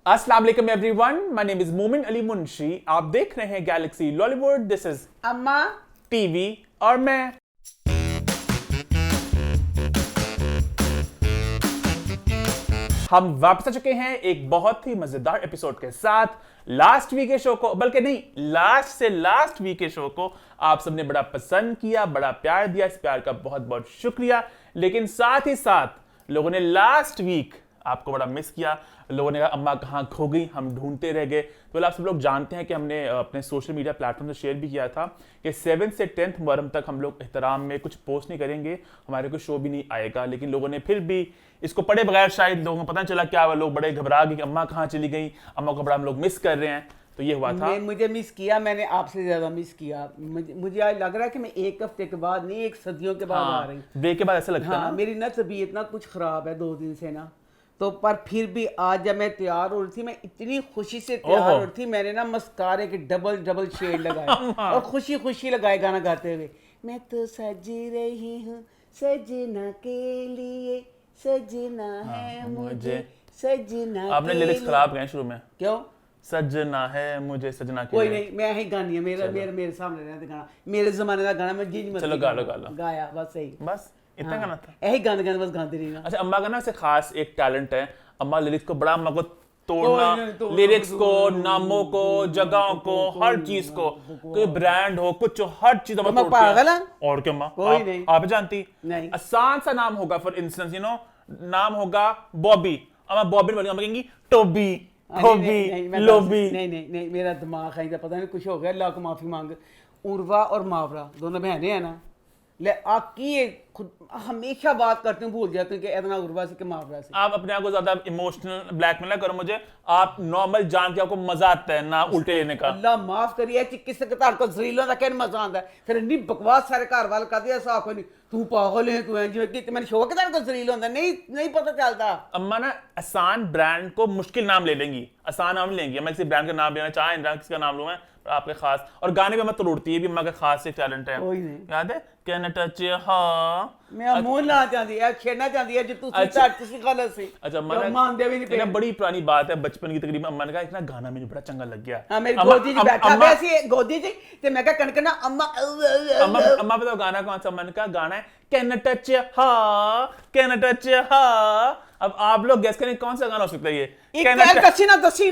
अस्सलाम वालेकुम everyone, my name is मोमिन अली मुंशी। आप देख रहे हैं गैलेक्सी लॉलीवुड। दिस इज अम्मा टीवी और मैं। हम वापस आ चुके हैं एक बहुत ही मजेदार एपिसोड के साथ। लास्ट वीक के शो को, बल्कि नहीं, लास्ट वीक के शो को आप सबने बड़ा पसंद किया, बड़ा प्यार दिया। इस प्यार का बहुत बहुत शुक्रिया। लेकिन साथ ही साथ लोगों ने लास्ट वीक आपको बड़ा मिस किया। लोगों ने कहा अम्मा कहाँ खो गई, हम ढूंढते रह गए। तो आप सब लोग जानते हैं कि हमने अपने सोशल मीडिया प्लेटफॉर्म से शेयर भी किया था कि 7 से 10 मुहर्रम तक हम लोग एहतराम में कुछ पोस्ट नहीं करेंगे, हमारे कोई शो भी नहीं आएगा। लेकिन लोगों ने फिर भी इसको पढ़े बगैर, शायद लोगों को पता नहीं चला क्या हुआ, लोग बड़े घबरा गए कि अम्मा कहाँ चली गई, अम्मा को बड़ा हम लोग मिस कर रहे हैं। तो ये हुआ था। मुझे मिस किया, मैंने आपसे ज्यादा मिस किया। मुझे आज लग रहा है कि मैं एक हफ्ते के बाद नहीं, एक सदियों के बाद आ रही हूँ। ब्रेक के बाद ऐसा लगता है हाँ, ना। मेरी ना तबीयत ना कुछ खराब है 2 दिन से ना, तो पर फिर भी आज जब मैं तैयार हो रही थी, मैं इतनी खुशी से तैयार हो रही थी, मैंने ना मस्कारे के डबल शेड लगाए और खुशी खुशी लगाए गाना गाते हुए। मैं तो सज रही हूँ सजना के लिए, सजना है मुझे सजना। आपने लिरिक्स खराब गए शुरू में। क्यों? सजना है मुझे सजना के कोई लिए। नहीं, मैं ही गानी है, मेरे सामने रहते गाना, मेरे जमाने का गाना, मैं जिज चलो गा लो गाया, बस सही, बस इतना गाना था। यही गाने बस गाते रही ना। अच्छा, अम्मा का ना ऐसे खास एक टैलेंट है। अम्मा लिरिक्स को बड़ा, अम्मा को तोड़ना, लिरिक्स को, नामों को, जगहों को, हर चीज को, कोई ब्रांड हो, कुछ हो, हर चीज अम्मा तोड़ती पागल है। है? और क्या अम्मा, कोई नहीं। आप जानती नहीं। आसान सा नाम होगा, फॉर इंस्टेंस नाम होगा बॉबी, अम्मा बॉबी बोलेंगे, अम्मा कहेंगी टोबी, खोबी, लोबी। नहीं, मेरा दिमाग है, पता नहीं कुछ हो गया, अल्लाह को माफी मांग। उर्वा और मावरा दोनों बहनें हैं ना, ले आकी खुद हमेशा बात करते हैं, भूल जाते हैं कि इतना उर्वा से कि मावरा से। आप अपने आप को ज्यादा इमोशनल ब्लैकमेल ना करो मुझे। आप नॉर्मल जान के आपको मजा आता है ना उल्टे लेने का। अल्लाह माफ करिए, किस घर को जरीलों का कहने मजा आता है, फिर इतनी बकवास सारे घर वाले कर दिया साफ नहीं, तू पागल है, तू है जिਵੇਂ मैंने शो के को जरील होता नहीं पता चलता। अम्मा ना आसान ब्रांड को मुश्किल नाम ले लेंगी, आसान नाम लेंगी। मैं किसी ब्रांड का नाम लेना चाहे, किसका नाम लूं मैं, आपके खास। और गाने भी अम्मा तोड़ती है, भी अम्मा का खास एक टैलेंट है। याद है कैन टच हाँ, मैं मुंह ना चाहती है, छेड़ना चाहती है जो तू तुसी गलत सी। अच्छा, अम्मा मान दे भी नहीं ना, बड़ी पुरानी बात है, बचपन की तकरीबन। अम्मा ने कहा इतना गाना मुझे बड़ा चंगा लग गया। हां, मेरी गोदी में बैठा हुआ सी, गोदी जी, ते मैं कहा कनकना अम्मा अम्मा बताओ गाना कौन सा। अम्मा ने कहा गाना है कैन टच हाँ, कैन टच हाँ। अब आप लोग गैस करें कौन सा गाना हो सकता है ये। दसी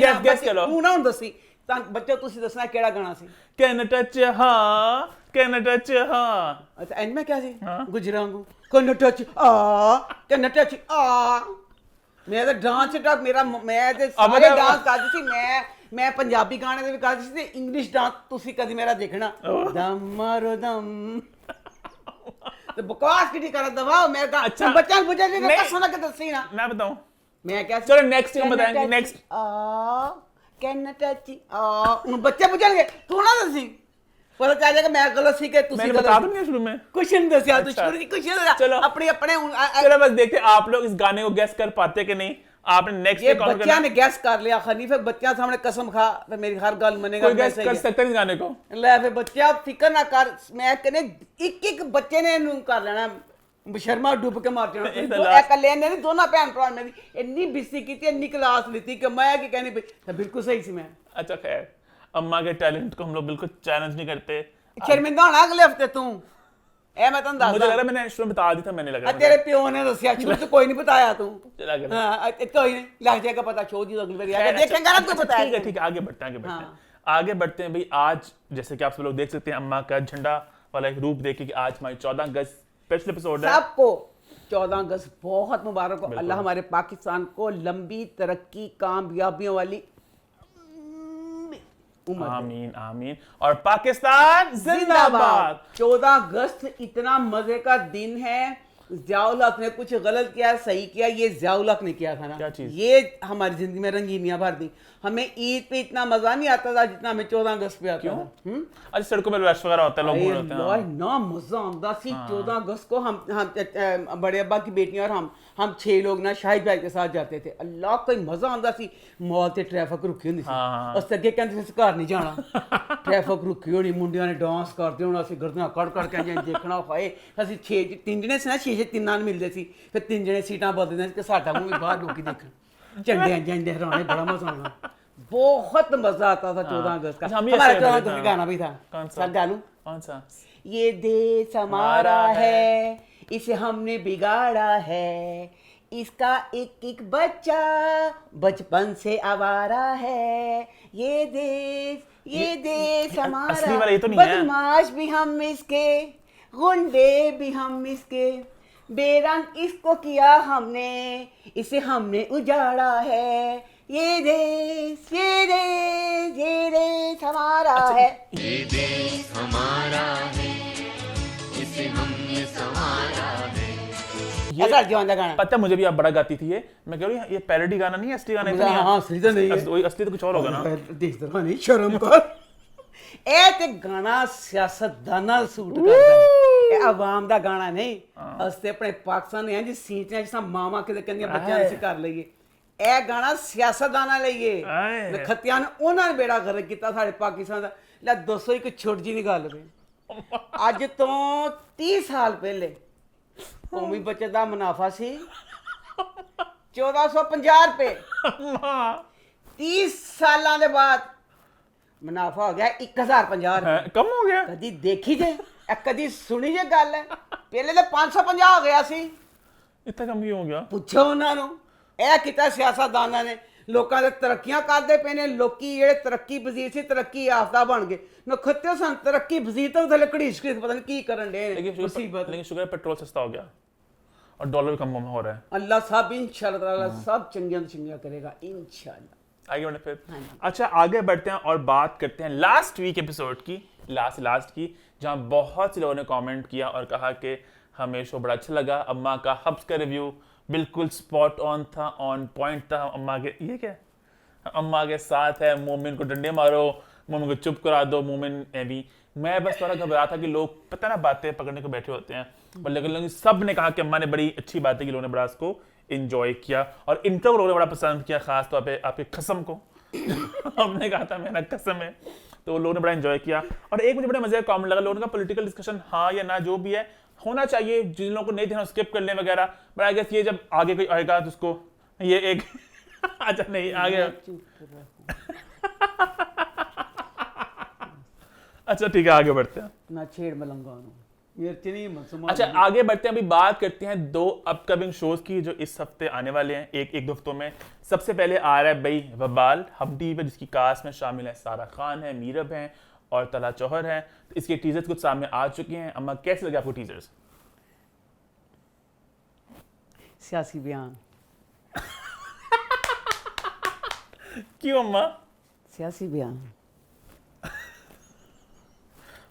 ना गैस करो, तू ना दसी बच्चा, तुसी दसना केड़ा गाना सी। कैन टच हाँ, कैन टच हाँ। अच्छा, एंड में क्या सी गुजरांगू कैन टच आ, कैन टच आ। मैं तो डांस टक मेरा, मैं ते सारे डांस करदी सी। मैं पंजाबी गाने दे भी करदी सी ते इंग्लिश डांस तुसी कदी मेरा देखना। दम मारो दम तो बकवास की कर दबाओ मैं का। अच्छा, बच्चा पूछे थे तो सुना के दसी ना, मैं बताऊं। मैं क्या, चलो नेक्स्ट हम बताएंगे। नेक्स्ट आ कैन टच आ, उन बच्चे पूछेंगे, तू ना दसी, पता चल जाएगा मैं गलत सी के तुसी मैंने गलत। बता दूंगा शुरू में कुछ नहीं दसिया तू, शुरू की कुछ नहीं। चलो अपने चलो बस देखते आप लोग इस गाने को गैस कर पाते कि नहीं। आपने नेक्स्ट ये बच्चा ने गैस कर लिया, खलीफे बच्चा सामने कसम खा तो मेरी हर गल मनेगा। कोई गैस कर सकता है इस गाने को। ले फिर बच्चा फिक्र ना कर, मैं कहने एक बच्चे ने इन्हू कर लेना, शर्मा डूब के मार जाना। इकल्ले ने नहीं, दोनों भैन भरा मेरी इन्नी बिस्ती की, इन्नी क्लास लीती कि मैं की कहनी तो बिल्कुल सही सी मैं। अच्छा खैर, अम्मा के टैलेंट को हम लोग बिल्कुल चैलेंज नहीं करते। शर्मिंदा होना अगले हफ्ते तू, ए मैं तुम दस, मुझे लग रहा मैंने शुरू में बता दी था, मैंने लगा तेरे प्यो ने दसिया, शुरू से कोई नहीं बताया तू। हां, कोई नहीं, लग जाएगा पता, शो जी अगली बार देखेंगे ना, कोई बताया। ठीक है, आगे बढ़ते हैं आगे बढ़ते हैं भाई। आज जैसे कि आप सब लोग देख सकते हैं, अम्मा का झंडा वाला एक रूप देखे कि आज हमारी 14 अगस्त स्पेशल एपिसोड है। सबको 14 अगस्त बहुत मुबारक हो। अल्लाह हमारे पाकिस्तान को लंबी तरक्की, कामयाबियों वाली आमीन आमीन। और पाकिस्तान जिंदाबाद। 14 अगस्त इतना मजे का दिन है। ज़ियाउल हक ने कुछ गलत किया, सही किया, ये ज़ियाउल हक ने किया था ना, क्या चीज़? ये हमारी जिंदगी में रंगीनियां भर दी। हमें ईद पे इतना मजा नहीं आता था जितना हमें 14 अगस्त पे आता था। अच्छा, सड़कों पे रश वगैरह होता है, लोग घूम रहे होते हैं। ना मजा आता सी। 14 अगस्त को हम बड़े अब्बा की बेटियां और हम 6 लोग ना शाहिद भाई के साथ जाते थे। अल्लाह कोई मजा आता सी। मॉल ते ट्रैफिक रुकी होंदी सी, उस अगे कहंदे सी घर नहीं जाना, ट्रैफिक रुकी होनी, मुंडियां ने डांस करदे होना, असि गर्दनां कड़ कड़ के देखना। हाए असि 6 3 जने से ना 6 3 मिलदे सी, फिर 3 जने सीटां बदलदे सी कि साडा मूंह भी बाहर लोकी देखण। झंडे झंडे हराने बड़ा मजा आना, बहुत मजा आता था 14 अगस्त का। अच्छा, हम भी हमारा ऐसे 14 करते अगस्त थे, का गाना भी था। कौन सा? सर गा लूं? कौन सा? ये देश हमारा है, इसे हमने बिगाड़ा है, इसका एक एक बच्चा बचपन से आवारा है। ये देश हमारा, असली वाला ये तो नहीं है। बदमाश भी हम इसके, गुंडे भी हम इसके, बेरंग इसको किया हमने, इसे हमने उजाड़ा है। ये देश हमारा है। ये देश हमारा है, इसे हमने संवारा है। ऐसा क्यों आंदा गाना? पता है मुझे भी, आप बड़ा गाती थी ये। मैं कह रही हूँ ये पैरोडी गाना नहीं है, असली गाना तो नहीं है। हाँ, असली तो नहीं है। वही असली तो कुछ और होगा ना। देश दरबार नहीं, शर्म कर। ਇਹ ਤੇ ਗਾਣਾ ਸਿਆਸਤਦਾਨਾਂ ਦਾ ਸੂਟ ਕਰਦਾ ਹੈ, ਇਹ ਆਵਾਮ ਦਾ ਗਾਣਾ ਨਹੀਂ। ਅਸੀਂ ਆਪਣੇ ਪਾਕਿਸਤਾਨ ਨੇ ਇੰਜ ਸੀਟਾਂ ਜਿਸ ਮਾਵਾਂ ਕਿਤੇ ਕਹਿੰਦੀਆਂ ਬੱਚਿਆਂ ਨੂੰ ਅਸੀਂ ਕਰ ਲਈਏ, ਇਹ ਗਾਣਾ ਸਿਆਸਤਦਾਨਾਂ ਲਈ ਹੈ। ਨਖੱਤਿਆਂ ਨੇ ਉਹਨਾਂ ਨੇ ਬੇੜਾ ਗਰਕ ਕੀਤਾ ਸਾਡੇ ਪਾਕਿਸਤਾਨ ਦਾ। ਲੈ ਦੱਸੋ ਇੱਕ ਛੋਟੀ ਜਿਹੀ ਗੱਲ ਵੇ, ਅੱਜ ਤੋਂ 30 ਸਾਲ ਪਹਿਲੇ ਕੌਮੀ ਬੱਚਤ ਦਾ ਮੁਨਾਫਾ ਸੀ 1450 ਰੁਪਏ। 30 ਸਾਲਾਂ ਦੇ ਬਾਅਦ ਮੁਨਾਫਾ ਹੋ ਗਿਆ 1050 ਰੁਪਏ। कम हो गया। ਕਦੀ ਦੇਖੀ ਜੇ, ਇਹ ਕਦੀ ਸੁਣੀ ਜੇ ਗੱਲ ਹੈ? ਪਹਿਲੇ ਤਾਂ 550 ਹੋ ਗਿਆ ਸੀ। इतना कम क्यों हो गया? ਪੁੱਛੋ ਉਹਨਾਂ ਨੂੰ। ਇਹ ਕੀਤਾ ਸਿਆਸਤਦਾਨਾਂ ਨੇ, ਲੋਕਾਂ ਦੇ ਤਰੱਕੀਆਂ ਕਰਦੇ ਪਏ ਨੇ। ਲੋਕੀ ਜਿਹੜੇ ਤਰੱਕੀ ਪਜ਼ੀਰ ਸੀ, ਤਰੱਕੀ ਯਾਫਤਾ ਬਣ ਗਏ। ਨਖੱਤੇ ਸਨ ਤਰੱਕੀ ਪਜ਼ੀਰ ਤੋਂ ਥੱਲੇ ਘੜੀਸ ਕੇ ਪਤਾ ਨਹੀਂ ਕੀ ਕਰਨ ਡੇ ਨੇ। ਮੁਸੀਬਤ। लेकिन शुगर पेट्रोल सस्ता हो गया और डॉलर भी कम हो रहा है। ਅੱਲਾ ਸਭ इंशाअल्लाह सब चंगियां तो चंगियां करेगा इंशाअल्लाह। आगे बढ़े फिर। हाँ जी। अच्छा, आगे बढ़ते हैं और बात करते हैं लास्ट वीक एपिसोड की, लास्ट की, जहां बहुत से लोगों ने कमेंट किया और कहा कि हमें शो बड़ा अच्छा लगा। अम्मा का हब्स का रिव्यू बिल्कुल स्पॉट ऑन था, ऑन पॉइंट था। अम्मा के ये क्या है? अम्मा के साथ है, मोमिन को डंडे मारो, मोमिन को चुप करा दो, मोमिन भी। मैं बस थोड़ा घबरा था कि लोग पता ना बातें पकड़ने को बैठे होते हैं, पर लेकिन सब ने कहा कि अम्मा ने बड़ी अच्छी बात है कि लोगों ने बड़ा इसको इंजॉय किया और इंट्रो लोगों ने बड़ा पसंद किया, खास तौर पे आपकी कसम को। हमने कहा था मेरा कसम है, तो लोगों ने बड़ा एंजॉय किया। और एक मुझे बड़ा मजे का कमेंट लगा, लोगों का पॉलिटिकल डिस्कशन हाँ या ना जो भी है होना चाहिए, जिन लोगों को नहीं ध्यान स्किप कर लें वगैरह। बट आई गेस ये जब आगे कोई आएगा तो उसको ये एक अच्छा नहीं आगे अच्छा ठीक है, आगे बढ़ते हैं। ना छेड़ मलंगा नु ये इतनी मसमा। अच्छा, आगे बढ़ते हैं। अभी बात करते हैं 2 अपकमिंग शोज की जो इस हफ्ते आने वाले हैं, एक 2 हफ्तों में। सबसे पहले आ रहा है भाई वबाल हम टीवी पे, जिसकी कास्ट में शामिल है सारा खान है, मीरब हैं और तला चौहर हैं। तो इसके टीजर्स कुछ सामने आ चुके हैं। अम्मा कैसे लगे आपको टीजर्स? सियासी बयान। क्यों अम्मा? सियासी बयान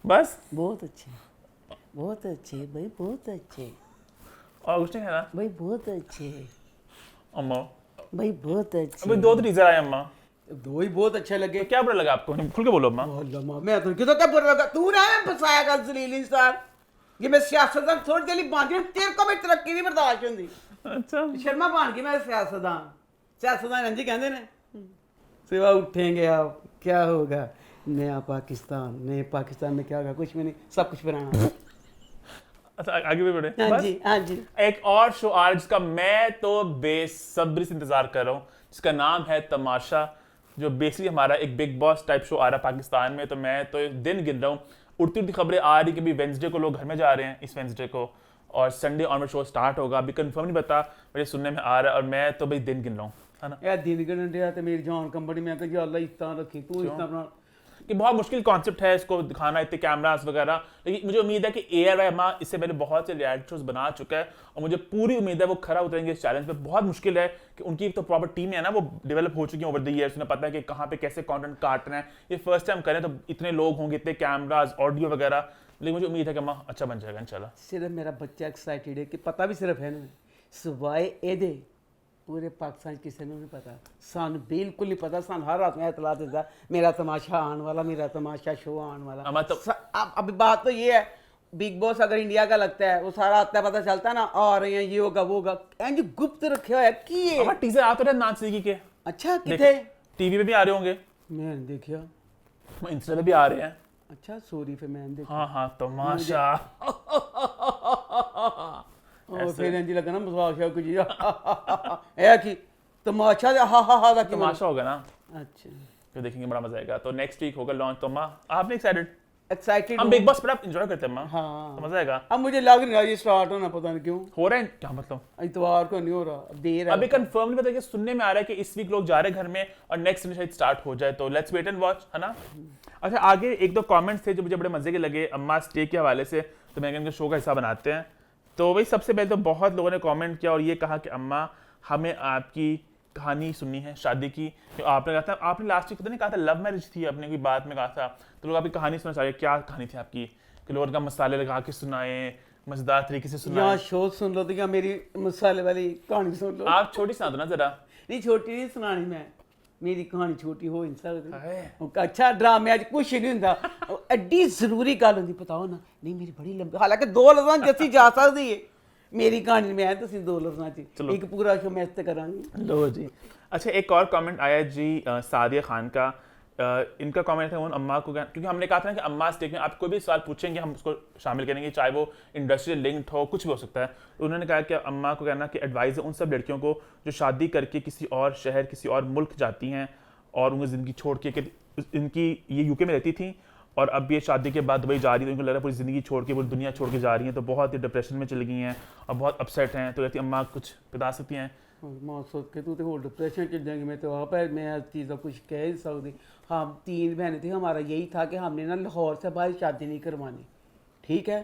बस बहुत अच्छे भाई, बहुत अच्छे और कुछ नहीं कहना भाई, बहुत अच्छे अम्मा? भाई, बहुत अच्छे। अभी 2 टीजर आए अम्मा, दो ही बहुत अच्छे लगे। तो क्या बुरा लगा आपको? खुल के बोलो अम्मा। अल्लाह मैं तो किधर क्या बुरा लगा? तू ना मैं फसाया कर जलील इंसान। ये मैं सियासतदान थोड़ी देर बांध रही, तेरे को भी तरक्की नहीं बर्दाश्त होती। अच्छा, शर्मा बांध के मैं सियासतदान अंजी कहते ने सिवा उठेंगे आप क्या होगा, नया पाकिस्तान में क्या होगा? कुछ भी नहीं, सब कुछ बनाना। अच्छा आगे भी बढ़े। हाँ बस? जी, हाँ जी। एक और शो आ रहा है जिसका मैं तो बेसब्री से इंतजार कर रहा हूँ, जिसका नाम है तमाशा, जो बेसिकली हमारा एक बिग बॉस टाइप शो आ रहा है पाकिस्तान में। तो मैं तो दिन गिन रहा हूँ, उड़ती उड़ती खबरें आ रही कि भी वेंसडे को लोग घर में जा रहे हैं, इस वेंसडे को, और संडे ऑनवर्ड शो स्टार्ट होगा। अभी कंफर्म नहीं पता, मुझे सुनने में आ रहा है और मैं तो भाई दिन गिन रहा हूँ, है ना। यार दिन गणन दिया तो मेरी जान कंपनी में कहा अल्लाह इतना रखी तू इतना अपना कि बहुत मुश्किल कॉन्सेप्ट है इसको दिखाना, इतने कैमरास वगैरह। लेकिन मुझे उम्मीद है कि ARY अम्मा इससे पहले बहुत से रियलिटी शोज बना चुका है और मुझे पूरी उम्मीद है वो खरा उतरेंगे इस चैलेंज पे। बहुत मुश्किल है कि उनकी तो प्रॉपर टीम है ना, वो डेवलप हो चुकी है ओवर द ईयर्स, उन्हें पता है कि कहाँ पे कैसे कंटेंट काटना है। ये फर्स्ट टाइम करें तो इतने लोग होंगे, इतने कैमराज, ऑडियो वगैरह। लेकिन मुझे उम्मीद है कि अम्मा अच्छा बन जाएगा इंशाल्लाह। सिर्फ मेरा बच्चा एक्साइटेड है कि पता भी सिर्फ है ना सुबाए एदे पूरे पाकिस्तान किसी ने नहीं पता, सान बिल्कुल नहीं पता। सान हर रात में इतला देता मेरा तमाशा आने वाला, मेरा तमाशा शो आने वाला। अम्मा तो अब अभी बात तो ये है, बिग बॉस अगर इंडिया का लगता है वो सारा आता है, पता चलता है ना आ रहे हैं ये होगा वो होगा, एंड गुप्त रखे हुआ है कि ये अम्मा टीजर आ तो रहे नाचने के। अच्छा किथे टीवी पे भी आ रहे होंगे, मैं देखिया। इंस्टा पे भी आ रहे हैं। अच्छा सॉरी फिर मैं देखा हाँ तमाशा। और फिर इंज लगा ना मजाक है कुछ ऐ की तमाशा हा का तमाशा होगा ना, अच्छा तो देखेंगे, बड़ा मजा आएगा। तो नेक्स्ट वीक होगा लॉन्च। तो अम्मा आपने एक्साइटेड हम बिग बॉस पर आप एंजॉय करते हैं अम्मा, हाँ तो मजा आएगा। अब मुझे लग नहीं रहा ये स्टार्ट होना, पता नहीं क्यों हो रहा है क्या मतलब? इतवार को नहीं हो रहा, अब देर है अभी कंफर्म नहीं पता, कि सुनने में आ रहा है कि इस वीक लोग जा रहे हैं घर में और नेक्स्ट दिन शायद स्टार्ट हो जाए, तो लेट्स वेट एंड वॉच, है ना। अच्छा, आगे एक दो कमेंट्स थे जो मुझे बड़े मजे के लगे अम्मा स्टे के हवाले से, तो मैं इनके शो का हिस्सा बनाते हैं। तो वही सबसे पहले तो बहुत लोगों ने कमेंट किया और ये कहा कि अम्मा हमें आपकी कहानी सुननी है शादी की। तो आपने कहा था, आपने लास्ट वीक पता नहीं कहा था लव मैरिज थी, आपने कोई बात में कहा था, तो लोग आपकी कहानी सुनना चाहिए। क्या कहानी थी आपकी? कि लोग का मसाले लगा के सुनाए, मजेदार तरीके से यहाँ सुनाए। शो सुन लो तो क्या मेरी मसाले वाली कहानी सुन लो। आप छोटी सुना दो ना जरा। नहीं छोटी नहीं सुनानी, मैं मेरी कहानी छोटी हो नहीं सकती। हाय। अच्छा ड्रामे अज कुछ नहीं होंगे, एड्डी जरूरी गल होंगी, बताओ ना। नहीं मेरी बड़ी लंबी, हालांकि 2 लफ्ज़ां जैसी जा सकती है मेरी कहानी में, तो 2 लफ्ज़ां च एक पूरा शो मैं इस करांगी। लो जी। अच्छा, एक और कमेंट आया जी सादिया खान का। इनका कमेंट है उन अम्मा को, क्योंकि हमने कहा था ना कि अम्मा स्टेक में आप कोई भी सवाल पूछेंगे हम उसको शामिल करेंगे, चाहे वो इंडस्ट्रियल लिंक्ड हो, कुछ भी हो सकता है। तो उन्होंने कहा कि अम्मा को कहना कि एडवाइस है उन सब लड़कियों को जो शादी करके किसी और शहर, किसी और मुल्क जाती हैं और उनकी ज़िंदगी छोड़ के, इनकी ये यूके में रहती थी और अब ये शादी के बाद दुबई जा रही है, तो उनको लग रहा है पूरी ज़िंदगी छोड़ के, पूरी दुनिया छोड़ के जा रही हैं, तो बहुत ही डिप्रेशन में चली गई हैं और बहुत अपसेट हैं। तो कहती अम्मा कुछ बता सकती हैं? मां सोच के तू तो होल डिप्रेशन चल जाएंगे, मैं तो आप है, मैं इस चीज़ का कुछ कह नहीं सकती। हम 3 बहनें थी, हमारा यही था कि हमने ना लाहौर से बाहर शादी नहीं करवानी, ठीक है।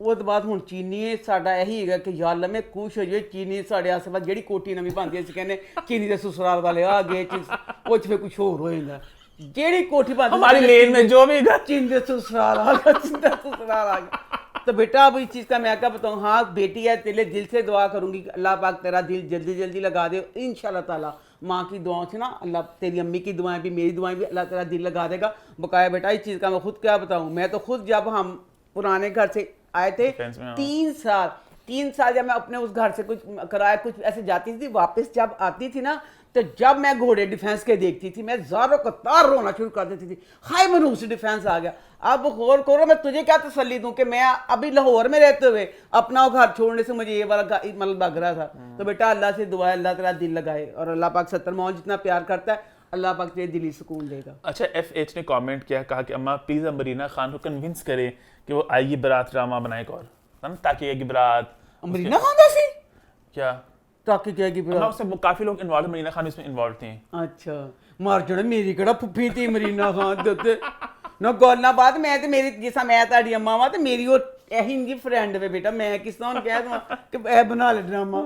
उस बाद हुण चीनी साडा यही है कि यार मैं खुश हो जाए, चीनी साढ़े आस पास जी कोठी नवी बनती है, कहने चीनी के ससुराल वाले आ गए, कुछ भी कुछ होर हो जाता, जेड़ी कोठी बनती हमारी लेन में जो भी चीनी के ससुराल आ गया, चीनी का ससुराल आ गया। तो बेटा अब इस चीज़ का मैं क्या बताऊँ, हाँ बेटी है, तेरे दिल से दुआ करूंगी, अल्लाह पाक तेरा दिल जल्दी जल्दी लगा दे इंशाल्लाह ताला। माँ की दुआओं से ना अल्लाह, तेरी अम्मी की दुआएं भी, मेरी दुआएं भी, अल्लाह तेरा दिल लगा देगा। बकाया बेटा इस चीज़ का मैं खुद क्या बताऊँ, मैं तो खुद जब हम पुराने घर से आए थे 3 साल जब मैं अपने उस घर से कुछ कराया कुछ ऐसे जाती थी, वापस जब आती थी ना, तो जब मैं घोड़े डिफेंस के देखती थी, मैं ज़ारों कतार रोना शुरू कर देती थी, हाय मनूस डिफेंस आ गया। अब गौर करो, मैं तुझे क्या तसल्ली दूं कि मैं अभी लाहौर में रहते हुए अपना घर छोड़ने से मुझे ये वाला मतलब लग रहा था। तो बेटा अल्लाह से दुआ है, अल्लाह तेरा दिल लगाए, और अल्लाह पाक 70 माओ जितना प्यार करता है, अल्लाह पाक तेरे दिली सुकून देगा। अच्छा, FH ने कमेंट किया, कहा कि अम्मा प्लीज अमरीना खान को कन्विंस करें कि वो आएगी बारात ड्रामा बनाए एक और, है ना, ताकि आएगी बारात। अमरीना खान जैसी क्या ताकि क्या की अम्मा, उससे काफी लोग इन्वॉल्व, अमरीना खान इसमें इन्वॉल्व थी। अच्छा मार जड़े, मेरी केड़ा फुफी थी अमरीना खान दे ना गल्ला बात, मैं ते मेरी जिसा मैं ताड़ी अम्मा वा ते मेरी वो यही इनकी फ्रेंड वे बेटा, मैं किस तरह कह दूं कि ए बना ले ड्रामा।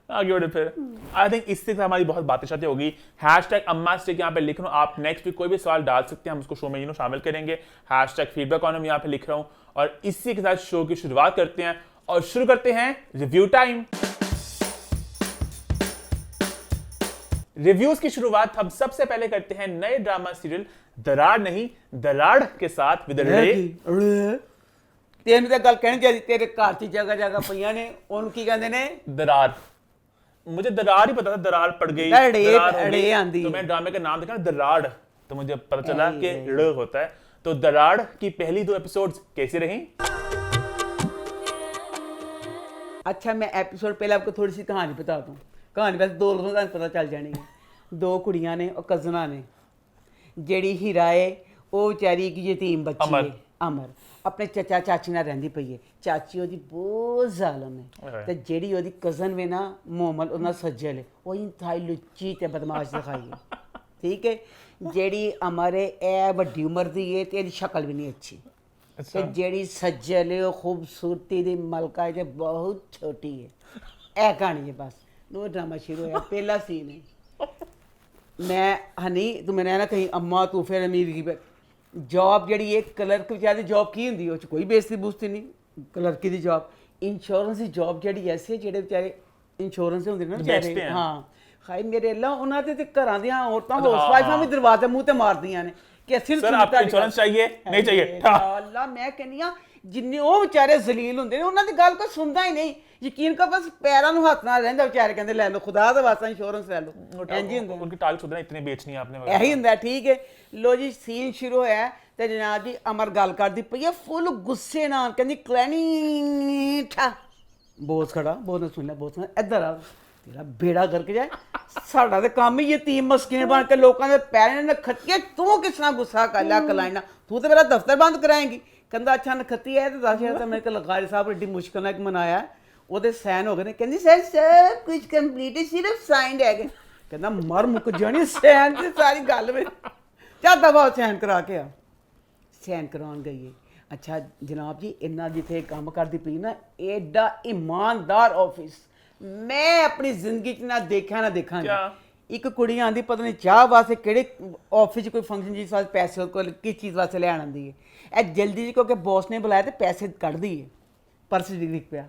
आगे बढ़े फिर। आई थिंक इससे हमारी बहुत बातें शातें होगी। #अम्मा स्टेक यहाँ पे लिख रहा हूँ, आप नेक्स्ट वीक कोई भी सवाल डाल सकते हैं, हम उसको शो में शामिल करेंगे। #फीडबैक ऑन यहाँ पे लिख रहा हूँ, और इसी के साथ शो की शुरुआत करते हैं, और शुरू करते हैं रिव्यू टाइम। रिव्यूज की शुरुआत हम सबसे पहले करते हैं नए ड्रामा सीरियल दरार नहीं दराड़ के साथ विद तेन तो गल कहनी चाहिए, तेरे घर की जगह जगह पईयां ने, उन की कहंदे ने दरार। मुझे दरार ही पता था, दरार पड़ गई, अड़े, दरार हो अड़े गई। आंदी। तो मैं ड्रामे का नाम देखा दराड़, तो मुझे पता चला कि ड़ होता है। तो दराड़ की पहली 2 एपिसोड्स कैसी रही? अच्छा मैं एपिसोड पहले आपको थोड़ी सी कहानी बता दूं। कहानी वैसे 2 लोगों का पता चल जानी है। 2 कुड़ियां ने और कज़ना ने, जेड़ी हीरा है वो बेचारी की यतीम बच्ची है अमर, अपने चचा चाची नाल रहिंदी पई है। चाची ओदी बहुत जालम है, ते जेड़ी ओदी कज़न वे ना मोमल ओना सज्जल है, वो इंतहाई लुच्ची ते बदमाश दिखाई है, ठीक है। जेड़ी अमर है ए वड्डी उम्र दी है ते शक्ल भी नहीं अच्छी, ते जेड़ी सज्जल है वो खूबसूरती दी मलका है, बहुत छोटी है। ए कहानी है बस। नो ड्रामा शुरू होया, पहला सीन है, मैं हनी तू मैंने ना कहीं अम्मा तू फिर अमीर की जॉब जड़ी एक क्लर्क बेचारी जॉब की होंदी, उस कोई बेइज्जती बुझती नहीं, क्लर्की दी जॉब। इंश्योरेंस दी जॉब जड़ी ऐसे जेड़े बेचारे इंश्योरेंस होंदे ना बेचारे, हाँ हाय मेरे अल्लाह उन्हां दे ते घरां दी औरतां हाउसवाइफां भी दरवाजे मुंह ते मारदियां ने कि असि सर आपको इंश्योरेंस चाहिए नहीं चाहिए। अल्लाह मैं कहनी आ जिन्ने ਉਹ ਵਿਚਾਰੇ ਜ਼ਲੀਲ ਹੁੰਦੇ ਨੇ ਉਹਨਾਂ ਦੀ ਗੱਲ ਕੋਈ ਸੁਣਦਾ ਹੀ ਨਹੀਂ, ਯਕੀਨ ਕਰ ਬਸ ਪੈਰਾਂ ਨੂੰ ਹੱਥ ਨਾਲ ਰਹਿੰਦਾ ਵਿਚਾਰੇ, ਕਹਿੰਦੇ ਲੈ ਲਓ ਖੁਦਾ ਦਾ ਵਾਸਤਾ ਇੰਸ਼ੋਰੈਂਸ ਲੈ ਲਓ, ਇੰਜ ਹੀ ਹੁੰਦਾ। उनकी टारगेट होता है इतने बेचनी है आपने, ਇਹੀ ਹੁੰਦਾ ਠੀਕ ਹੈ। ਲੋ ਜੀ ਸੀਨ ਸ਼ੁਰੂ ਹੋਇਆ ਤੇ ਜਨਾਬ ਜੀ ਅਮਰ ਗੱਲ ਕਰਦੀ ਪਈ ਹੈ ਫੁੱਲ ਗੁੱਸੇ ਨਾਲ, ਕਹਿੰਦੀ ਕਲੈਣੀ ਠਾ ਬੋਸ ਖੜਾ, ਬੋਸ ਨੇ ਸੁਣ ਲਿਆ, ਬੋਸ ਨੇ ਇੱਧਰ ਆ ਤੇਰਾ ਬੇੜਾ ਕਰਕੇ ਜਾਏ। ਸਾਡਾ ਤੇ ਕੰਮ ਹੀ ਯਤੀਮ ਮਸਕੀਨ ਬਣ ਕੇ ਲੋਕਾਂ ਦੇ ਪੈਰਾਂ ਨਾਲ ਖੱਤੀਏ। ਤੂੰ ਕਿਸ ਨਾਲ ਗੁੱਸਾ ਕਰ ਲਿਆ ਕਲਾਇਨਾ, ਤੂੰ ਤੇ ਮੇਰਾ ਦਫ਼ਤਰ ਬੰਦ ਕਰਾਏਂਗੀ। ਕਹਿੰਦਾ ਅੱਛਾ ਨਖੱਤੀ ਹੈ ਤੇ 10,000 ਤਾਂ ਮੇਰੇ ਕੋਲ ਲਗਾਰੀ ਸਾਹਿਬ ਏਡੀ ਮੁਸ਼ਕਲ ਨਾਲ ਮਨਾਇਆ, ਉਹਦੇ ਸਾਈਨ ਹੋ ਗਏ ਨੇ। ਕਹਿੰਦੀ ਸਰ ਸਭ ਕੁਝ ਕੰਪਲੀਟ ਹੈ, ਸਿਰਫ ਸਾਈਨ ਹੈਗੇ। ਕਹਿੰਦਾ ਮਰ ਮੁੱਕ ਜਾਣੀ ਸਾਈਨ ਤੇ ਸਾਰੀ ਗੱਲ ਵਿੱਚ। ਚੱਲ ਦਵਾ ਸਾਈਨ ਕਰਾ ਕੇ ਆ। ਸਾਈਨ ਕਰਾਉਣ ਗਈ ਹੈ। ਅੱਛਾ ਜਨਾਬ ਜੀ, ਇੰਨਾ ਜਿੱਥੇ ਕੰਮ ਕਰਦੀ ਪਈ ਨਾ, ਐਡਾ ਇਮਾਨਦਾਰ ਆਫਿਸ ਮੈਂ ਆਪਣੀ ਜ਼ਿੰਦਗੀ 'ਚ ਨਾ ਦੇਖਿਆ ਨਾ ਦੇਖਾਂਗੀ। ਇੱਕ ਕੁੜੀ ਆਂਦੀ ਪਤਾ ਨਹੀਂ ਚਾਹ ਵਾਸਤੇ ਕਿਹੜੇ ਆਫਿਸ 'ਚ ਕੋਈ ਫੰਕਸ਼ਨ ਜਿਸ ਵਾਸਤੇ ਪੈਸੇ ਕੋਲ ਕਿਸ ਚੀਜ਼ ਵਾਸਤੇ ਲੈਣ ਆਉਂਦੀ ਹੈ। ਇਹ ਜਲਦੀ ਜਿਹੀ ਕਿਉਂਕਿ ਬੌਸ ਨੇ ਬੁਲਾਇਆ ਤੇ ਪੈਸੇ ਕੱਢਦੀ ਹੈ। ਪਰਸ ਡਿੱਗ ਪਿਆ,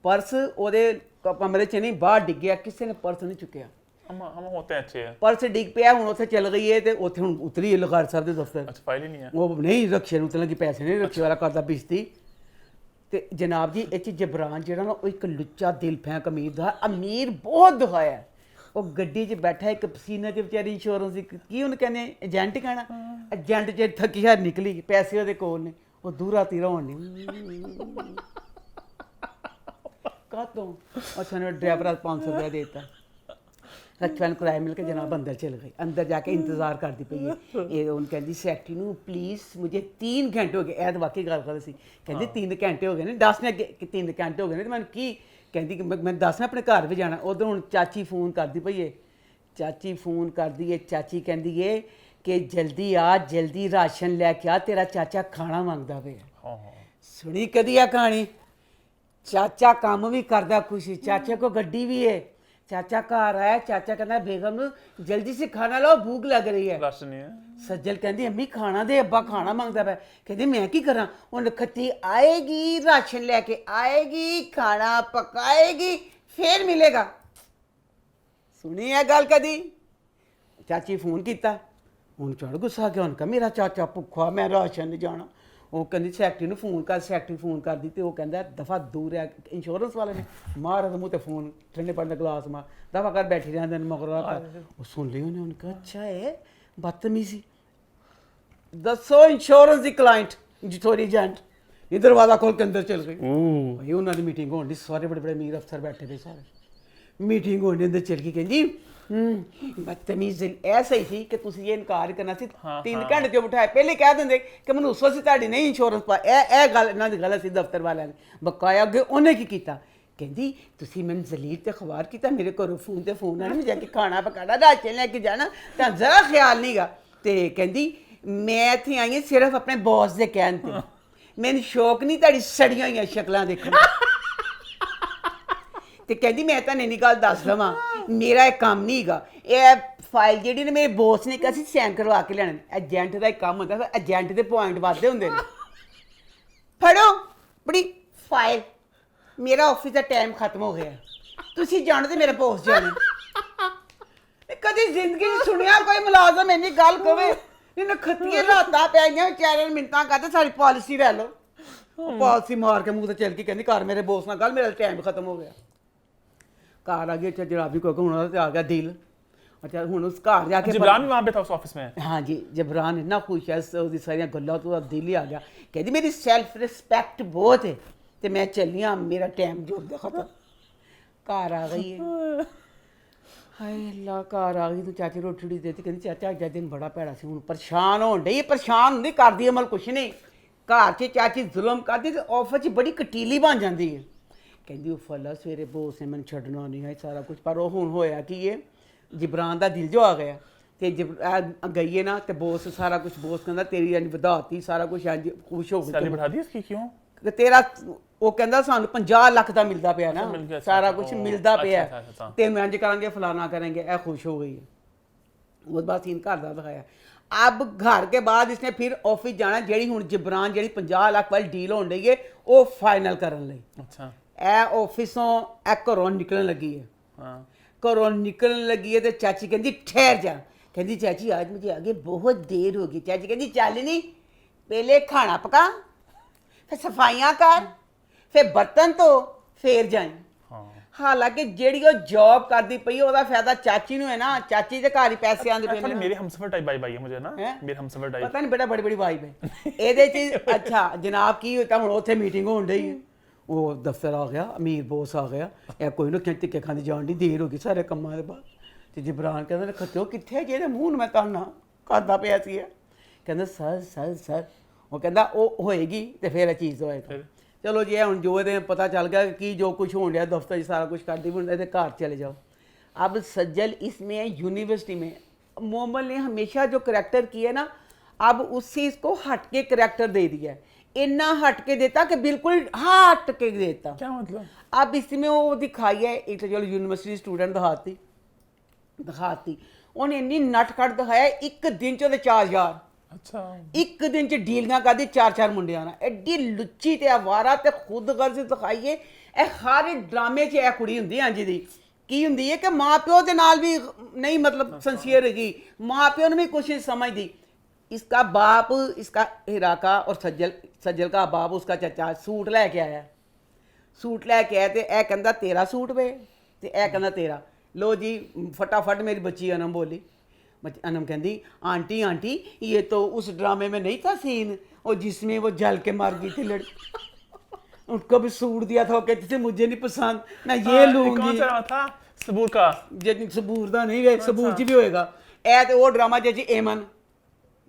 ਪਰਸ ਉਹਦੇ ਕਮਰੇ 'ਚ ਨਹੀਂ ਬਾਹਰ ਡਿੱਗਿਆ, ਕਿਸੇ ਨੇ ਪਰਸ ਨਹੀਂ ਚੁੱਕਿਆ। हम होते हैं अच्छे। ਪਰਸ ਡਿੱਗ ਪਿਆ, ਹੁਣ ਉੱਥੇ ਚੱਲ ਗਈ ਹੈ ਤੇ ਉੱਥੇ ਹੁਣ ਉਤਰੀ ਹੈ ਲਗਾਰ ਸਾਹਿਬ ਦੇ ਦਫ਼ਤਰ। अच्छा फाइल ही नहीं है। ਉਹ ਨਹੀਂ ਰਕਸ਼ੇ ਨੂੰ ਉਤਰਨ ਕਿ ਪੈਸੇ ਨਹੀਂ, ਰਕਸ਼ੇ ਵਾਲਾ ਕਰਦਾ ਬਿਸਤੀ। ਤੇ ਜਨਾਬ ਜੀ ਇਹ 'ਚ ਜਬਰਾਨ ਜਿਹੜਾ ਨਾ ਉਹ ਇੱਕ ਲੁੱਚਾ ਦਿਲ ਫੈਂਕ ਅਮੀਰ ਦਾ, ਅਮੀਰ ਬਹੁਤ ਦਿਖਾਇਆ। ਉਹ ਗੱਡੀ 'ਚ ਬੈਠਾ ਇੱਕ ਪਸੀਨੇ 'ਚ ਵਿਚਾਰੀ ਇੰਸ਼ੋਰੈਂਸ ਦੀ ਕੀ ਉਹਨੂੰ ਕਹਿੰਦੇ ਏਜੰਟ ਕਹਿਣਾ, ਏਜੰਟ 'ਚ ਥੱਕੀ ਹਾਰ ਨਿਕਲੀ, ਪੈਸੇ ਉਹਦੇ ਕੋਲ ਨੇ, ਉਹ ਦੂਰਾ ਤੀਰਾ ਹੋਣ ਨਹੀਂ ਕਾਤੋਂ। ਅੱਛਾ ਨੇ ਡਰਾਈਵਰ 500 ਰੁਪਇਆ ਦੇ ਦਿੱਤਾ। रक्षा किराया मिल के जनाब अंदर चल गई। अंदर जाके इंतजार करती पई है। ये उन कहती सैक्टरी नू प्लीज़ मुझे 3 घंटे हो गए। ऐ तो वाकई गल कर सी, कहती 3 घंटे हो गए ने, दस ने अगे कि 3 घंटे हो गए ने, तो मैंने की कहती कि मैं दस ने अपने घर भी जाना। उधर हुण चाची फोन करती पई है, चाची फोन करती है। चाची कहती है कि जल्दी आ, जल्दी राशन लैके आ, तेरा चाचा खाना मंगदा पिया। सुनी कदी आ कहानी? चाचा काम भी करदा खुशी, चाचे को गड्डी भी है। चाचा घर आया, चाचा कहना बेगम नू जल्दी से खाना लाओ, भूख लग रही है। राशन नहीं है। सज्जल कहती अम्मी खाना दे, अब्बा खाना मंगता पे। कहती मैं की करा? वो नखत्ती आएगी, राशन लेके आएगी, खाना पकाएगी, फिर मिलेगा। सुनी है गल कदी? चाची फोन किया, हूँ चढ़ गुस्सा गया, उनका मेरा चाचा भुखा, मैं राशन नहीं जाना। वो कहती सैक्टरी नू फोन कर, सैक्टरी फोन कर दी तो वो कहता दफा दूर है। इंश्योरेंस वाले ने मारा तो मुँह ते फोन, ठंडे पानी का गिलास मार, दफा कर बैठी रहते मगर वो सुन ली उन्हें। उनका अच्छा है बदतमीजी। दसो इंश्योरेंस की क्लाइंट जिथोरी एजेंट ये दरवाजा खोल के अंदर चल गई। भाई उन्होंने मीटिंग होनी, सारे बड़े बड़े अमीर अफसर बैठे थे, सारे मीटिंग होनी, अंदर चल गई। कहती बदतमीज ऐसा ही थी कि तुम ये इनकार करना सी। 3 घंटे जो बिठाए पहले कह देंगे कि मैं उस वक्त ताड़ी नहीं इंश्योरेंस पा। ए गल इन्हों की गलत सी दफ्तर वाले ने बकाया अगे उन्हें की किया। कहती तुसी मैंने जलील ते अखबार किया, मेरे घरों फोन ते फोन आने, जाके खाना पकाना, राशन लेके जाना, तो जरा ख्याल नहीं गा। तो कहती मैं इत्थे आई सिर्फ अपने बॉस के कहन ते, मैंने शौक नहीं ताड़ी सड़ियां हुई शक्लां देखने। तो कहती मैं तो नहीं गल दस लवां, मेरा एक काम नहीं गा। ये फाइल जी ने मेरे बॉस ने कहा सैन करवा के लेने, एजेंट का एक काम होता है, एजेंट के पॉइंट वादे होंगे। फड़ो बड़ी फाइल, मेरा ऑफिस का टाइम खत्म हो गया, तुसी जानो तो मेरा बॉस जाने। कभी जिंदगी सुनिया कोई मुलाजम इन्नी गल कवे, इन्हें खत्तियां रातां पै गईयां, बेचारे मिन्नतां करदे सारी पॉलिसी लै लो। पॉलिसी मार के मुंह ते चल के कहंदी घर मेरे बॉस नाल गल, मेरा टाइम खत्म हो गया। घर आ गई। अच्छा जनाबी को हूँ आ गया दिल। अच्छा हूँ उस घर जाके जबरान भी वहाँ पे था उस ऑफिस में। हाँ जी जबरान इन्ना खुश है, उसकी सारिया गल्लां तो दिल ही आ गया। कहती मेरी सैल्फ रिस्पैक्ट बहुत है तो मैं चली हाँ, मेरा टाइम जो खत्म। घर आ गई है, हाय अल्लाह घर आ गई तो चाची रोटी रोटी देती। कहती चाचा अज दिन बड़ा भैड़ा से, हूँ परेशान हो डई, परेशान होंदी, करदी अमल कुछ नहीं। घर च चाची जुल्म करती तो ऑफिस च बड़ी कटीली बन जाती है। कहती वो फला सवेरे बॉस ने मैंने छड्डना नहीं है सारा कुछ, पर वो हुण होया कि ये जबरान का दिल जो आ गया तो गई है ना, तो बॉस सारा कुछ बॉस कहता तेरी इंज वधाती सारा कुछ इंज खुश हो सैलरी बढ़ा दी इसकी क्यों? तेरा वो कहता सानू 50 लाख का मिलता पिया ना, सारा कुछ मिलता पिया, तेन इंज करांगे फलाना करेंगे। ए खुश हो गई है। वो बाद सीन घर का दिखाया। अब घर के बाद इसने फिर ऑफिस जाना, जी हूँ जबरान जी 50 लाख वाली डील होने रही है वो फाइनल करने लई। अच्छा ए ऑफिसों ए घरों निकलन लगी है। हाँ। घरों निकलन लगी है तो चाची कहती ठहर जा। कहती चाची आज मुझे आगे बहुत देर होगी। चाची कहती चल नहीं, पहले खाना पका, फिर सफाइयाँ कर, फिर बर्तन धो, फिर जाए। हालांकि जेड़ी वो जॉब करती पई ओदा फायदा चाची नूं है ना, चाची दे घर ही पैसे आंदे पे ने। मेरे हमसफर टाइप वाइब आई है मुझे ना, मेरे हमसफर टाइप। पता नहीं बेटा बड़ी बड़ी वाइब है एदे च। अच्छा जनाब की होता हुण ओथे मीटिंग होण डई है, ਉਹ ਦਫ਼ਤਰ ਆ ਗਿਆ, ਅਮੀਰ ਬੋਸ ਆ ਗਿਆ, ਇਹ ਕੋਈ ਨਾ ਟਿੱਕੇ ਖਾਂਦੀ ਜਾਣ ਦੀ ਦੇਰ ਹੋ ਗਈ ਸਾਰੇ ਕੰਮਾਂ ਦੇ ਬਾਅਦ। ਤੇ ਜਿਬਰਾਨ ਕਹਿੰਦਾ ਖੱਤਿਓ ਕਿੱਥੇ ਜਿਹਦੇ ਮੂੰਹ ਨੂੰ ਮੈਂ ਤਾਨਾ ਕਰਦਾ ਪਿਆ ਸੀ। ਕਹਿੰਦਾ ਸਰ ਉਹ ਕਹਿੰਦਾ ਉਹ ਹੋਏਗੀ ਤੇ ਫਿਰ ਇਹ ਚੀਜ਼ ਹੋਏਗਾ। ਚਲੋ ਜੀ ਹੁਣ ਜੋ ਇਹਦੇ ਪਤਾ ਚੱਲ ਗਿਆ ਕਿ ਜੋ ਕੁਝ ਹੋਣ ਡਿਆ दफ्तर सारा कुछ करती भी ਇਹਦੇ घर चले जाओ। अब सज्जल इसमें यूनिवर्सिटी में मोहम्मद ने हमेशा जो करैक्टर किया ना, अब उससे इसको हट के करैक्टर दे दिया है, इतना हट के देता कि बिल्कुल हट के देता। क्या मतलब? अब इसमें वो दिखाई है, एक तो चलो यूनिवर्सिटी स्टूडेंट दिखाती उन्हें इन्नी नटखट दिखाया, एक दिन च 4000 अच्छा ਇੱਕ ਦਿਨ ਚ ਡੀਲਿੰਗਾਂ ਕਰਦੀ 4-4 ਮੁੰਡਿਆਂ ਨਾਲ, ਐਡੀ ਲੁੱਚੀ ਤੇ ਆਵਾਰਾ ਤੇ ਖੁਦਗਰਜ਼ ਦਿਖਾਈਏ। ਇਹ ਹਰ ਡਰਾਮੇ 'ਚ ਇਹ ਕੁੜੀ ਹੁੰਦੀ ਹੈ ਜੀ ਦੀ ਕੀ ਹੁੰਦੀ ਹੈ ਕਿ ਮਾਂ ਪਿਓ ਦੇ ਨਾਲ ਵੀ ਨਹੀਂ ਮਤਲਬ ਸੰਸੀਅਰ ਹੈਗੀ, ਮਾਂ ਪਿਓ ਨੂੰ ਵੀ ਕੁਛ नहीं समझती। इसका बाप इसका हीरा का और सज्जल का बाप उसका चचा सूट लैके आया, सूट लैके आया तो यह कहता तेरा सूट वे तो यह कहता तेरा। लो जी फटाफट मेरी बच्ची अनम बोली। अनम कहती आंटी आंटी ये तो उस ड्रामे में नहीं था सीन और जिसमें वो जल के मार गई थी लड़की, उनको भी सूट दिया था, वो कहती थी मुझे नहीं पसंद मैं ये लूंगी। कौन सा था? सबूर का? सबूर का नहीं वे सबूर च भी होएगा। ए तो वो ड्रामा जी एमन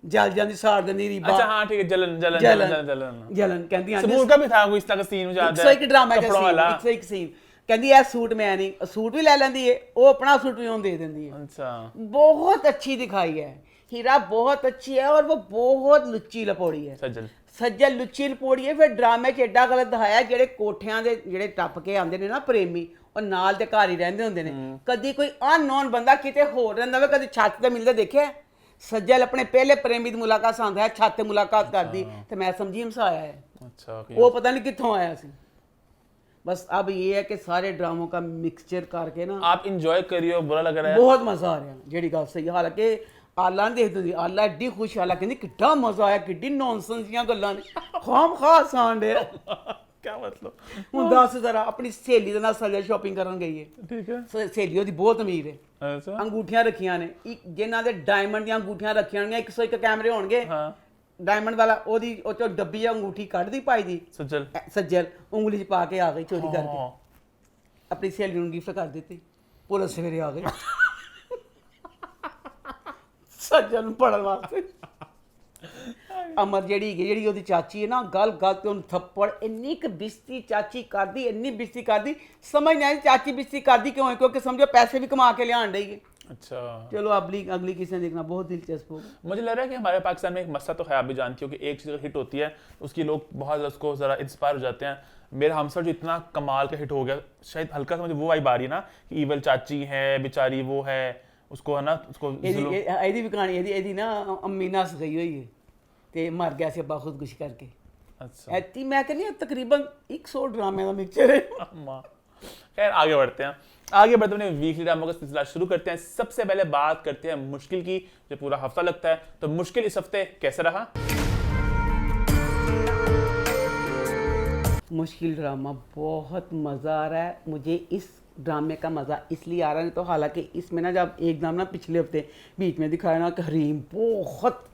जल जाती साड़ देनी रीबा। अच्छा हाँ ठीक है, जलन जलन जलन जलन जलन जलन कहती सबूर का भी था कोई इस तरह का सीन मुझे याद है। 101 ड्रामा का कपड़ों वाला। सीन 101 सीन कहती है सूट मैं नहीं, सूट भी ले लेंदी है, वो अपना सूट भी उन्हें दे देंदी है। अच्छा बहुत अच्छी दिखाई है, हीरा बहुत अच्छी है और वो बहुत लुच्ची लपोड़ी है। सज्जल लुच्ची लपोड़ी है। फिर ड्रामे च एडा गलत दिखाया जेडे कोठियां दे जेडे टप के आंदे ने ना प्रेमी और नाल दे घर ही रहंदे हुंदे ने, कदी कोई अननोन बंदा किते होर रहिंदा वे, कदी छत ते मिलदे देखे। सज्जल अपने पहले प्रेमी दी मुलाकात आंदा है, छत ते मुलाकात करदी ते मैं समझी हमसाया है। अच्छा वो पता नहीं कित्थों आया सी। बस अब ये है कि सारे ड्रामों का मिक्सचर करके ना आप इंजॉय करिए, बुरा लग रहा है? बहुत मजा आ रहा है जेडी गल सही। हालांकि आला नहीं देखती थी, आला एड्डी खुश आला कहती किड्डा मजा आया, किड्डी नॉनसेंस दियां गल्लां ने खाम खास आन दे। क्या मतलब? हुन दस जरा अपनी सहेली दे नाल सज्जल शॉपिंग करन गई है, ठीक है। सहेली ओदी बहुत अमीर है, अच्छा अंगूठियां रखियां ने, जिन्हां दे डायमंड दी अंगूठियां रखियां ने, 101 कैमरे होणगे। हाँ डायमंड वाला ओदी ओ चो डब्बी अंगूठी कढ दी पाई दी सज्जल सज्जल उंगली च पा के आ गई चोरी करके, अपनी सहेली ਨੂੰ ਗਿਫਟ ਕਰ ਦਿੱਤੀ। ਪੁਲਿਸ ਸਵੇਰੇ ਆ ਗਈ ਸੱਜਣ ਨੂੰ ਪੜਨ ਵਾਸਤੇ। ਅਮਰ ਜਿਹੜੀ ਉਹਦੀ ਚਾਚੀ ਹੈ ਨਾ, ਗੱਲ ਤੇ ਉਹਨੂੰ ਥੱਪੜ ਇੰਨੀ ਕੁ ਬਿਸਤੀ ਚਾਚੀ ਕਰਦੀ, ਇੰਨੀ ਬਿਸਤੀ ਕਰਦੀ, ਸਮਝ ਨਹੀਂ ਆਈ ਚਾਚੀ ਬਿਸਤੀ ਕਰਦੀ क्यों है, क्योंकि समझो पैसे भी कमा के लियान रही है। अच्छा चलो अगली किस्सें देखना बहुत दिलचस्प होगा। मुझे लग रहा है कि हमारे पाकिस्तान में एक मसला तो है, आप भी जानती हो कि एक चीज़ अगर हिट होती है उसकी लोग बहुत उसको ज़रा इंस्पायर हो जाते हैं। मेरा हमसर जो इतना कमाल का हिट हो गया, शायद हल्का सा मुझे वो वाइब आ रही है ना कि ईवल चाची है बेचारी, वो है उसको है ना उसको ਇਹਦੀ ਵੀ ਕਹਾਣੀ ਇਹਦੀ ਨਾ ਅੰਮੀ ਨਸ ਗਈ ਹੋਈ ਹੈ ਤੇ ਮਰ ਗਿਆ ਸੀ ਅੱਬਾ ਖੁਦਕੁਸ਼ੀ ਕਰਕੇ। अच्छा ਐਤੀ ਮੈਂ ਕਹਿੰਦੀ ਤਕਰੀਬਨ 100 ਡਰਾਮੇ ਦਾ ਮਿਕਸਚਰ है। अम्मा। खैर आगे बढ़ते हैं, अपने वीकली ड्रामों का सिलसिला शुरू करते हैं। सबसे पहले बात करते हैं मुश्किल की, जो पूरा हफ्ता लगता है। तो मुश्किल इस हफ्ते कैसे रहा? मुश्किल ड्रामा बहुत मज़ा आ रहा है मुझे। इस ड्रामे का मज़ा इसलिए आ रहा है, तो हालांकि इसमें ना जब एकदम ना पिछले हफ्ते बीच में दिखाया ना कि हरीम बहुत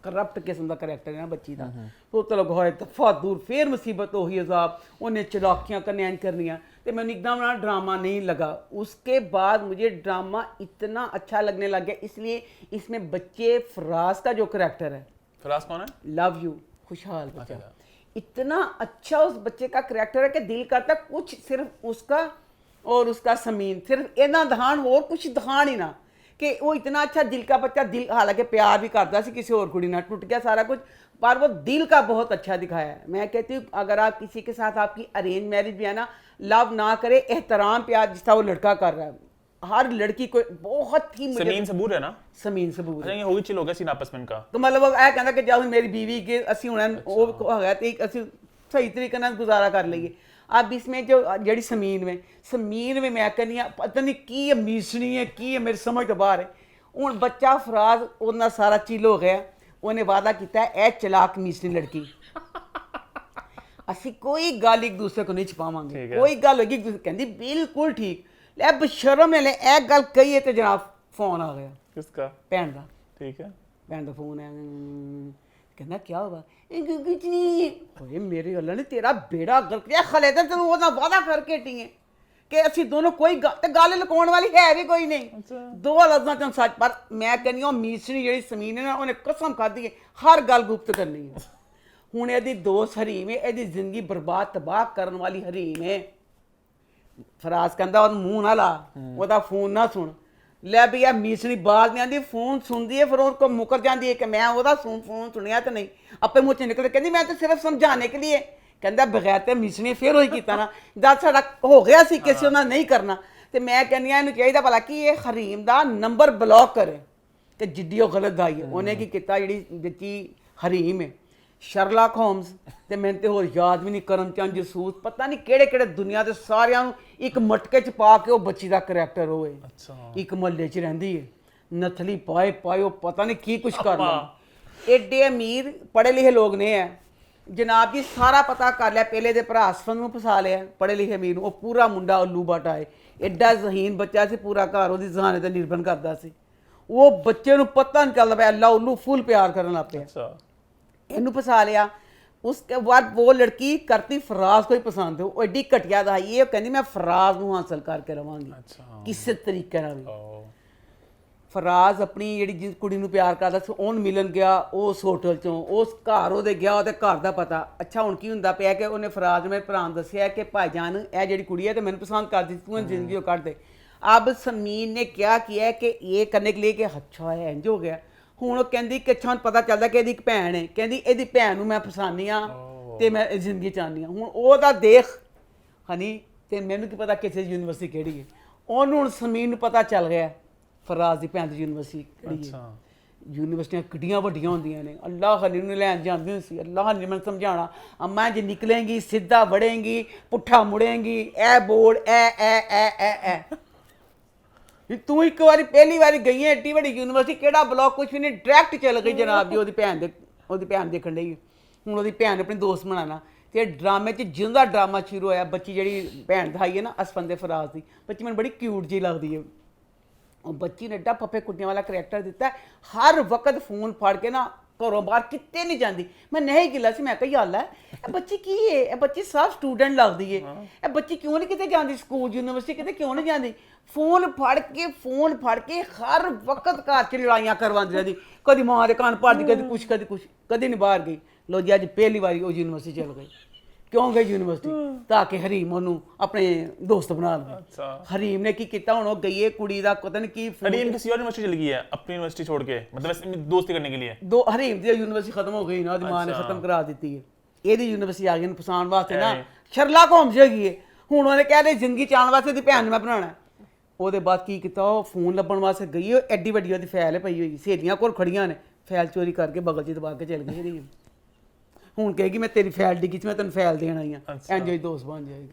करप्ट किस्म का करैक्टर है ना बच्ची का, तो तलब होए दफा दूर फिर मुसीबत हो ही अजाब, उन्हें चलाकियाँ करने करनियाँ, तो मैंने एकदम ना ड्रामा नहीं लगा। उसके बाद मुझे ड्रामा इतना अच्छा लगने लग गया, इसलिए इसमें बच्चे फराज का जो करैक्टर है, फराज कौन है? लव यू खुशहाल बच्चा, इतना अच्छा उस बच्चे का करैक्टर है कि दिल करता कुछ सिर्फ उसका और उसका समीन, सिर्फ इतना दहान और कुछ दहान ही ना, कि वो इतना अच्छा दिल का बच्चा, दिल हालांकि प्यार भी करता सी किसी और कुड़ी ना, टूट गया सारा कुछ, पर वो दिल का बहुत अच्छा दिखाया है। मैं कहती हूँ अगर आप किसी के साथ आपकी अरेंज मैरिज भी है ना, लव ना करे, एहतराम प्यार जिस तरह वो लड़का कर रहा है, हर लड़की को बहुत ही समीन सबूर है ना? समीन सबूर अच्छा, ये होगी चिल हो गया सीन आपस में इनका, तो मतलब वो ऐ कहता कि जाओ मेरी बीवी के असी हुण वो है ते असी सही तरीके नाल गुजारा कर लईए। अब इसमें जो जड़ी समीन में मैं कहनी पता नहीं की मीसनी है, की है, मेरी समझ तो बाहर है। हुण बच्चा फराज उन्ना सारा चिल हो गया, उन्हें वादा किया है चलाक मीसनी लड़की असी कोई गल एक दूसरे को नहीं छुपावांगे, कोई गल होगी कहती बिल्कुल ठीक, ले बशरम ने ए गल कही है तो जनाब फोन आ गया। किसका? भैन का। ठीक है, भैन का फोन है, ਕਹਿੰਦਾ ਕੀ ਹੋਇਆ ਕੁਝ ਨਹੀਂ ਓਏ ਮੇਰੇ ਅੱਲਾ ਨੇ ਤੇਰਾ ਬੇੜਾ ਗਰਕ ਗਿਆ ਖਲੇ ਤੇ ਤੈਨੂੰ ਉਹਦਾ ਵਾਦਾ ਕਰਕੇ ਟੀਏ ਕਿ ਅਸੀਂ ਦੋਨੋਂ ਕੋਈ ਤੇ ਗੱਲ ਲੁਕਾਉਣ ਵਾਲੀ ਹੈ ਵੀ ਕੋਈ ਨਹੀਂ ਦੋ ਲਫ਼ਜ਼ਾਂ ਚ ਸੱਚ ਪਰ ਮੈਂ ਕਹਿੰਦੀ ਹਾਂ ਮੀਸਰੀ ਜਿਹੜੀ ਸਮੀਨ ਹੈ ਨਾ ਉਹਨੇ ਕਸਮ ਖਾਧੀ ਹੈ ਹਰ ਗੱਲ ਗੁਪਤ ਕਰਨੀ ਹੈ ਹੁਣ ਇਹਦੀ ਦੋਸਤ ਹਰੀਮ ਹੈ ਇਹਦੀ ਜ਼ਿੰਦਗੀ ਬਰਬਾਦ ਤਬਾਹ ਕਰਨ ਵਾਲੀ ਹਰੀਮ ਹੈ ਫਰਾਜ਼ ਕਹਿੰਦਾ ਉਹਨੂੰ ਮੂੰਹ ਨਾ ਲਾ ਉਹਦਾ ਫੋਨ ਨਾ ਸੁਣ ਲੈ ਵੀ ਆ ਮੀਸਣੀ ਬਾਜ਼ ਨਹੀਂ ਆਂਦੀ ਫੋਨ ਸੁਣਦੀ ਹੈ ਫਿਰ ਉਹ ਕੋ ਮੁਕਰ ਜਾਂਦੀ ਹੈ ਕਿ ਮੈਂ ਉਹਦਾ ਫੋਨ ਸੁਣਿਆ ਤੇ ਨਹੀਂ ਆਪੇ ਮੂੰਹ ਚ ਨਿਕਲ ਕਹਿੰਦੀ ਮੈਂ ਤਾਂ ਸਿਰਫ ਸਮਝਾਣੇ ਕੇ लिए ਕਹਿੰਦਾ ਬਗੈਰ ਤੇ ਮੀਸਣੀ ਫਿਰ ਉਹੀ ਕੀਤਾ ਨਾ ਜਦ ਸਾਡਾ ਹੋ ਗਿਆ ਸੀ ਕਿਸੇ ਉਹਨਾਂ ਨਹੀਂ ਕਰਨਾ ਤੇ ਮੈਂ ਕਹਿੰਦੀ ਆ ਇਹਨੂੰ ਚਾਹੀਦਾ ਭਲਾ ਕਿ ਇਹ ਹਰੀਮ ਦਾ ਨੰਬਰ ਬਲੌਕ ਕਰੇ ਤੇ ਜਿੱਡੀ ਉਹ ਗਲਤ ਗਾਈ ਹੈ ਉਹਨੇ ਕੀ ਕੀਤਾ ਜਿਹੜੀ ਦਿੱਤੀ ਹਰੀਮ ਹੈ ਸ਼ਰਲਾਕ ਹੋਮਸ ਤੇ ਮੈਨੂੰ ਤੇ ਹੋਰ ਯਾਦ ਵੀ ਨਹੀਂ ਕਰਮਚੰਦ ਜਸੂਸ ਪਤਾ ਨਹੀਂ ਕਿਹੜੇ ਕਿਹੜੇ ਦੁਨੀਆ ਦੇ ਸਾਰਿਆਂ ਨੂੰ ਇੱਕ ਮਟਕੇ ਚ ਪਾ ਕੇ ਉਹ ਬੱਚੀ ਦਾ ਕਰੈਕਟਰ ਹੋਏ ਅੱਛਾ ਇੱਕ ਮਹੱਲੇ ਚ ਰਹਿੰਦੀ ਹੈ ਨਥਲੀ ਪਾਏ ਉਹ ਪਤਾ ਨਹੀਂ ਕੀ ਕੁਛ ਕਰਨਾ ਏਡੇ ਅਮੀਰ ਪੜ੍ਹੇ ਲਿਖੇ ਲੋਕ ਨੇ ਹੈ ਜਨਾਬ ਜੀ ਸਾਰਾ ਪਤਾ ਕਰ ਲਿਆ ਪਹਿਲੇ ਦੇ ਭਰਾ ਅਸਫਨ ਨੂੰ ਫਸਾ ਲਿਆ ਪੜ੍ਹੇ ਲਿਖੇ ਅਮੀਰ ਨੂੰ ਉਹ ਪੂਰਾ ਮੁੰਡਾ ਉੱਲੂ ਬਾਟਾ ਹੈ ਐਡਾ ਜ਼ਹੀਨ ਬੱਚਾ ਸੀ ਪੂਰਾ ਘਰ ਉਹਦੀ ਜ਼ਹਾਨੇ ਤੇ ਨਿਰਭਰ ਕਰਦਾ ਸੀ ਉਹ ਬੱਚੇ ਨੂੰ ਪਤਾ ਨਹੀਂ ਚੱਲਦਾ ਪਿਆ ਅੱਲਾ ਉੱਲੂ ਫੁੱਲ ਪਿਆਰ ਕਰਨ ਲੱਗ ਪਿਆ ਅੱਛਾ ਇਹਨੂੰ ਫਸਾ ਲਿਆ उसके बाद वो लड़की करती फराज को ही पसंद है वो एडी घटिया दा ये कहती मैं फराज ਨੂੰ ਹਾਸਲ ਕਰਕੇ ਰਵਾਂਗੀ ਕਿਸੇ ਤਰੀਕੇ ਨਾਲ ਵੀ ਫਰਾਜ਼ ਆਪਣੀ ਜਿਹੜੀ ਕੁੜੀ ਨੂੰ ਪਿਆਰ ਕਰਦਾ ਸੀ ਉਹਨੂੰ ਮਿਲਣ ਗਿਆ ਉਸ ਹੋਟਲ ਚੋਂ ਉਸ ਘਰ ਉਹਦੇ ਗਿਆ ਉਹਦੇ ਘਰ ਦਾ ਪਤਾ ਅੱਛਾ ਹੁਣ ਕੀ ਹੁੰਦਾ ਪਿਆ ਕਿ ਉਹਨੇ ਫਰਾਜ਼ ਮੇਰੇ ਭਰਾ ਨੂੰ ਦੱਸਿਆ ਕਿ ਭਾਈਜਾਨ ਇਹ ਜਿਹੜੀ ਕੁੜੀ ਹੈ ਤੇ ਮੈਨੂੰ ਪਸੰਦ ਕਰਦੀ ਤੂੰ ਜ਼ਿੰਦਗੀ ਕੱਢ ਦੇ अब समीन ने क्या किया कि ये करने के लिए कि अच्छा है इंज हो गया ਹੁਣ ਉਹ ਕਹਿੰਦੀ ਕਿ ਅੱਛਾ ਪਤਾ ਚੱਲਦਾ ਕਿ ਇਹਦੀ ਇੱਕ ਭੈਣ ਹੈ ਕਹਿੰਦੀ ਇਹਦੀ ਭੈਣ ਨੂੰ ਮੈਂ ਪਛਾਣਨੀ ਆ ਤੇ ਮੈਂ ਜ਼ਿੰਦਗੀ ਚਾਹਨੀ ਆ ਹੁਣ ਉਹਦਾ ਦੇਖ ਹਨੀ ਤੇ ਮੈਨੂੰ ਕੀ ਪਤਾ ਕਿਸੇ ਯੂਨੀਵਰਸਿਟੀ ਕਿਹੜੀ ਹੈ ਉਹਨੂੰ ਹੁਣ ਸਮੀਨ ਨੂੰ ਪਤਾ ਚੱਲ ਗਿਆ ਫਰਾਜ਼ ਦੀ ਭੈਣ ਦੀ ਯੂਨੀਵਰਸਿਟੀ ਕਿਹੜੀ ਹੈ ਯੂਨੀਵਰਸਿਟੀਆਂ ਕਿੱਡੀਆਂ ਵੱਡੀਆਂ ਹੁੰਦੀਆਂ ਨੇ ਅੱਲਾਹ ਹਨੀ ਨੂੰ ਲੈਣ ਜਾਂਦੀ ਹੁੰਦੀ ਸੀ ਅੱਲਾਹ ਹਨੀ ਮੈਨੂੰ ਸਮਝਾਉਣਾ ਅੰਮਾ ਜੇ ਨਿਕਲੇਂਗੀ ਸਿੱਧਾ ਵੜੇਂਗੀ ਪੁੱਠਾ ਮੁੜੇਂਗੀ ਇਹ ਬੋਲ ਐ ਤੂੰ ਇੱਕ ਵਾਰੀ ਪਹਿਲੀ ਵਾਰੀ ਗਈ ਹੈ ਏਡੀ ਵੱਡੀ ਯੂਨੀਵਰਸਿਟੀ ਕਿਹੜਾ ਬਲੌਕ ਕੁਛ ਵੀ ਨਹੀਂ ਡਾਇਰੈਕਟ ਚੱਲ ਗਈ ਜਨਾਬ ਜੀ ਉਹਦੀ ਭੈਣ ਦੇਖਣ ਲਈ ਹੁਣ ਉਹਦੀ ਭੈਣ ਆਪਣੀ ਦੋਸਤ ਬਣਾਉਣਾ ਤੇ ਡਰਾਮੇ 'ਚ ਜਿੰਦਾ ਡਰਾਮਾ ਸ਼ੁਰੂ ਹੋਇਆ ਬੱਚੀ ਜਿਹੜੀ ਭੈਣ ਦਿਖਾਈ ਹੈ ਨਾ ਅਸਫਨ ਦੇ ਫਰਾਜ਼ ਦੀ ਬੱਚੀ ਮੈਨੂੰ ਬੜੀ ਕਿਊਟ ਜਿਹੀ ਲੱਗਦੀ ਹੈ ਉਹ ਬੱਚੀ ਨੇ ਏਡਾ ਪੱਪੇ ਕੁੱਟੀਆਂ ਵਾਲਾ ਕਰੈਕਟਰ ਦਿੱਤਾ ਹਰ ਵਕਤ ਫੋਨ ਫੜ ਕੇ ਨਾ ਘਰੋਂ ਬਾਹਰ ਕਿਤੇ ਨਹੀਂ ਜਾਂਦੀ ਮੈਂ ਨਹੀਂ ਗਿਲਾ ਸੀ ਮੈਂ ਕਿਹਾ ਹਾਲ ਹੈ ਇਹ ਬੱਚੀ ਕੀ ਹੈ ਇਹ ਬੱਚੀ ਸਭ ਸਟੂਡੈਂਟ ਲੱਗਦੀ ਹੈ ਇਹ ਬੱਚੀ ਕਿਉਂ ਨਹੀਂ ਕਿਤੇ ਜਾਂਦੀ ਸਕੂਲ ਯੂਨੀਵਰਸਿਟੀ ਕਿਤੇ ਕਿਉਂ ਨਹੀਂ ਜਾਂਦੀ ਫੋਨ ਫੜ ਕੇ ਹਰ ਵਕਤ ਘਰ 'ਚ ਲੜਾਈਆਂ ਕਰਵਾਉਂਦੀ ਰਹਿੰਦੀ ਕਦੀ ਮਾਂ ਦੇ ਕੰਨ ਭਰਦੀ ਕਦੀ ਕੁਛ ਕਦੀ ਨਹੀਂ ਬਾਹਰ ਗਈ ਲੋ ਜੀ ਅੱਜ ਪਹਿਲੀ ਵਾਰੀ ਉਹ ਯੂਨੀਵਰਸਿਟੀ ਚਲ ਗਈ ਕਿਉਂ ਗਈ ਯੂਨੀਵਰਸਿਟੀ ਤਾਂ ਕਿ ਹਰੀਮ ਉਹਨੂੰ ਆਪਣੇ ਦੋਸਤ ਬਣਾ ਲਵੇ ਹਰੀਮ ਨੇ ਕੀ ਕੀਤਾ ਹੁਣ ਉਹ ਗਈ ਹੈ ਕੁੜੀ ਦਾ ਪਤਾ ਨਹੀਂ ਕੀ हरीम किसी और यूनिवर्सिटी चली गई है अपनी यूनिवर्सिटी छोड़ के मतलब दोस्ती करने के लिए ਦੋ ਹਰੀਮ ਦੀ ਯੂਨੀਵਰਸਿਟੀ ਖਤਮ ਹੋ ਗਈ ਨਾ ਉਹਦੀ ਮਾਂ ਨੇ ਖਤਮ ਕਰਾ ਦਿੱਤੀ ਹੈ ਇਹਦੀ ਯੂਨੀਵਰਸਿਟੀ ਆ ਗਈ ਨੂੰ ਫਸਾਉਣ ਵਾਸਤੇ ਨਾ ਸ਼ਰਲਾਕ ਹੋਮਸ ਹੈਗੀ ਹੈ ਹੁਣ ਉਹਨੇ ਕਹਿ ਰਹੀ ਜ਼ਿੰਦਗੀ ਚਾਹਣ ਵਾਸਤੇ ਉਹਦੀ ਭੈਣ ਨੂੰ ਮੈਂ ਬਣਾਉਣਾ ਉਹਦੇ ਬਾਅਦ ਕੀ ਕੀਤਾ ਉਹ ਫੋਨ ਲੱਭਣ ਵਾਸਤੇ ਗਈ ਉਹ ਐਡੀ ਵੱਡੀ ਉਹਦੀ ਫਾਈਲ ਪਈ ਹੋਈ ਸਹੇਲੀਆਂ ਕੋਲ ਖੜੀਆਂ ਨੇ ਫਾਈਲ ਚੋਰੀ ਕਰਕੇ ਬਗਲ 'ਚ ਦਬਾ ਕੇ ਚਲ ਗਈ ਹਰੀਮ ਹੁਣ ਕਹੇਗੀ ਮੈਂ ਤੇਰੀ ਫਾਈਲ ਡਿੱਗੀ 'ਚ ਮੈਂ ਤੈਨੂੰ ਫਾਈਲ ਦੇਣ ਆਈ ਹਾਂ ਇੰਜ ਹੀ ਦੋਸਤ ਬਣ ਜਾਏਗੀ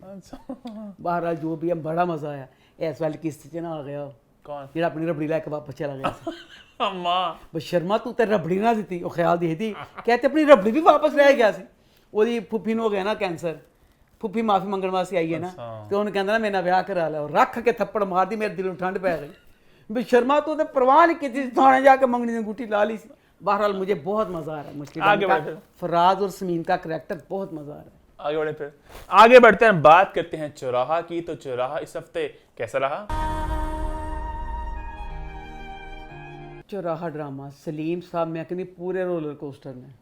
ਬਹਰਾਲ ਜੋ ਵੀ ਹੈ ਬੜਾ ਮਜ਼ਾ ਆਇਆ ਇਸ ਵਾਰ ਕਿਸ਼ਤ 'ਚ ਨਾ ਆ ਗਿਆ कौन ਜਿਹੜਾ ਆਪਣੀ ਰਬੜੀ ਲੈ ਕੇ ਵਾਪਸ ਚਲਾ ਗਿਆ ਸੀ अम्मा ਬਸ ਸ਼ਰਮਾ ਤੂੰ ਤੇ ਰਬੜੀ ਨਾ ਦਿੱਤੀ ਉਹ ਖਿਆਲ ਦੇਖਦੀ ਕਹਿੰਦੇ ਆਪਣੀ ਰਬੜੀ ਵੀ ਵਾਪਸ ਲੈ ਗਿਆ ਸੀ ਉਹਦੀ ਫੁੱਫੀ ਨੂੰ ਹੋ ਗਿਆ ਨਾ ਕੈਂਸਰ ਫੁੱਫੀ ਮਾਫੀ ਮੰਗਣ ਵਾਸਤੇ ਆਈ ਹੈ ਨਾ ਤੇ ਉਹਨੂੰ ਕਹਿੰਦਾ ਨਾ ਮੇਰੇ ਨਾਲ ਵਿਆਹ ਕਰਾ ਲਿਆ ਰੱਖ ਕੇ ਥੱਪੜ ਮਾਰਦੀ ਮੇਰੇ ਦਿਲ ਨੂੰ ਠੰਡ ਪੈ ਗਈ ਵੀ ਸ਼ਰਮਾ ਤੂੰ ਤੇ परवाह नहीं ਕੀਤੀ ਥਾਣੇ ਜਾ ਕੇ ਮੰਗਣੀ ਦੀ ਅੰਗੂਠੀ ਲਾ ਲਈ ਸੀ बहरहाल मुझे बहुत मजा आ रहा है मुश्किल फराज और समीन का करैक्टर बहुत मजा आ रहा है आगे बढ़ते हैं बात करते हैं चौराहा की तो चौराहा इस हफ्ते कैसा रहा चौराहा ड्रामा सलीम साहब मैं कहनी पूरे रोलर कोस्टर में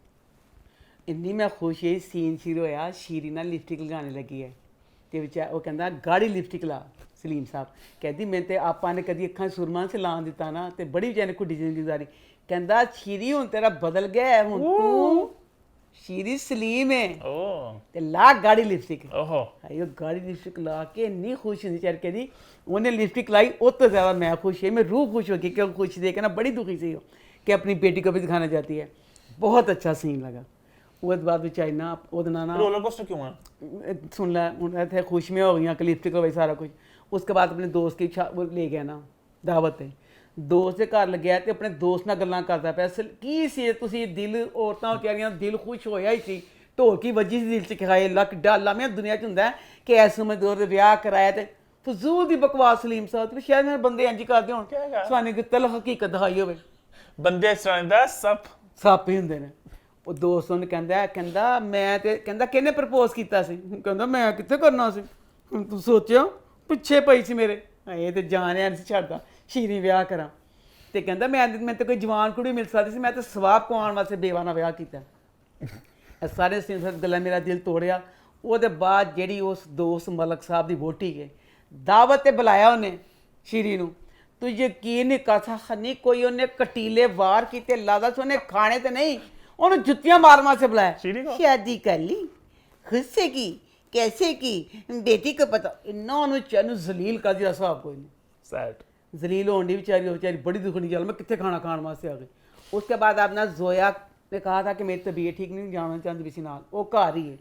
इन्नी मैं खुश है सीन शुरू होया शीरी ना लिपस्टिक लगाने लगी है ते विचार वो कहता गाड़ी लिपस्टिक ला सलीम साहब कहती मैं ते आपा ने कदी अखां सुरमा से लान दिता ना ते बड़ी बेचारे कुड़ी जिंदगी गुजारी ਕਹਿੰਦਾ ਸ਼ੀਰੀ ਹੁਣ ਤੇਰਾ ਬਦਲ ਗਿਆ ਹੁਣ ਤੂੰ ਸ਼ੀਰੀ ਸਲੀਮ ਹੈ ਤੇ ਲਾ ਗਾੜੀ ਲਿਪਸਟਿਕ ਆਇਓ ਗਾੜੀ ਲਿਪਸਟਿਕ ਲਾ ਕੇ ਇੰਨੀ ਖੁਸ਼ ਹੁੰਦੀ ਚਰਕੇ ਦੀ ਉਹਨੇ ਲਿਪਸਟਿਕ ਲਾਈ ਉਹ ਤੋਂ ਜ਼ਿਆਦਾ ਮੈਂ ਖੁਸ਼ ਹੈ ਮੈਂ रूह खुश हो गई कि खुश देख के ना बड़ी दुखी सी हो कि अपनी बेटी को भी दिखाना चाहती है बहुत अच्छा सीन लगा ਉਹਦੇ ਬਾਅਦ ਵਿੱਚ ਆਈ ਨਾ ਉਹਦੇ ਨਾਲ ਨਾ रोलर कोस्टर क्यों है सुन ਲੈ ਹੁਣ ਇੱਥੇ ਖੁਸ਼ੀਆਂ ਹੋ ਗਈਆਂ ਕਿ ਲਿਪਸਟਿਕ ਹੋਈ ਸਾਰਾ ਕੁਝ उसके बाद अपने दोस्त की ले गया ना दावत ਤੇ ਦੋਸਤ ਦੇ ਘਰ ਲੱਗਿਆ ਤੇ ਆਪਣੇ ਦੋਸਤ ਨਾਲ ਗੱਲਾਂ ਕਰਦਾ ਪਿਆ ਕੀ ਸੀ ਤੁਸੀਂ ਦਿਲ ਔਰਤਾਂ ਵਿਚਾਰੀਆਂ ਦਿਲ ਖੁਸ਼ ਹੋਇਆ ਹੀ ਸੀ ਢੋਲਕੀ ਵੱਜੀ ਸੀ ਦਿਲ 'ਚ ਖਾਏ ਲੱਕ ਡਾਲਾ ਮੈਂ ਦੁਨੀਆ 'ਚ ਹੁੰਦਾ ਕਿ ਐਸ ਉਮਰ ਦੇ ਵਿਆਹ ਕਰਾਇਆ ਤੇ ਫਜ਼ੂਲ ਦੀ ਬਕਵਾਸ ਸਲੀਮ ਸਾਹਿਬ ਤੇ ਸ਼ਾਇਦ ਬੰਦੇ ਇੰਜ ਕਰਦੇ ਹੋਣ ਸਾਨੂੰ ਕਿ ਤਲ ਹਕੀਕਤ ਦਿਖਾਈ ਹੋਵੇ ਬੰਦੇ ਇਸ ਤਰ੍ਹਾਂ ਦਾ ਸੱਪ ਹੀ ਹੁੰਦੇ ਨੇ ਉਹ ਦੋਸਤ ਉਹਨੂੰ ਕਹਿੰਦਾ ਮੈਂ ਤੇ ਕਹਿੰਦਾ ਕਿਹਨੇ ਪ੍ਰਪੋਜ਼ ਕੀਤਾ ਸੀ? ਕਹਿੰਦਾ ਮੈਂ ਕਿੱਥੇ ਕਰਨਾ ਸੀ, ਹੁਣ ਤੂੰ ਸੋਚਿਆ ਪਿੱਛੇ ਪਈ ਸੀ ਮੇਰੇ। ਇਹ ਤੇ ਜਾਣਿਆ ਨਹੀਂ ਸੀ ਛੱਡਦਾ ਸ਼ੀਰੀ ਵਿਆਹ ਕਰਾਂ। ਤੇ ਕਹਿੰਦਾ ਮੈਂ ਤੇ ਕੋਈ ਜਵਾਨ ਕੁੜੀ ਮਿਲ ਸਕਦੀ ਸੀ, ਮੈਂ ਤਾਂ ਸਵਾਬ ਕਮਾਉਣ ਵਾਸਤੇ ਬੇਵਾ ਨਾਲ ਵਿਆਹ ਕੀਤਾ। ਇਹ ਸਾਰੇ ਸਿੰਸਰ ਗੱਲਾਂ ਮੇਰਾ ਦਿਲ ਤੋੜਿਆ। ਉਹਦੇ ਬਾਅਦ ਜਿਹੜੀ ਉਸ ਦੋਸਤ ਮਲਕ ਸਾਹਿਬ ਦੀ ਵੋਟੀ ਗਏ ਦਾਵਤ ਤੇ ਬੁਲਾਇਆ ਉਹਨੇ ਸ਼ੀਰੀ ਨੂੰ। ਤੂੰ ਯਕੀਨ ਨਹੀਂ ਕਰ ਸਕਦੀ, ਕੋਈ ਉਹਨੇ ਕਟੀਲੇ ਵਾਰ ਕੀਤੇ, ਲਾਦਾ ਸੀ ਉਹਨੇ ਖਾਣੇ ਤੇ ਨਹੀਂ, ਉਹਨੂੰ ਜੁੱਤੀਆਂ ਮਾਰ से बुलाया। शादी कर ली, खुद से की, कैसे की, बेटी को पता। इन्ना उन्होंने चैनू जलील कर दिया साहब कोई नहीं। सैड जलील होनी बेचारी बड़ी दुखनी चल, मैं कितने खाना खाने वास्ते आ गई। उसके बाद अपना जोया ने कहा था कि मेरी तबीयत ठीक नहीं, जाना चाहती किसी नाल, वो घर ही है।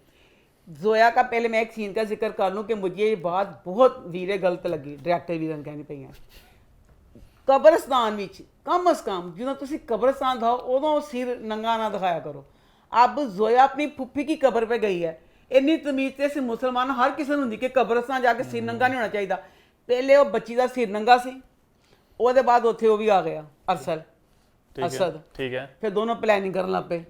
जोया का पहले मैं एक सीन का जिक्र कर लूँ कि मुझे ये बात बहुत वीरे गलत लगी, डायरेक्टर वीरन कहनी पई है। ਕਬਰਸਤਾਨ ਵਿੱਚ ਕਮ ਅਸ ਕਮ ਜਦੋਂ ਤੁਸੀਂ ਕਬਰਸਤਾਨ ਜਾਓ ਉਦੋਂ ਸਿਰ ਨੰਗਾ ਨਾ ਦਿਖਾਇਆ ਕਰੋ। ਅਬ ਜ਼ੋਇਆ ਆਪਣੀ ਫੁੱਫੀ ਕੀ ਕਬਰ पे गई है। ਇੰਨੀ ਤਮੀਜ਼ ਤੇ ਸੀ ਮੁਸਲਮਾਨ ਹਰ ਕਿਸੇ ਨੂੰ ਹੁੰਦੀ ਕਿ ਕਬਰਸਤਾਨ ਜਾ ਕੇ ਸਿਰ ਨੰਗਾ ਨਹੀਂ ਹੋਣਾ ਚਾਹੀਦਾ। ਪਹਿਲੇ ਉਹ ਬੱਚੀ ਦਾ ਸਿਰ ਨੰਗਾ ਸੀ, ਉਹਦੇ ਬਾਅਦ ਉੱਥੇ ਉਹ ਵੀ ਆ ਗਿਆ ਅਰਸਲ ਅਸਦ, ਠੀਕ ਹੈ। ਫਿਰ ਦੋਨੋਂ ਪਲੈਨਿੰਗ ਕਰਨ ਲੱਗ ਪਏ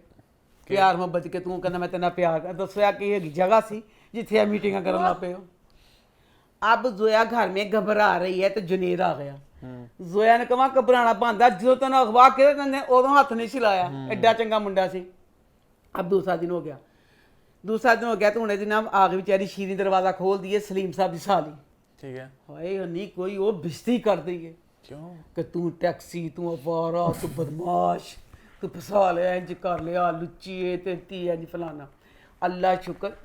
ਪਿਆਰ ਮੁਹੱਬਤ ਕੇ। ਤੂੰ ਕਹਿੰਦਾ ਮੈਂ ਤੇਰੇ ਨਾਲ ਪਿਆਰ ਕਰ, ਦੱਸਿਆ ਕਿ ਇਹ ਜਗ੍ਹਾ ਸੀ ਜਿੱਥੇ ਆ ਮੀਟਿੰਗਾਂ ਕਰਨ ਲੱਗ ਪਏ। अब जोया घर में घबरा रही है तो जुनेद आ गया। जोया ने कहा घबराना बंद है, जो तेन अगवा के उदों हथ नहीं सिलाया, एडा चंगा मुंडा सी। अब दूसरा दिन हो गया तो हूँ दिन आ गई बेचारी शीरी, दरवाजा खोल दिए सलीम साहब की साली। ठीक है हाय नहीं कोई वो बिस्ती कर दी है क्यों कि तू टैक्सी, तू अवारा, तू बदमाश, तू फसा लिया, इंज कर लिया, लुच्ची है ते इंज फलाना। अल्लाह शुक्र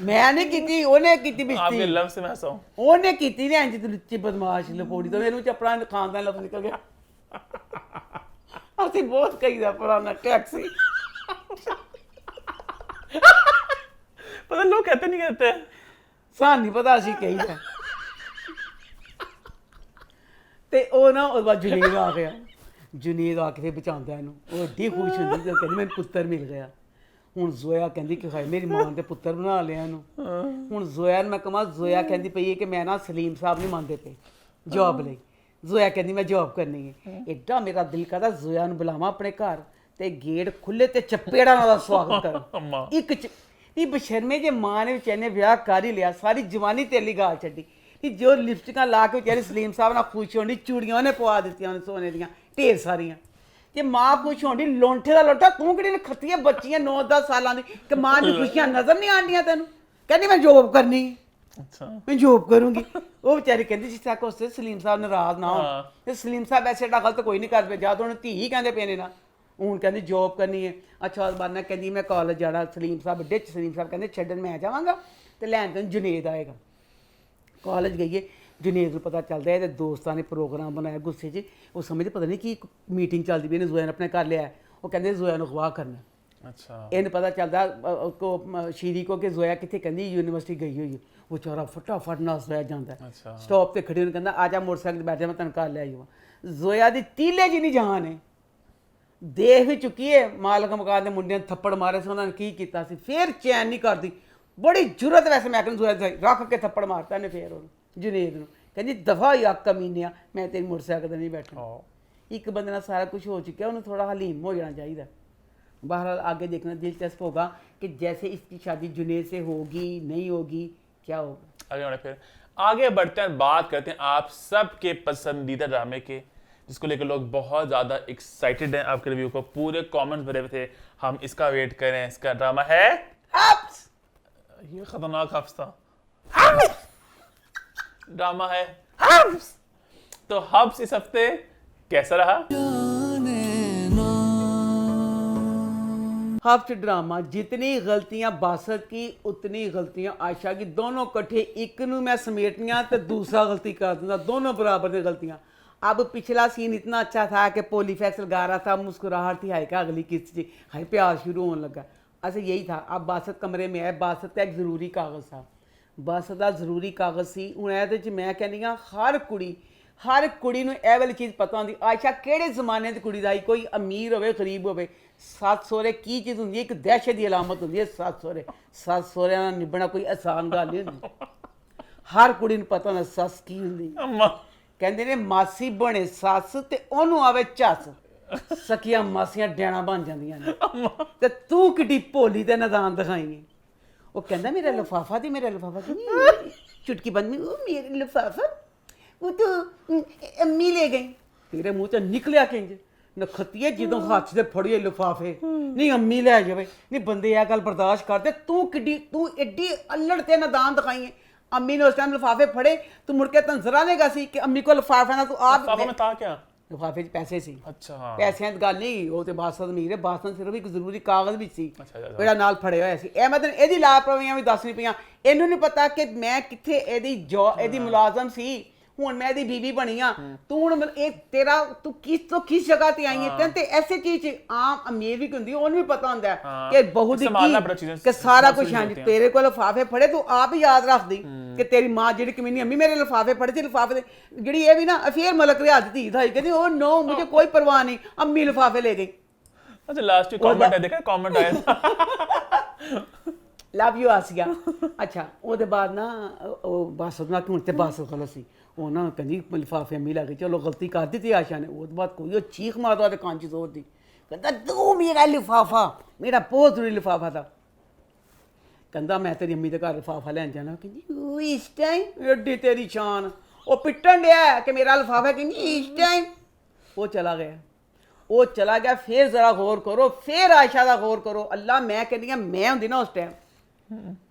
मैं नहीं की, ਉਹਨੇ ਕੀਤੀ ਬਿਸਤੀ। आपके लफ्ज़ से मैं हंसा हूं। ਉਹਨੇ ਕੀਤੀ ਨੇ ਇੰਜ ਲੁੱਚੀ ਬਦਮਾਸ਼ ਲਪੋੜੀ ਤੋਂ ਇਹਨੂੰ ਚੱਪਲਾਂ ਖਾਨਦਾਨ ਲਫ਼ਜ਼ ਨਿਕਲ ਗਿਆ। ਅਸੀਂ ਬਹੁਤ ਕਹੀਦਾ ਪੁਰਾਣਾ ਟੈਕਸੀ। पता लोग कहते नहीं कहते, ਸਾਨੂੰ ਨਹੀਂ ਪਤਾ ਅਸੀਂ ਕਹੀਦਾ। ਤੇ ਉਹ ਨਾ ਉਹ ਬਾਅਦ ਜੁਨੀਦ ਆ ਗਿਆ। ਜੁਨੀਦ ਆ ਕੇ ਬਚਾਉਂਦਾ ਇਹਨੂੰ। ਉਹ ਏਡੀ ਖੁਸ਼ ਹੁੰਦੀ ਜਦ ਕਹਿੰਦੀ ਮੈਨੂੰ ਪੁੱਤਰ ਮਿਲ ਗਿਆ। ਹੁਣ ਜ਼ੋਇਆ ਕਹਿੰਦੀ ਕਿ ਹਾਏ ਮੇਰੀ ਮਾਂ ਦੇ ਪੁੱਤਰ ਬਣਾ ਲਿਆ ਇਹਨੂੰ। ਹੁਣ ਜ਼ੋਇਆ ਨੂੰ ਮੈਂ ਕਹਾਂ, ਜ਼ੋਇਆ ਕਹਿੰਦੀ ਪਈ ਹੈ ਕਿ ਮੈਂ ਨਾ ਸਲੀਮ ਸਾਹਿਬ ਨਹੀਂ ਮੰਨਦੇ ਪਏ ਜੋਬ ਲਈ। ਜ਼ੋਇਆ ਕਹਿੰਦੀ ਮੈਂ ਜੋਬ ਕਰਨੀ ਹੈ। ਐਡਾ ਮੇਰਾ ਦਿਲ ਕਰਦਾ ਜ਼ੋਇਆ ਨੂੰ ਬੁਲਾਵਾਂ ਆਪਣੇ ਘਰ ਤੇ ਗੇਟ ਖੁੱਲੇ ਤੇ ਚਪੇੜਾਂ ਨਾਲ ਸਵਾਗਤ ਕਰਾਂ। ਇੱਕ ਇਹ ਬਸ਼ਰਮੇ ਜੇ ਮਾਂ ਨੇ ਵਿਚਾਰੇ ਨੇ ਵਿਆਹ ਕਰ ਹੀ ਲਿਆ, ਸਾਰੀ ਜਵਾਨੀ ਤੇਲੀ ਗਾਲ ਛੱਡੀ। ਇਹ ਜੋ ਲਿਪਸਟਿਕਾਂ ਲਾ ਕੇ ਵਿਚਾਰੇ ਸਲੀਮ ਸਾਹਿਬ ਨਾਲ ਖੁਸ਼ ਹੋਣੀ, ਚੂੜੀਆਂ ਉਹਨੇ ਪਵਾ ਦਿੱਤੀਆਂ ਉਹਨੇ ਸੋਨੇ ਦੀਆਂ ਢੇਰ ਸਾਰੀਆਂ। ਜੇ ਮਾਂ ਖੁਸ਼ ਹੋਣੀ ਲੋਂਠੇ ਦਾ ਲੋਟਾ, ਤੂੰ ਕਿਹੜੀ ਖੱਤੀਆਂ ਬੱਚੀਆਂ 9-10 ਸਾਲਾਂ ਦੀ ਕਿ ਮਾਂ ਦੀ ਖੁਸ਼ੀਆਂ ਨਜ਼ਰ ਨਹੀਂ ਆਉਂਦੀਆਂ ਤੈਨੂੰ? ਕਹਿੰਦੀ ਮੈਂ ਜੋਬ ਕਰਨੀ, अच्छा मैं जॉब करूंगी। वो बेचारी कहती जिस तक उससे सलीम साहब नाराज ना हो ते सलीम साहब ऐसे एडा गलत कोई नहीं करते, जा तो धी कहते पे ने ना हूँ कहती जॉब करनी है। अच्छा उस बाद कहती मैं कॉलेज जाना, सलीम साहब डिच सलीम साहब कहते छड्डन मैं जावांगा तो लैन तेन जुनेद आएगा। कॉलेज गई है, जुनेद को पता चलता है तो दोस्तों ने प्रोग्राम बनाया गुस्से च। वो समझते पता नहीं कि मीटिंग चलती भी, इन्हें जोया ने अपने घर लिया। वो कहते जोया को अगवा करना। अच्छा इन्हें पता चलता उसको शीरी को कि जोया कितने कहती यूनिवर्सिटी गई हुई है। वो चारा फटाफट नसदा जाता है। अच्छा स्टॉप पर खड़ी कहता आ जा मोटरसाइकिल बैठ जा मैं तेन घर ले आऊँ। जोया की तीले जिन्नी जान है, देख भी चुकी है मालक मकान के मुंडे थप्पड़ मारे से उन्होंने की किया सी, फिर चैन नहीं करती। बड़ी जरूरत वैसे मैं कहूँ जोया रख के थप्पड़ मारता ने फिर जुनेद को कहती दफा ही आ कमीनिया मैं तेरी मोटरसाइकिल पर नहीं बैठा। एक बंदे नाल सारा कुछ हो चुका है, उन्हें थोड़ा हलीम हो जाना चाहिए। बहरहाल आगे देखना दिलचस्प होगा कि जैसे इसकी शादी जुनेद से होगी नहीं होगी क्या होगा। फिर आगे बढ़ते हैं, बात करते हैं आप सबके पसंदीदा ड्रामे के जिसको लेकर लोग बहुत ज़्यादा एक्साइटेड हैं। आपके रिव्यू को पूरे कमेंट्स भरे हुए थे, हम इसका वेट कर रहे हैं। इसका ड्रामा है हब्स। ये खतरनाक हब्स था। ड्रामा है हब्स। तो हब्स इस हफ्ते कैसा रहा? हब्स ड्रामा जितनी गलतियां बासत की उतनी गलतियां आयशा की, दोनों कट्ठे एक नू मैं समेटनिया तो दूसरा गलती कर दूंगा, दोनों बराबर दी गलतियां। अब पिछला सीन इतना अच्छा था कि पॉलीफैक्स लगा रहा था, मुस्कुराहट थी, हाय का अगली किस्त जी हाय प्यार शुरू होने लगा। अच्छा यही था। अब बासत कमरे में है, बासत का एक ज़रूरी कागज़ था, बासत का ज़रूरी कागज़ सी हूँ ये मैं कहनी हर कुड़ी नूं ਇਹ वाली चीज़ पता होंगी। आयशा किहड़े ज़माने दी कुड़ी दा, कोई अमीर होवे गरीब होवे, सੱਸ सहुरे की चीज़ होंगी, एक दहशत की अलामत होंगी है सੱਸ सहुरे नाल निभना कोई आसान गल नहीं होंदी। हर कुड़ी नूं पता होंदा सੱਸ की होंदी। कहंदे ने मासी बने सੱਸ ते ओनू आवे झੱਸ। ਸਕੀਆਂ ਮਾਸੀਆਂ ਡੈਣਾ ਬਣ ਜਾਂਦੀਆਂ ਨੇ ਤੇ ਤੂੰ ਕਿੱਡੀ ਭੋਲੀ ਤੇ ਨਦਾਨ ਦਿਖਾਈ। ਉਹ ਕਹਿੰਦਾ ਮੇਰਾ ਲਿਫਾਫਾ ਤੇ ਮੇਰਾ ਲਿਫਾਫਾ ਕਹਿੰਦੀ ਚੁਟਕੀ ਬੰਦ ਉਹ ਮੇਰਾ ਲਿਫਾਫਾ ਉਹ ਤਾਂ ਅੰਮੀ ਲੈ ਗਈ। ਤੇਰੇ ਮੂੰਹ ਤੇ ਨਿਕਲਿਆ ਕਿੰਜ ਨਖਤੀਏ ਜਦੋਂ ਹੱਥ ਦੇ ਫੜੀਏ ਲਿਫਾਫੇ ਨਹੀਂ ਅੰਮੀ ਲੈ ਜਾਵੇ ਨਹੀਂ ਬੰਦੇ ਇਹ ਗੱਲ ਬਰਦਾਸ਼ਤ ਕਰਦੇ। ਤੂੰ ਐਡੀ ਅਲੜ ਤੇ ਨਦਾਨ ਦਿਖਾਈ ਹੈ। ਅੰਮੀ ਨੇ ਉਸ ਟਾਈਮ ਲਿਫਾਫੇ ਫੜੇ ਤੂੰ ਮੁੜ ਕੇ ਤੰਜ਼ਰਾ ਲੇਗਾ ਸੀ ਕਿ ਅੰਮੀ ਕੋਲ ਲਿਫਾਫਾ ਨਾ ਤੂੰ ਆਪ पापा में था क्या? ਲਿਫਾਫੇ 'ਚ ਪੈਸੇ ਸੀ। अच्छा हाँ। ਪੈਸਿਆਂ ਦੀ ਗੱਲ ਨਹੀਂ ਉਹ ਤੇ ਬਾਸਤ ਅਮੀਰ ਹੈ ਬਾਸਤ ਸਿਰਫ ਇੱਕ ਜ਼ਰੂਰੀ ਕਾਗਜ਼ ਵਿੱਚ ਸੀ ਅੱਛਾ, ਅੱਛਾ। ਜਿਹੜਾ ਨਾਲ ਫੜਿਆ ਹੋਇਆ ਸੀ। ਇਹ ਮਤਲਬ ਇਹਦੀ ਲਾਪਰਵਾਹੀਆਂ ਵੀ ਦੱਸਣੀ ਪਈਆਂ। ਇਹਨੂੰ ਨਹੀਂ ਪਤਾ ਕਿ ਮੈਂ ਕਿੱਥੇ ਇਹਦੀ ਮੁਲਾਜ਼ਮ ਸੀ ਹੁਣ ਮੈਂ ਇਹਦੀ ਬੀਵੀ ਬਣੀ ਆ। ਤੂੰ ਹੁਣ ਇਹ ਤੇਰਾ ਤੂੰ ਕਿਸ ਜਗ੍ਹਾ ਤੇ ਆਈ ਹੈ ਤੈਨੂੰ ਤੇ ਐਸੇ ਚੀਜ਼ ਆਮ ਅਮੀਰ ਵੀ ਹੁੰਦੀ ਉਹਨੂੰ ਵੀ ਪਤਾ ਹੁੰਦਾ ਕਿ ਬਹੂ ਦੀ ਕਿ ਸਾਰਾ ਕੁਝ ਹਾਂਜੀ ਤੇਰੇ ਕੋਲ ਲਿਫਾਫੇ ਫੜੇ ਤੂੰ ਆਪ ਹੀ ਯਾਦ ਰੱਖਦੀ ਕਿ ਤੇਰੀ ਮਾਂ ਜਿਹੜੀ ਕਮੀਨੀ ਅੰਮੀ ਮੇਰੇ ਲਿਫਾਫੇ ਫੜੇ ਸੀ ਲਿਫਾਫੇ ਦੇ ਜਿਹੜੀ ਇਹ ਵੀ ਨਾ ਫੇਰ ਮਲਕ ਰਿਆਜ਼ ਧੀ ਥਾਈ ਕਹਿੰਦੀ ਉਹ ਨੋ ਮੁਝੇ ਕੋਈ परवाह नहीं अम्मी लिफाफे ले गई। अच्छा लास्ट कमेंट है देखा कमेंट आया था लव यू आसिया। अच्छा ਉਹਦੇ ਬਾਅਦ ਨਾ ਉਹ ਬਾਸਤ ਨਾ ਕਿ ਹੁਣ ਤੇ ਬਾਸਤ ਕੋਲ ਸੀ ਉਹ ਨਾ ਕਹਿੰਦੀ ਲਿਫਾਫੇ ਅੰਮੀ ਲੈ ਗਈ ਚਲੋ ਗਲਤੀ ਕਰ ਦਿੱਤੀ ਆਸ਼ਾ ਨੇ। ਉਹਦੇ ਬਾਅਦ ਕੋਈ ਉਹ ਚੀਖ ਮਾਰਦਾ ਤੇ ਕੰਨ 'ਚ ਜ਼ੋਰਦੀ ਕਹਿੰਦਾ ਤੂੰ ਮੇਰਾ ਲਿਫਾਫਾ ਮੇਰਾ ਬਹੁਤ ਜ਼ਰੂਰੀ ਲਿਫਾਫਾ था। ਕਹਿੰਦਾ ਮੈਂ ਤੇਰੀ ਅੰਮੀ ਦੇ ਘਰ ਲਿਫਾਫਾ ਲੈਣ ਜਾਣਾ। ਕਹਿੰਦੀ ਉਹ ਇਸ ਟਾਈਮ ਐਡੀ ਤੇਰੀ ਸ਼ਾਨ ਉਹ ਪਿੱਟਣ ਡਿਆ ਕਿ ਮੇਰਾ ਲਿਫਾਫਾ ਕਹਿੰਦੀ ਇਸ ਟਾਈਮ वो चला गया। फिर जरा गौर करो फिर आयशा का गौर करो। अल्लाह मैं कहनी मैं होंगी ना उस टाइम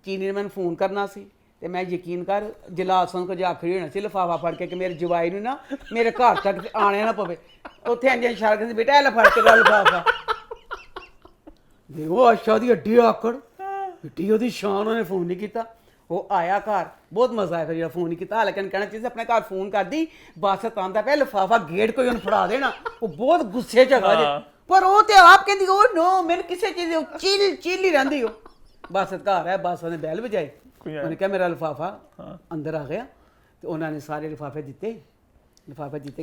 चीनी ने मैंने फोन करना सी ते मैं यकीन कर जलासन को जा खड़ी होना सी लिफाफा फड़ के कि मेरे जवाई नूं ना मेरे घर तक आने ना पवे। उत्थे इंज इशारा करदी बेटा ए फड़ के लिफाफा देखो आयशा दी अड्डी आकड़ एड्डी ओहदी शान उन्हें फोन नहीं किया। वो आया घर बहुत मजा आया फिर जो फोन नहीं किया लेकिन कहना चाहिए अपने घर फोन कर दी बासत आंदा पे लिफाफा गेट कोई उन्हें फड़ा देना वो बहुत गुस्से च जे पर वो तो आप कहती ओ नो मैंने किसी चीज चिल ही रही हो। बासत घर है बासत ने बैल बजाई उन्हें कहा मेरा लिफाफा अंदर आ गया तो उन्होंने सारे लिफाफे दिते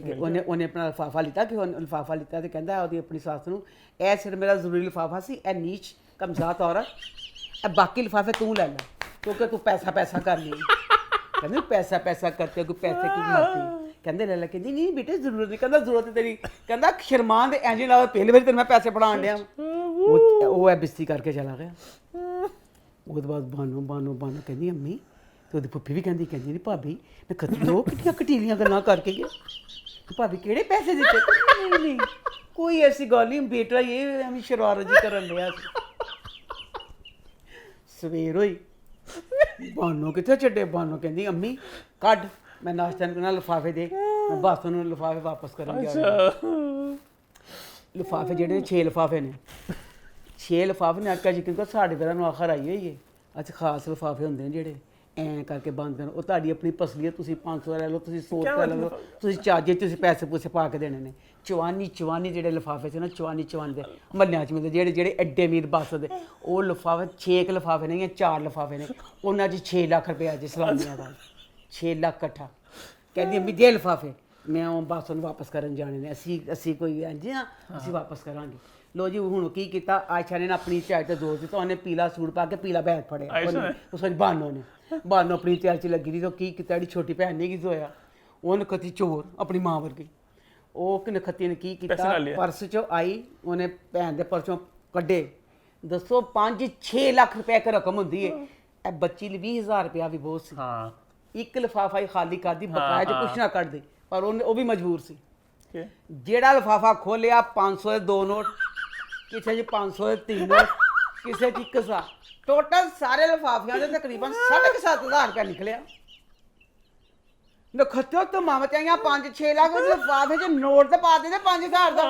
कि उन्हें अपना लिफाफा लिता कि लिफाफा लिता तो कहता है अपनी सस नूं ए सिर्फ मेरा जरूरी लिफाफा सी ए नीच कमजात औरत ए बाकी लिफाफे तू ले ला क्योंकि तू पैसा कर ली। कहते पैसा करते कोई पैसे की मरती कहते ले ला कहती नहीं बेटे जरूरत नहीं कहता जरूरत तेरी कहता शर्मान दे इंज ला पहले बार तेरे मैं पैसे फड़ाण दिया वो बिस्ती करके चला गया। उसके बाद बानो कहती अम्मी तो पुप्पी भी कहती नहीं भाभी मैं खतरी वो कितनी कटीलियां गल्लां करके गया भाभी केड़े पैसे दिते नहीं कोई ऐसी गल नहीं बेटा ये एवं शरारत जी करन लिया। सवेर होई बानो कितने छड्डे बानो कहती अम्मी कड मैं नाश्ता करना लिफाफे दे मैं बस नूं लिफाफे वापस करन गया। लिफाफे जेहड़े 6 लिफाफे ने 6 लिफाफे ने अक्का जिक्र कर साढ़े तरह आखर आई हुई है। अच्छा खास लिफाफे होंदे ने जेहड़े ਐਂ ਕਰਕੇ ਬੰਦ ਕਰਨ ਉਹ ਤੁਹਾਡੀ ਆਪਣੀ ਪਸਲੀਅਤ ਤੁਸੀਂ 500 ਲੈ ਲਓ ਤੁਸੀਂ 100 ਰੁਪਏ ਲੈ ਲਓ ਤੁਸੀਂ ਚਾਰਜੇ ਤੁਸੀਂ ਪੈਸੇ ਪੂਸੇ ਪਾ ਕੇ ਦੇਣੇ ਨੇ। ਚਵਾਨੀ ਜਿਹੜੇ ਲਿਫਾਫੇ 'ਚ ਨਾ ਚਵਾਨੀ ਦੇ ਮਹੱਲਿਆਂ 'ਚ ਮਿਲਦੇ ਜਿਹੜੇ ਐਡੇ ਅਮੀਰ ਬੱਸ ਦੇ ਉਹ ਲਿਫਾਫੇ 6 ਲਿਫਾਫੇ ਨਹੀਂ 4 ਲਿਫਾਫੇ ਨੇ ਉਹਨਾਂ 'ਚ 6 ਲੱਖ ਰੁਪਇਆ ਜੀ ਸਲਾਮੀਆਂ ਦਾ 6 ਲੱਖ ਇਕੱਠਾ। ਕਹਿੰਦੀ ਅੰਮੀ ਦੇ ਲਿਫਾਫੇ ਮੈਂ ਉਹ ਬੱਸ ਨੂੰ ਵਾਪਸ ਕਰਨ ਜਾਣੇ ਨੇ ਅਸੀਂ ਕੋਈ ਇੰਝ ਆ ਅਸੀਂ ਵਾਪਸ ਕਰਾਂਗੇ। लो जी हूँ की किया आयशा ने अपनी त्यारी से जोर दिता उन्हें पीला सूट पा के पीला बैग फड़िया उस बानो अपनी त्यारी च लगी थी तो की किया छोटी भैन ने की होया वो नखती चोर अपनी मां वर्गी वो नखती ने की पर्स चो आई उन्हें भैन के पर्सों कड्डे दसो 5-6 लाख रुपए की रकम होंगी है बच्ची लिए 20,000 रुपया भी बहुत सी एक लिफाफा ही खाली कर दी बकाया जो कुछ ना कर दे पर वो भी मजबूर सी जेड़ा लिफाफा खोलिया 500 के 2 नोट किसी 500 के 3 नोट किसी 1 टोटल सारे लिफाफिया के तकरीबन 7,500 रुपया निकलिया। नखत्ते तो मामा चाहिए 5-6 लाख लिफाफे च नोट तो पा देते 5,000 का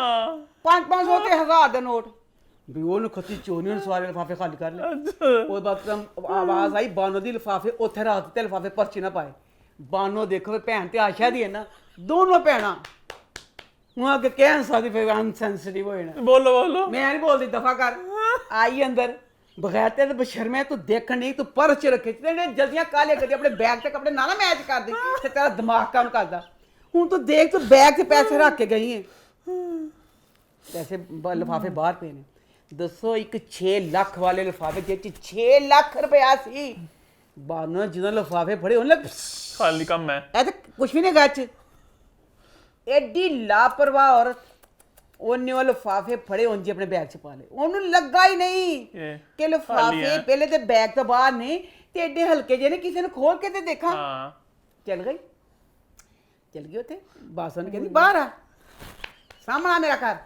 500 के 1,000 का नोट भी वो नखत्ती चोरी ने सारे लिफाफे खाली कर ले। उसके बाद आवाज आई बानो दी लिफाफे उत्थे रात ते लिफाफे पर्ची ना पाए। बानो देखो भैन ते आशा दी है ना दोनों भैन वहाँ के कह सकती फिर अनसेंसिटिव हो जाना बोलो मैं नहीं बोलती दफा कर आई अंदर बगैर तेरे बशर्मे तू देख नहीं तू पर्स च रखे जल्दियां काले करती अपने बैग से कपड़े ना मैच कर दी ते तेरा दिमाग काम करता हूँ तू देख तू बैग से पैसे रख के गई है पैसे लिफाफे बाहर पे ने दसो एक 6 लाख वाले लिफाफे जिस 6 लाख रुपया सी बानो जिन्होंने लिफाफे फड़े उन्हें खाली कम है तो कुछ भी नहीं गच एडी लापरवाह औरत ਉਹਨੇ ਉਹ ਲਿਫਾਫੇ ਫੜੇ ਉਂਝ ਆਪਣੇ ਬੈਗ 'ਚ ਪਾ ਲਏ, ਉਹਨੂੰ ਲੱਗਾ ਹੀ ਨਹੀਂ ਇਹ ਕਿ ਲਿਫਾਫੇ ਪਹਿਲੇ ਤੇ ਬੈਗ ਤੋਂ ਬਾਹਰ ਨੇ ਤੇ ਐਡੇ ਹਲਕੇ ਜਿਹੇ ਨੇ, ਕਿਸੇ ਨੂੰ ਖੋਲ ਕੇ ਤੇ ਦੇਖਾਂ। ਹਾਂ ਚਲ ਗਈ ਉੱਥੇ। ਬਾਸਨ ਨੇ ਕਹਿੰਦੀ ਬਾਹਰ ਆ, ਸਾਹਮਣਾ ਮੇਰਾ ਘਰ,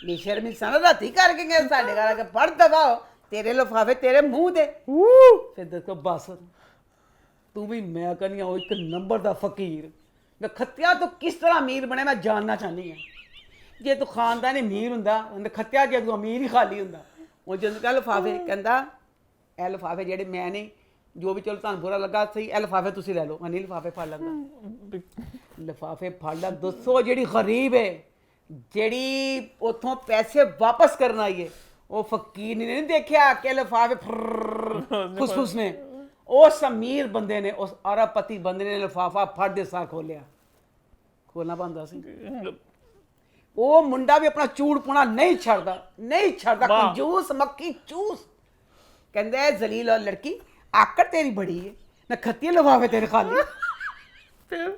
ਬੇਸ਼ਰਮੀ ਸਾਨੂੰ ਰਾਤੀ ਕਰਕੇ ਗਏ ਸਾਡੇ ਘਰ ਆ ਕੇ ਫੜ ਦਵਾਓ ਤੇਰੇ ਲਿਫਾਫੇ ਤੇਰੇ ਮੂੰਹ ਤੇ। ਫਿਰ ਦੇਖੋ ਬਾਸਨ, ਤੂੰ ਵੀ ਮੈਂ ਕਹਿੰਦੀ ਹਾਂ ਉਹ ਇੱਕ ਨੰਬਰ ਦਾ ਫਕੀਰ। ਮੈਂ ਖੱਤਿਆ ਤੋਂ ਕਿਸ ਤਰ੍ਹਾਂ ਅਮੀਰ ਬਣੇ ਮੈਂ ਜਾਣਨਾ ਚਾਹੁੰਦੀ ਹਾਂ। ਜੇ ਤੂੰ ਖਾਨਦਾਨੀ ਅਮੀਰ ਹੁੰਦਾ ਖੱਤਿਆ ਜੇ ਤੂੰ ਅਮੀਰ ਹੀ ਖਾਲੀ ਹੁੰਦਾ। ਉਹ ਜਦੋਂ ਕਹ ਲਿਫਾਫੇ, ਕਹਿੰਦਾ ਇਹ ਲਿਫਾਫੇ ਜਿਹੜੇ ਮੈਂ ਨਹੀਂ, ਜੋ ਵੀ ਚਲੋ ਤੁਹਾਨੂੰ ਬੁਰਾ ਲੱਗਾ ਸਹੀ, ਇਹ ਲਿਫਾਫੇ ਤੁਸੀਂ ਲੈ ਲਓ। ਅਨਿਲ ਲਿਫਾਫੇ ਫੜ ਲੈਂਦਾ, ਲਿਫਾਫੇ ਫੜ ਲੈ। ਦੱਸੋ ਜਿਹੜੀ ਗਰੀਬ ਹੈ, ਜਿਹੜੀ ਉਥੋਂ ਪੈਸੇ ਵਾਪਸ ਕਰਨ ਆਈ ਹੈ, ਉਹ ਫਕੀਰ ਨੇ ਨਹੀਂ ਦੇਖਿਆ ਕਿ ਲਿਫਾਫੇ ਫੁਸਫੁਸ ਨੇ। ਉਸ ਅਮੀਰ ਬੰਦੇ ਨੇ, ਉਸ ਅਰਬਪਤੀ ਬੰਦੇ ਨੇ ਲਿਫਾਫਾ ਫੜ ਦੇ ਸਾਰ ਖੋਲਿਆ। ਖੋਲਣਾ ਬੰਦਾ ਸੀ। ਉਹ ਮੁੰਡਾ ਵੀ ਆਪਣਾ ਚੂੜ ਪੁਣਾ ਨਹੀਂ ਛੱਡਦਾ ਕੰਜੂਸ ਮੱਖੀ ਚੂਸ। ਕਹਿੰਦਾ ਜ਼ਲੀਲ ਔਰ ਲੜਕੀ ਆਕੜ ਤੇਰੀ ਬੜੀ ਹੈ ਨਾ, ਖੱਤੀ ਲਿਫਾਫੇ ਤੇਰੇ ਖਾਲੀ। ਫਿਰ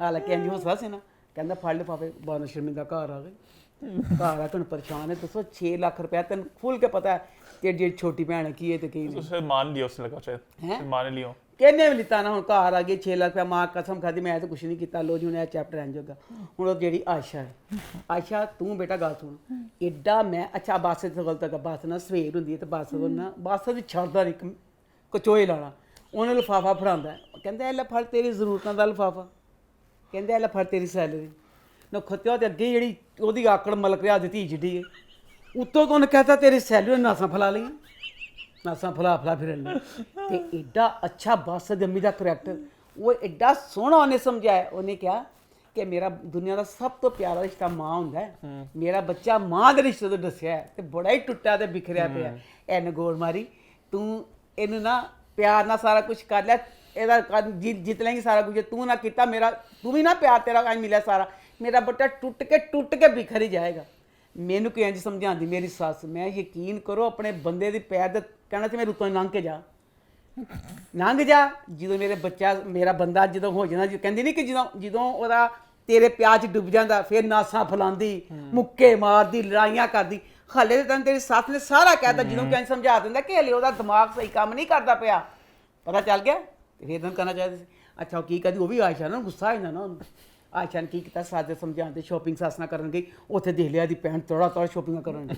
ਹਾਲਾਂਕਿ ਇੰਜ ਹੌਸਲਾ ਸੀ ਨਾ, ਕਹਿੰਦਾ ਫੜ ਲਿਫਾਫੇ। ਬਾਨੋ ਸ਼ਰਮਿੰਦਾ ਘਰ ਆ ਗਏ। ਘਰ ਆ ਤੁਹਾਨੂੰ ਪਰੇਸ਼ਾਨ ਹੈ, ਦੱਸੋ 6 ਲੱਖ ਰੁਪਇਆ ਤੈਨੂੰ ਖੁੱਲ ਕੇ ਪਤਾ ਹੈ ਤੇ ਜਿਹੜੀ ਛੋਟੀ ਭੈਣ ਕੀ ਹੈ ਤੇ ਕੀ ਨਹੀਂ। उसे मान लिया, उसने लगा शायद मान लियो। ਕਹਿੰਨੇ ਵੀ ਲਿੱਤਾ ਨਾ, ਹੁਣ ਘਰ ਆ ਗਏ 6 ਲੱਖ ਰੁਪਇਆ। ਮਾਂ ਕਸਮ ਖਾਦੀ ਮੈਂ ਤਾਂ ਕੁਛ ਨਹੀਂ ਕੀਤਾ। ਲੋ ਜੀ ਹੁਣ ਇਹ ਚੈਪਟਰ ਐਂਜ ਹੋਗਾ। ਹੁਣ ਉਹ ਜਿਹੜੀ ਆਸ਼ਾ ਹੈ, ਆਸ਼ਾ ਤੂੰ ਬੇਟਾ ਗੱਲ ਸੁਣ, ਐਡਾ ਮੈਂ ਅੱਛਾ ਬਾਸੇ ਤੋਂ ਗਲਤ ਹੈਗਾ। ਬਾਸ ਨਾ ਸਵੇਰ ਹੁੰਦੀ ਹੈ ਤੇ ਬਾਸ ਨਾ ਬਾਸ ਦੀ ਛੱਡਦਾ ਨਹੀਂ, ਕਚੋਏ ਲਾਣਾ। ਉਹਨੇ ਲਿਫਾਫਾ ਫੜਾਉਂਦਾ, ਕਹਿੰਦਾ ਇਹ ਲੈ ਫੜ ਤੇਰੀ ਜ਼ਰੂਰਤਾਂ ਦਾ ਲਿਫਾਫਾ, ਕਹਿੰਦਾ ਇਹ ਲੈ ਫੜ ਤੇਰੀ ਸੈਲਰੀ ਨਾ। ਖੱਤਿਆ ਤੇ ਅੱਗੇ ਜਿਹੜੀ ਉਹਦੀ ਆਕੜ ਮਲਕ ਰਿਆ ਦੀ ਧੀ ਜਿੱਡੀ ਹੈ, ਉੱਤੋਂ ਤੋਂ ਉਹਨੇ ਕਹਤਾ ਤੇਰੀ ਸੈਲਰੀ ਨਾਸਾਂ ਫਲਾ ਲਈਆਂ, ਨਾਸਾਂ ਫਲਾ ਫਿਰਨ ਲਈ। ਤੇ ਐਡਾ ਅੱਛਾ ਬਾਸ ਦੀ ਅੰਮੀ ਦਾ ਕਰੈਕਟਰ, ਉਹ ਐਡਾ ਸੋਹਣਾ ਉਹਨੇ ਸਮਝਾਇਆ। ਉਹਨੇ ਕਿਹਾ ਕਿ ਮੇਰਾ ਦੁਨੀਆ ਦਾ ਸਭ ਤੋਂ ਪਿਆਰਾ ਰਿਸ਼ਤਾ ਮਾਂ ਹੁੰਦਾ ਹੈ। ਮੇਰਾ ਬੱਚਾ ਮਾਂ ਦੇ ਰਿਸ਼ਤੇ ਤੋਂ ਦੱਸਿਆ ਹੈ ਤੇ ਬੜਾ ਹੀ ਟੁੱਟਿਆ ਤੇ ਬਿਖਰਿਆ ਪਿਆ। ਐਨ ਗੋਲ ਮਾਰੀ, ਤੂੰ ਇਹਨੂੰ ਨਾ ਪਿਆਰ ਨਾਲ ਸਾਰਾ ਕੁਝ ਕਰ ਲਿਆ, ਇਹਦਾ ਜਿੱਤ ਲੈਂਗੀ ਸਾਰਾ ਕੁਝ। ਤੂੰ ਨਾ ਕੀਤਾ ਮੇਰਾ, ਤੂੰ ਵੀ ਨਾ ਪਿਆਰ ਤੇਰਾ ਅੱਜ ਮਿਲਿਆ ਸਾਰਾ, ਮੇਰਾ ਬੱਚਾ ਟੁੱਟ ਕੇ ਬਿਖਰ ਹੀ ਜਾਏਗਾ। ਮੈਨੂੰ ਕਿ ਇੰਝ ਸਮਝਾਉਂਦੀ ਮੇਰੀ ਸੱਸ। ਮੈਂ ਯਕੀਨ ਕਰੋ ਆਪਣੇ ਬੰਦੇ ਦੇ ਪੈਰ ਦੇ ਕਹਿਣਾ ਸੀ ਮੈਂ ਰੁੱਤੋਂ ਲੰਘ ਜਾ। ਜਦੋਂ ਮੇਰਾ ਬੰਦਾ ਜਦੋਂ ਹੋ ਜਾਂਦਾ, ਕਹਿੰਦੀ ਨਹੀਂ ਕਿ ਜਦੋਂ ਉਹਦਾ ਤੇਰੇ ਪਿਆਰ 'ਚ ਡੁੱਬ ਜਾਂਦਾ, ਫਿਰ ਨਾਸਾਂ ਫਲਾਉਂਦੀ, ਮੁੱਕੇ ਮਾਰਦੀ, ਲੜਾਈਆਂ ਕਰਦੀ। ਹਾਲੇ ਤਾਂ ਤੇਰੀ ਸੱਸ ਨੇ ਸਾਰਾ ਕਹਿਤਾ, ਜਦੋਂ ਕਿ ਸਮਝਾ ਦਿੰਦਾ ਕਿ ਹਲੇ ਉਹਦਾ ਦਿਮਾਗ ਸਹੀ ਕੰਮ ਨਹੀਂ ਕਰਦਾ ਪਿਆ। ਪਤਾ ਚੱਲ ਗਿਆ ਤੇ ਫਿਰ ਤੈਨੂੰ ਕਰਨਾ ਚਾਹੀਦਾ ਸੀ। ਅੱਛਾ ਉਹ ਕੀ ਕਰਦੀ, ਉਹ ਵੀ ਆਇਸ਼ਾ ਨਾ ਗੁੱਸਾ ਆ ਜਾਂਦਾ ਨਾ ਉਹਨੂੰ। ਆਇਸ਼ਾ ਨੇ ਕੀ ਕੀਤਾ, ਸੱਸ ਦੇ ਸਮਝਾਉਣ ਤੇ ਸ਼ੋਪਿੰਗ ਸੱਸ ਨਾਲ ਕਰਨ ਗਈ। ਉੱਥੇ ਦੇਖ ਲਿਆ ਦੀ ਭੈਣ ਤੋੜਾ ਸ਼ੋਪਿੰਗਾਂ ਕਰਨ ਦੀ।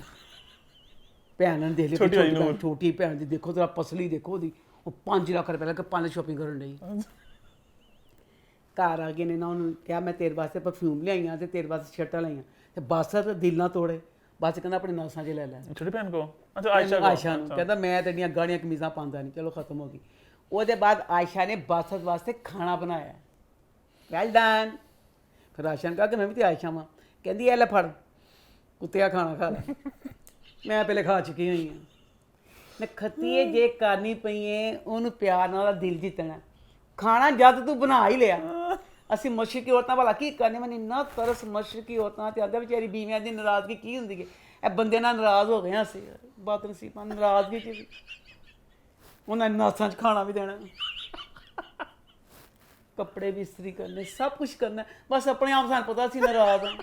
ਭੈਣ ਨੇ ਦੇਖ ਲਿਆ ਛੋਟੀ ਭੈਣ ਦੀ, ਦੇਖੋ ਤੇਰਾ ਪਸਲੀ ਦੇਖੋ ਉਹਦੀ, ਉਹ 5 ਲੱਖ ਰੁਪਏ ਲੱਗ ਕੇ 5 ਸ਼ੋਪਿੰਗ ਕਰਨ ਲਈ। ਘਰ ਆ ਗਏ ਨੇ ਨਾ, ਉਹਨੂੰ ਕਿਹਾ ਮੈਂ ਤੇਰੇ ਵਾਸਤੇ ਪਰਫਿਊਮ ਲਿਆਈਆਂ ਤੇ ਤੇਰੇ ਵਾਸਤੇ ਸ਼ਰਟਾਂ ਲਾਈਆਂ। ਤੇ ਬਸ ਦਿਲ ਨਾ ਤੋੜੇ, ਬਸ ਕਹਿੰਦਾ ਆਪਣੇ ਨਾਸਾਂ 'ਚ ਲੈ छोटी बहन को, अच्छा ਆਇਸ਼ਾ ਨੂੰ ਕਹਿੰਦਾ ਮੈਂ ਤੇਰੀਆਂ ਗਾੜੀਆਂ ਕਮੀਜ਼ਾਂ ਪਾਉਂਦਾ ਨਹੀਂ। ਚਲੋ ਖਤਮ ਹੋ ਗਈ। ਉਹਦੇ ਬਾਅਦ ਆਇਸ਼ਾ ਨੇ ਬਾਸਤ ਵਾਸਤੇ ਖਾਣਾ ਬਣਾਇਆ। Well done. ਫਿਰ ਆਇਸ਼ਾ ਨੇ ਕਿਹਾ ਕਿ ਮੈਂ ਵੀ ਤੇ ਆਇਸ਼ਾ ਵਾਂ। ਕਹਿੰਦੀ ਇਹ ਲੈ ਫੜ ਕੁੱਤਿਆ ਖਾਣਾ ਖਾ ਲੈ, ਮੈਂ ਪਹਿਲੇ ਖਾ ਚੁੱਕੀ ਹੋਈ ਹਾਂ। ਨਖੱਤੀਏ ਜੇ ਕਰਨੀ ਪਈ ਹੈ ਉਹਨੂੰ ਪਿਆਰ ਨਾਲ ਦਿਲ ਜਿੱਤਣਾ। ਖਾਣਾ ਜਦ ਤੂੰ ਬਣਾ ਹੀ ਲਿਆ। ਅਸੀਂ ਮਸ਼ਰਕੀ ਔਰਤਾਂ ਵਾਲਾ ਕੀ ਕਰਨੇ, ਮੈਨੂੰ ਇੰਨਾ ਤਰਸ ਮਸ਼ਰਕੀ ਔਰਤਾਂ ਤੇ ਆਉਂਦਾ ਵਿਚਾਰੀ ਬੀਵੀਆਂ ਦੀ ਨਾਰਾਜ਼ਗੀ ਕੀ ਹੁੰਦੀ ਹੈ। ਇਹ ਬੰਦੇ ਨਾਲ ਨਾਰਾਜ਼ ਹੋ ਗਏ ਅਸੀਂ, ਬਦਨਸੀਬਾਂ ਨਾਰਾਜ਼ਗੀ 'ਚ ਉਹਨਾਂ ਨੇ ਨਾਸਾਂ 'ਚ ਖਾਣਾ ਵੀ ਦੇਣਾ, ਕੱਪੜੇ ਵੀ ਇਸਤਰੀ ਕਰਨੇ, ਸਭ ਕੁਝ ਕਰਨਾ। ਬਸ ਆਪਣੇ ਆਪ ਸਾਨੂੰ ਪਤਾ ਸੀ ਨਾਰਾਜ਼ ਹਾਂ।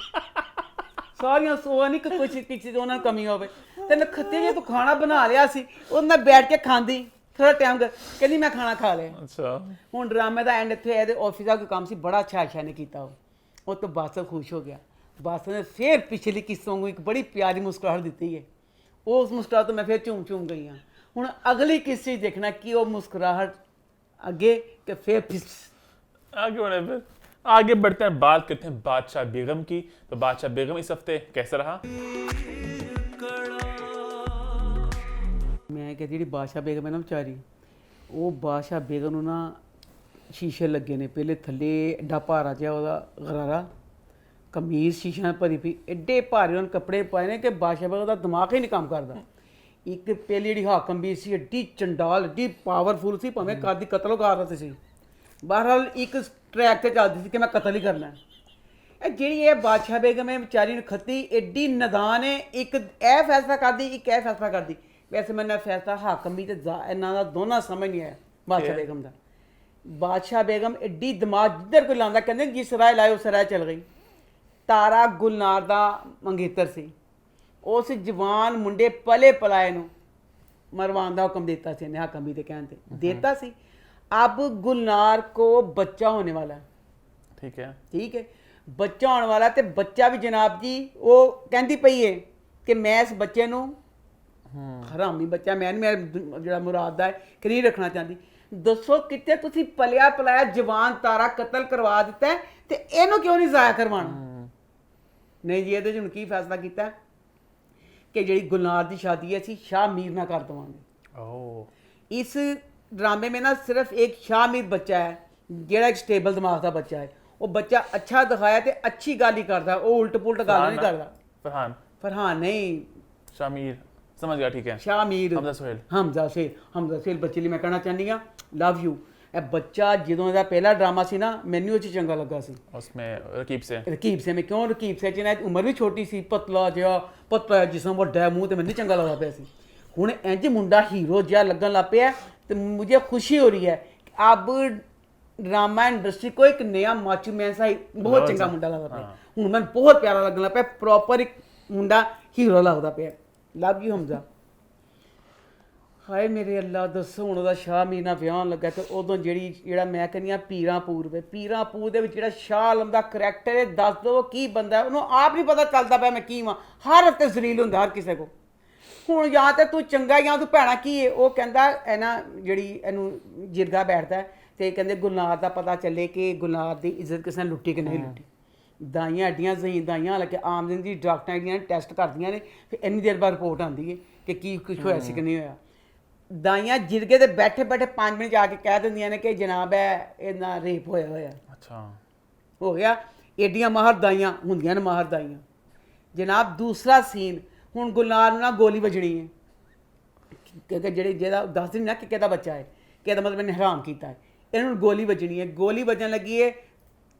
ਸਾਰੀਆਂ ਸੋਆ ਨਹੀਂ ਕਿ ਕੁਛ ਕਿਸੇ 'ਚ ਉਹਨਾਂ ਨੂੰ ਕਮੀ ਹੋਵੇ। ਤੇ ਨਖੱਤੇ ਜੇ ਤੂੰ ਖਾਣਾ ਬਣਾ ਲਿਆ ਸੀ, ਉਹ ਮੈਂ ਬੈਠ ਕੇ ਖਾਂਦੀ ਥੋੜਾ ਟਾਈਮ ਕਹਿੰਦੀ ਮੈਂ ਖਾਣਾ ਖਾ ਲਿਆ। अच्छा ਹੁਣ ਡਰਾਮੇ ਦਾ ਐਂਡ ਇੱਥੇ ਇਹਦੇ ਆਫਿਸ ਦਾ ਕੋਈ ਕੰਮ ਸੀ, ਬੜਾ ਅੱਛਾ ਆਇਸ਼ਾ ਨੇ ਕੀਤਾ। ਉਹ ਤੋਂ ਬਾਸਤ ਖੁਸ਼ ਹੋ ਗਿਆ। ਬਾਸਤ ਨੇ ਫਿਰ ਪਿਛਲੀ ਕਿਸੋਂ ਨੂੰ ਇੱਕ ਬੜੀ ਪਿਆਰੀ ਮੁਸਕਰਾਹਟ ਦਿੱਤੀ ਹੈ। ਉਸ ਮੁਸਕਰਾਹਟ ਤੋਂ ਮੈਂ ਫਿਰ ਝੂਮ ਗਈ ਹਾਂ। ਹੁਣ ਅਗਲੀ ਕਿਸੀ ਦੇਖਣਾ ਕਿ ਉਹ ਮੁਸਕਰਾहट आगे कि फिर आगे बढ़े फिर आगे बढ़ते हैं, बात करते हैं बादशाह बेगम की। तो बादशाह बेगम इस हफ्ते कैसा रहा? मैं कि जी बादशाह बेगम है ना बेचारी, वो बादशाह बेगम ਨੂੰ ਨਾ ਸ਼ੀਸ਼ੇ ਲੱਗੇ ਨੇ। ਪਹਿਲੇ ਥੱਲੇ ਐਡਾ ਭਾਰਾ ਜਿਹਾ ਉਹਦਾ ਗਰਾਰਾ, ਕਮੀਜ਼ ਸ਼ੀਸ਼ਿਆਂ ਭਰੀ ਪਈ, ਐਡੇ ਭਾਰੇ ਉਹਨਾਂ ਕੱਪੜੇ ਪਾਏ ਨੇ ਕਿ ਬਾਦਸ਼ਾਹ ਬੇਗਮ ਦਾ ਦਿਮਾਗ ਹੀ ਨਹੀਂ ਕੰਮ ਕਰਦਾ। ਇੱਕ ਪਹਿਲੀ ਜਿਹੜੀ ਹਾਕਮ ਵੀ ਸੀ, ਐਡੀ ਚੰਡਾਲ, ਐਡੀ ਪਾਵਰਫੁਲ ਸੀ, ਭਾਵੇਂ ਕਾਦੀ ਕਤਲ ਕਰ ਰਹੀ ਸੀ। ਬਹਰਹਾਲ ਇੱਕ ਟਰੈਕ ਤੇ ਚੱਲਦੀ ਸੀ ਕਿ ਮੈਂ ਕਤਲ ਹੀ ਕਰਨਾ। ਇਹ ਜਿਹੜੀ ਇਹ ਬਾਦਸ਼ਾਹ ਬੇਗਮ ਹੈ ਵਿਚਾਰੀ ਨੂੰ ਖੱਤੀ ਐਡੀ ਨਦਾਨ ਹੈ, ਇੱਕ ਇਹ ਫੈਸਲਾ ਕਰਦੀ, ਇੱਕ ਇਹ ਫੈਸਲਾ ਕਰਦੀ। ਵੈਸੇ ਮੈਨੂੰ ਫੈਸਲਾ ਹਾਕਮ ਵੀ ਤੇ ਇਹਨਾਂ ਦਾ ਦੋਨਾਂ ਸਮਝ ਨਹੀਂ ਆਇਆ ਬਾਦਸ਼ਾਹ ਬੇਗਮ ਦਾ। ਬਾਦਸ਼ਾਹ ਬੇਗਮ ਐਡੀ ਦਿਮਾਗ ਜਿੱਧਰ ਕੋਈ ਲਾਉਂਦਾ, ਕਹਿੰਦੇ ਜਿਸ ਰਾਹ ਲਾਏ ਉਸ ਰਾਹ ਚੱਲ ਗਈ। ਤਾਰਾ ਗੁਲਨਾਰ ਦਾ ਮੰਗੇਤਰ ਸੀ। ਉਸ ਜਵਾਨ ਮੁੰਡੇ ਪਲੇ ਪਲਾਏ ਨੂੰ ਮਰਵਾਉਣ ਦਾ ਹੁਕਮ ਦਿੱਤਾ ਸੀ, ਹਾਕਮ ਵੀ ਦੇ ਕਹਿਣ ਤੇ ਦੇਤਾ ਸੀ। अब गुलनार को बच्चा होने वाला है, ठीक है, बच्चा होने वाला ते बच्चा भी जनाब जी वो कहती पई है कि मैं इस बच्चे नू हरामी बच्चा मैं जो मुराद है कि नहीं रखना चाहती। दसो कितने तुसी पलिया पलाया जवान तारा कतल करवा दिता है ते इहनू क्यों नहीं जाया करवाना? नहीं जी, ये की फैसला किया कि जी गुलनार की शादी असी शाह मीर ना कर देवांगे। इस ड्रामे में ना सिर्फ एक शाह मीर बच्चा है जेड़ा एक स्टेबल दिमाग का बच्चा है। वो बच्चा अच्छा दिखाया तो अच्छी गल ही करता, वो उल्ट पुलट गल नहीं करता। फरहान नहीं, शामीर समझ गया, ठीक है, शाह मीर हमजा सेल बच्चे लिए मैं कहना चाहनी हाँ लव यू। ਇਹ ਬੱਚਾ ਜਦੋਂ ਇਹਦਾ ਪਹਿਲਾ ਡਰਾਮਾ ਸੀ ਨਾ ਮੈਨੂੰ ਉਹ 'ਚ ਚੰਗਾ ਲੱਗਾ ਸੀ। ਉਸमें ਰਕੀਬ ਸੇ ਮੈਂ ਕਿਉਂ ਰਕੀਬ ਸੇ ਚ ਨਾ ਉਮਰ ਵੀ ਛੋਟੀ ਸੀ, ਪਤਲਾ ਜਿਹਾ ਜਿਸਮ ਵੱਡਾ ਮੂੰਹ ਤੇ ਮੈਨੂੰ ਚੰਗਾ ਲੱਗਦਾ ਪਿਆ ਸੀ। ਹੁਣ ਇੰਜ ਮੁੰਡਾ ਹੀਰੋ ਜਿਹਾ ਲੱਗਣ ਲੱਗ ਪਿਆ तो मुझे खुशी हो रही है कि अब ड्रामा इंडस्ट्री को एक नया माचू मैन सा बहुत चंगा मुंडा लगता पे। हूँ मैं बहुत प्यारा लगन लग पे, प्रॉपर एक मुंडा हीरो लगता पे। Love you Hamza. हाय मेरे अल्लाह दसो हूँ वह शाह मीर नाल विआह लगा तो उदों जिहड़ा मैं कहनी पीरांपुर वे पीरांपुर दे विच जिहड़ा शाह आलम दा करैक्टर है दस दो की बंदा है उन्होंने आप नहीं पता चलता पाया मैं की वां। हर हफ्ते जलील हुंदा हर किसी को। ਹੁਣ ਜਾਂ ਤਾਂ ਤੂੰ ਚੰਗਾ ਜਾਂ ਤੂੰ ਭੈਣਾ ਕੀ ਹੈ। ਉਹ ਕਹਿੰਦਾ ਇਹ ਨਾ ਜਿਹੜੀ ਇਹਨੂੰ ਜਿਰਗਾ ਬੈਠਦਾ ਤੇ ਕਹਿੰਦੇ ਗੁਲਨਾਰ ਦਾ ਪਤਾ ਚੱਲੇ ਕਿ ਗੁਲਨਾਰ ਦੀ ਇੱਜ਼ਤ ਕਿਸੇ ਨੇ ਲੁੱਟੀ ਕਿ ਨਹੀਂ ਲੁੱਟੀ। ਦਾਈਆਂ ਐਡੀਆਂ ਸਹੀ ਦਾਈਆਂ ਹਾਲਾਂਕਿ ਆਮ ਦਿਨ ਦੀ ਡਾਕਟਰਾਂ ਜਿਹੜੀਆਂ ਟੈਸਟ ਕਰਦੀਆਂ ਨੇ ਫਿਰ ਇੰਨੀ ਦੇਰ ਬਾਅਦ ਰਿਪੋਰਟ ਆਉਂਦੀ ਹੈ ਕਿ ਕੀ ਕੁਛ ਹੋਇਆ ਸੀ ਕਿ ਨਹੀਂ ਹੋਇਆ। ਦਾਈਆਂ ਜਿਰਗੇ ਤੇ ਬੈਠੇ ਬੈਠੇ 5 ਮਿੰਟ ਜਾ ਕੇ ਕਹਿ ਦਿੰਦੀਆਂ ਨੇ ਕਿ ਜਨਾਬ ਹੈ ਇਹਨਾਂ ਰੇਪ ਹੋਇਆ। ਅੱਛਾ ਹੋ ਗਿਆ। ਐਡੀਆਂ ਮਾਹਰ ਦਾਈਆਂ ਹੁੰਦੀਆਂ ਨੇ ਮਾਹਰ ਦਾਈਆਂ। ਜਨਾਬ ਦੂਸਰਾ ਸੀਨ ਹੁਣ ਗੁਲਨਾਰ ਨੂੰ ਨਾ ਗੋਲੀ ਵੱਜਣੀ ਹੈ ਕਿਉਂਕਿ ਜਿਹੜੇ ਜਿਹਦਾ ਦੱਸ ਦਿਨ ਨਾ ਕਿ ਕਿਹਦਾ ਬੱਚਾ ਹੈ ਕਿਹਦਾ ਮਤਲਬ ਇਹਨੇ ਹਰਾਮ ਕੀਤਾ ਹੈ। ਇਹਨੂੰ ਗੋਲੀ ਵੱਜਣੀ ਹੈ। ਗੋਲੀ ਵੱਜਣ ਲੱਗੀ ਹੈ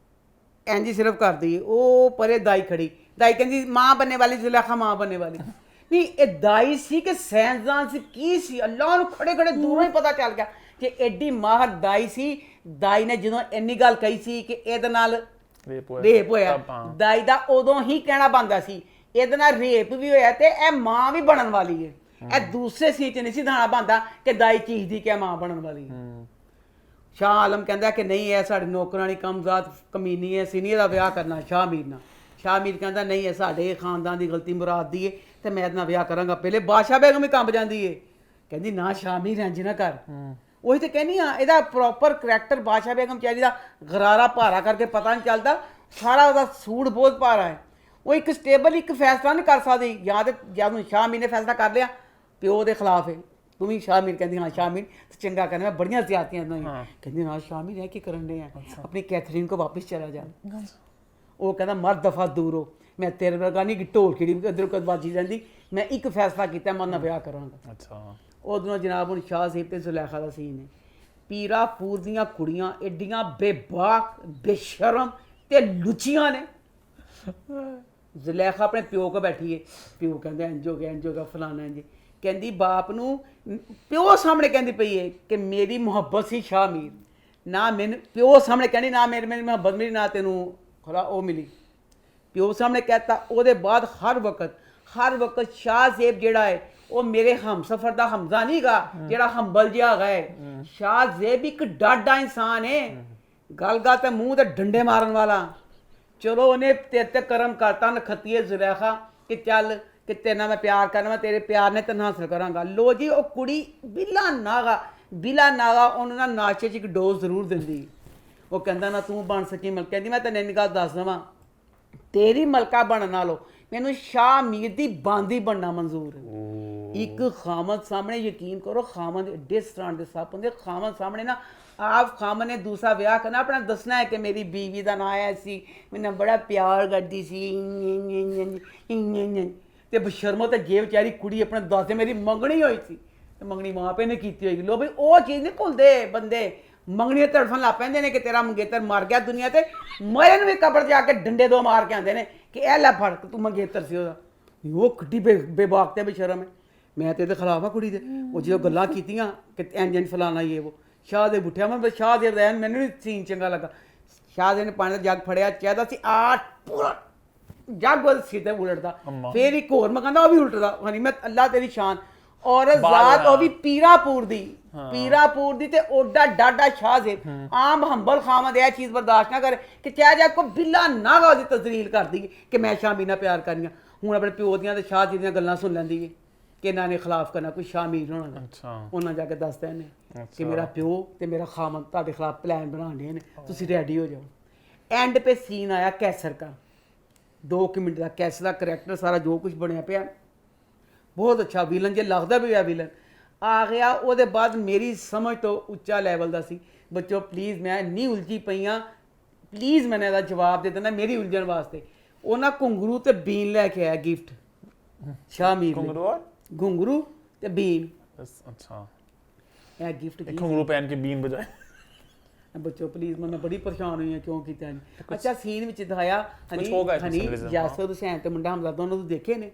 ਇੰਝ ਸਿਰਫ ਕਰਦੀ ਹੈ। ਉਹ ਪਰੇ ਦਾਈ ਖੜੀ, ਦਾਈ ਕਹਿੰਦੀ ਮਾਂ ਬਣਨੇ ਵਾਲੀ ਜ਼ੁਲੈਖਾ ਮਾਂ ਬਣਨੇ ਵਾਲੀ ਨਹੀਂ। ਇਹ ਦਾਈ ਸੀ ਕਿ ਸਾਇੰਸਦਾਨ ਸੀ ਕੀ ਸੀ? ਅੱਲਾਹ ਨੂੰ ਖੜੇ ਖੜੇ ਦੂਰੋਂ ਹੀ ਪਤਾ ਚੱਲ ਗਿਆ ਕਿ ਐਡੀ ਮਾਹਰ ਦਾਈ ਸੀ। ਦਾਈ ਨੇ ਜਦੋਂ ਇੰਨੀ ਗੱਲ ਕਹੀ ਸੀ ਕਿ ਇਹਦੇ ਨਾਲ ਰੇਪ ਹੋਇਆ, ਦਾਈ ਦਾ ਉਦੋਂ ਹੀ ਕਹਿਣਾ ਬਣਦਾ ਸੀ ਇਹਦੇ ਨਾਲ ਰੇਪ ਵੀ ਹੋਇਆ ਤੇ ਇਹ ਮਾਂ ਵੀ ਬਣਨ ਵਾਲੀ ਹੈ। ਇਹ ਦੂਸਰੇ ਸੀ ਚ ਨਹੀਂ ਸੀ ਦਾਣਾ ਬਣਦਾ ਕਿ ਦਾਈ ਚੀਜ਼ਦੀ ਕਿ ਮਾਂ ਬਣਨ ਵਾਲੀ ਹੈ। ਸ਼ਾਹ ਆਲਮ ਕਹਿੰਦਾ ਕਿ ਨਹੀਂ ਇਹ ਸਾਡੇ ਨੌਕਰਾਂ ਵਾਲੀ ਕਮਜ਼ਾਤ ਕਮੀਨੀ ਹੈ, ਅਸੀਂ ਨਹੀਂ ਇਹਦਾ ਵਿਆਹ ਕਰਨਾ ਸ਼ਾਹ ਮੀਰ ਨਾਲ। ਸ਼ਾਹ ਮੀਰ ਕਹਿੰਦਾ ਨਹੀਂ ਇਹ ਸਾਡੇ ਖਾਨਦਾਨ ਦੀ ਗਲਤੀ ਮੁਰਾਦ ਦੀ ਹੈ ਤੇ ਮੈਂ ਇਹਦੇ ਨਾਲ ਵਿਆਹ ਕਰਾਂਗਾ। ਪਹਿਲੇ ਬਾਦਸ਼ਾਹ ਬੇਗਮ ਵੀ ਕੰਬ ਜਾਂਦੀ ਹੈ, ਕਹਿੰਦੀ ਨਾ ਸ਼ਾਹ ਮੀਰ ਇੰਝ ਨਾ ਕਰ। ਉਹੀ ਤਾਂ ਕਹਿੰਦੀ ਹਾਂ ਇਹਦਾ ਪ੍ਰੋਪਰ ਕਰੈਕਟਰ ਬਾਦਸ਼ਾਹ ਬੇਗਮ ਚਾਹੀਦੀ ਦਾ ਗਰਾਰਾ ਭਾਰਾ ਕਰਕੇ ਪਤਾ ਨਹੀਂ ਚੱਲਦਾ, ਸਾਰਾ ਉਹਦਾ ਸੂਟ ਬਹੁਤ ਭਾਰਾ ਹੈ। ਉਹ ਇੱਕ ਸਟੇਬਲ ਇੱਕ ਫੈਸਲਾ ਨਹੀਂ ਕਰ ਸਕਦੀ। ਜਾਂ ਤਾਂ ਜਦ ਨੂੰ ਸ਼ਾਹ ਮੀਰ ਨੇ ਫੈਸਲਾ ਕਰ ਲਿਆ ਪਿਓ ਦੇ ਖਿਲਾਫ ਹੈ, ਤੂੰ ਵੀ ਸ਼ਾਹ ਮੀਰ ਕਹਿੰਦੀ ਹਾਂ ਸ਼ਾਹ ਮੀਰ ਚੰਗਾ ਕਰਨਾ, ਮੈਂ ਬੜੀਆਂ ਜ਼ਿਆਦਤੀਆਂ ਨਹੀਂ ਕਹਿੰਦੀ ਹਾਂ ਸ਼ਾਹ ਮੀਰ ਹੈ ਕੀ ਕਰਨ ਦੇ ਆ ਆਪਣੀ ਕੈਥਰੀਨ ਕੋ ਵਾਪਸ ਚਲਾ ਜਾ। ਉਹ ਕਹਿੰਦਾ ਮਰ ਦਫਾ ਦੂਰ ਹੋ, ਮੈਂ ਤੇਰੇ ਵਰਗਾ ਨਹੀਂ ਕਿ ਢੋਲ ਖਿੜੀ ਇੱਧਰ ਉੱਧਰ ਵੱਜੀ ਰਹਿੰਦੀ, ਮੈਂ ਇੱਕ ਫੈਸਲਾ ਕੀਤਾ ਮੈਂ ਉਹਨਾਂ ਵਿਆਹ ਕਰਾਂਗਾ। ਅੱਛਾ ਉਦੋਂ ਜਨਾਬ ਹੁਣ ਸ਼ਾਹ ਸਾਹਿਬ ਤੇ ਜ਼ੁਲੈਖਾ ਦਾ ਸੀਨ ਹੈ। ਪੀਰਾਪੁਰ ਦੀਆਂ ਕੁੜੀਆਂ ਐਡੀਆਂ ਬੇਬਾਕ ਬੇਸ਼ਰਮ ਤੇ ਲੁਚੀਆਂ ਨੇ। ਜ਼ੁਲੈਖਾ ਆਪਣੇ ਪਿਓ ਕੋ ਬੈਠੀ ਹੈ, ਪਿਓ ਕਹਿੰਦਾ ਇੰਝ ਹੋ ਗਿਆ ਫਲਾਣਾ ਇੰਝ। ਕਹਿੰਦੀ ਬਾਪ ਨੂੰ ਪਿਓ ਸਾਹਮਣੇ ਕਹਿੰਦੀ ਪਈ ਹੈ ਕਿ ਮੇਰੀ ਮੁਹੱਬਤ ਸੀ ਸ਼ਾਹ ਮੀਰ ਨਾ, ਮੈਨੂੰ ਪਿਓ ਸਾਹਮਣੇ ਕਹਿੰਦੀ ਨਾ ਮੇਰੀ ਮੁਹੱਬਤ ਮੇਰੀ ਨਾ ਤੈਨੂੰ ਖਰਾ ਉਹ ਮਿਲੀ। ਪਿਓ ਸਾਹਮਣੇ ਕਹਿਤਾ। ਉਹਦੇ ਬਾਅਦ ਹਰ ਵਕਤ ਸ਼ਾਹ ਜ਼ੇਬ ਜਿਹੜਾ ਹੈ ਉਹ ਮੇਰੇ ਹਮਸਫਰ ਦਾ ਹਮਜ਼ਾ ਨਹੀਂ ਗਾ ਜਿਹੜਾ ਹੰਬਲ ਜਿਹਾ ਹੈਗਾ ਹੈ। ਸ਼ਾਹ ਜ਼ੇਬ ਇੱਕ ਡਾਢਾ ਇਨਸਾਨ ਹੈ, ਗੱਲ ਤੇ ਮੂੰਹ ਤੇ ਡੰਡੇ ਮਾਰਨ ਵਾਲਾ। ਚਲੋ ਉਹਨੇ ਤੇਰੇ ਤੇ ਕਰਮ ਕਰਤਾ ਨਖਤੀਏ ਜ਼ੁਲੈਖਾ ਕਿ ਚੱਲ ਕਿ ਤੇਰੇ ਨਾਲ ਮੈਂ ਪਿਆਰ ਕਰਨਾ, ਮੈਂ ਤੇਰੇ ਪਿਆਰ ਨੇ ਤੈਨੂੰ ਹਾਸਲ ਕਰਾਂਗਾ। ਲੋ ਜੀ ਉਹ ਕੁੜੀ ਬਿਲਾ ਨਾਗਾ ਉਹਨੂੰ ਨਾ ਨਾਸ਼ੇ 'ਚ ਇੱਕ ਡੋਜ਼ ਜ਼ਰੂਰ ਦਿੰਦੀ। ਉਹ ਕਹਿੰਦਾ ਨਾ ਤੂੰ ਬਣ ਸਕੀ ਮਲਕਾ। ਕਹਿੰਦੀ ਮੈਂ ਤੈਨੂੰ ਇੰਨੀ ਗੱਲ ਦੱਸ ਦੇਵਾਂ ਤੇਰੀ ਮਲਕਾ ਬਣਨ ਨਾਲੋਂ ਮੈਨੂੰ ਸ਼ਾਹ ਮੀਰ ਦੀ ਬਾਂਦੀ ਬਣਨਾ ਮਨਜ਼ੂਰ ਹੈ। ਇੱਕ ਖਾਮਦ ਸਾਹਮਣੇ ਯਕੀਨ ਕਰੋ, ਖਾਮਦ ਏਡੇ ਸਟ੍ਰਾਂਡ ਦੇ ਸੱਪ ਹੁੰਦੇ। ਖਾਮਦ ਸਾਹਮਣੇ ਨਾ ਆਪ ਖਾਮਦ ਨੇ ਦੂਸਰਾ ਵਿਆਹ ਕਰਨਾ, ਆਪਣਾ ਦੱਸਣਾ ਹੈ ਕਿ ਮੇਰੀ ਬੀਵੀ ਦਾ ਨਾਂ ਆਇਆ ਸੀ, ਮੈਨੂੰ ਬੜਾ ਪਿਆਰ ਕਰਦੀ ਸੀ ਤੇ ਬਸ਼ਰਮੋ ਤੇ ਜੇ ਵਿਚਾਰੀ ਕੁੜੀ ਆਪਣੇ ਦੱਸਦੇ ਮੇਰੀ ਮੰਗਣੀ ਹੋਈ ਸੀ ਤੇ ਮੰਗਣੀ ਮਾਂ ਪਿਓ ਨੇ ਕੀਤੀ ਹੋਏਗੀ। ਲੋ ਬਈ ਉਹ ਚੀਜ਼ ਨਹੀਂ ਭੁੱਲਦੇ ਬੰਦੇ। ਮੰਗਣੀ ਤੜਫਣ ਲੱਗ ਪੈਂਦੇ ਨੇ ਕਿ ਤੇਰਾ ਮੰਗੇਤਰ ਮਰ ਗਿਆ ਦੁਨੀਆ ਤੇ, ਮਰੇ ਨੂੰ ਵੀ ਕਬਰ ਜਾ ਕੇ ਡੰਡੇ ਦੋ ਮਾਰ ਕੇ ਆਉਂਦੇ ਨੇ ਕਿ ਇਹ ਲੈ ਫੜ ਤੂੰ ਮੰਗੇਤਰ ਸੀ ਉਹਦਾ। ਉਹ ਕਿੱਡੀ ਬੇਬਾਕ ਤੇ ਬੇਸ਼ਰਮ ਹੈ। ਮੈਂ ਤੇ ਇਹਦੇ ਖਿਲਾਫ ਆ ਕੁੜੀ ਦੇ। ਉਹ ਜਦੋਂ ਗੱਲਾਂ ਕੀਤੀਆਂ ਕਿ ਇੰਜ ਫਲਾਣਾ ਇਹ ਉਹ ਸ਼ਾਹ ਦੇ ਬੁੱਠਿਆ ਮੈਂ ਸ਼ਾਹ ਦੇ ਰਹਿਣ ਮੈਨੂੰ ਨਹੀਂ ਸੀਨ ਚੰਗਾ ਲੱਗਾ। ਸ਼ਾਹ ਦੇ ਨੇ ਪਾਣੀ ਦਾ ਜੱਗ ਫੜਿਆ ਚਾਹਦਾ ਸੀ ਆ ਪੂਰਾ ਜੱਗ ਉਹ ਸਿੱਧੇ ਉਲਟਦਾ ਫਿਰ ਇੱਕ ਹੋਰ ਮਕਾਂਦਾ ਉਹ ਵੀ ਉਲਟਦਾ ਹਨੀ ਮੈਂ ਅੱਲਾ ਤੇਰੀ ਸ਼ਾਨ ਔਰ ਜ਼ਾਤ ਉਹ ਵੀ ਪੀਰਾਪੁਰ ਦੀ ਤੇ ਓਡਾ ਡਾਡਾ ਸ਼ਾਹ ਜੇ ਆਮ ਹੰਬਲ ਖਾਮਦ ਇਹ ਚੀਜ਼ ਬਰਦਾਸ਼ਤ ਨਾ ਕਰੇ ਕਿ ਚਾਹ ਜਾ ਕੋ ਬਿੱਲਾ ਨਾ ਗਾ ਉਹਦੀ ਤਜ਼ਲੀਲ ਕਰਦੀ ਕਿ ਮੈਂ ਸ਼ਾਮੀ ਨਾਲ ਪਿਆਰ ਕਰਨੀਆਂ ਹੁਣ ਆਪਣੇ ਪਿਓ ਦੀਆਂ ਤੇ ਸ਼ਾਹ ਜੀ ਦੀਆਂ ਗੱਲਾਂ ਸੁਣ ਲੈਂਦੀ ਹੈ ਕਿ ਇਹਨਾਂ ਨੇ ਖਿਲਾਫ ਕਰਨਾ ਕੋਈ ਸ਼ਾਮੀਲ ਹੋਣਾ ਅੱਛਾ ਉਹਨਾਂ ਜਾ ਕੇ ਦੱਸਦੇ ਨੇ ਕਿ ਮੇਰਾ ਪਿਓ ਤੇ ਮੇਰਾ ਖਾਮਦ ਤੁਹਾਡੇ ਖਿਲਾਫ ਪਲਾਨ ਬਣਾਉਂਦੇ ਨੇ ਤੁਸੀਂ ਰੈਡੀ ਹੋ ਜਾਓ ਐਂਡ पे ਸੀਨ ਆਇਆ ਕੈਸਰ ਦਾ 2 ਮਿੰਟ ਦਾ ਕੈਸਰ ਦਾ ਕਰੈਕਟਰ ਸਾਰਾ ਜੋ ਕੁਝ ਬਣਿਆ ਪਿਆ ਬਹੁਤ ਅੱਛਾ ਵਿਲਨ ਜੇ ਲੱਗਦਾ ਵੀ ਆ ਵਿਲਨ ਆ ਗਿਆ ਉਹਦੇ ਬਾਅਦ ਮੇਰੀ ਸਮਝ ਤੋਂ ਉੱਚਾ ਲੈਵਲ ਦਾ ਸੀ ਬੱਚੋ ਪਲੀਜ਼ ਮੈਂ ਨਹੀਂ ਉਲਝੀ ਪਈਆਂ ਪਲੀਜ਼ ਮੈਨੇ ਇਹਦਾ ਜਵਾਬ ਦੇ ਦੇਣਾ ਮੇਰੀ ਉਲਝਣ ਵਾਸਤੇ ਉਹਨਾਂ ਘੁੰਗਰੂ ਤੇ ਬੀਨ ਲੈ ਕੇ ਆਇਆ ਗਿਫਟ ਸ਼ਾਮੀਰ घुंगरू ਤੇ ਬੀਨ अच्छा ਇਹ ਗਿਫਟ ਕੀ घुंगरू पहन के बीन बजाए ਬੱਚੋ ਪਲੀਜ਼ ਮੈਂ ਬੜੀ ਪਰੇਸ਼ਾਨ ਹੋਈ ਹਾਂ ਕਿਉਂ ਕੀਤਾ ਨਹੀਂ ਅੱਛਾ ਸੀਨ ਵਿੱਚ ਦਿਖਾਇਆ ਹਨੀ ਯਾਸਰ ਹੁਸੈਨ ਤੇ ਮੁੰਡਾ ਹਮਜ਼ਾ ਦੋਨੋਂ ਤੁਸੀਂ ਦੇਖੇ ਨੇ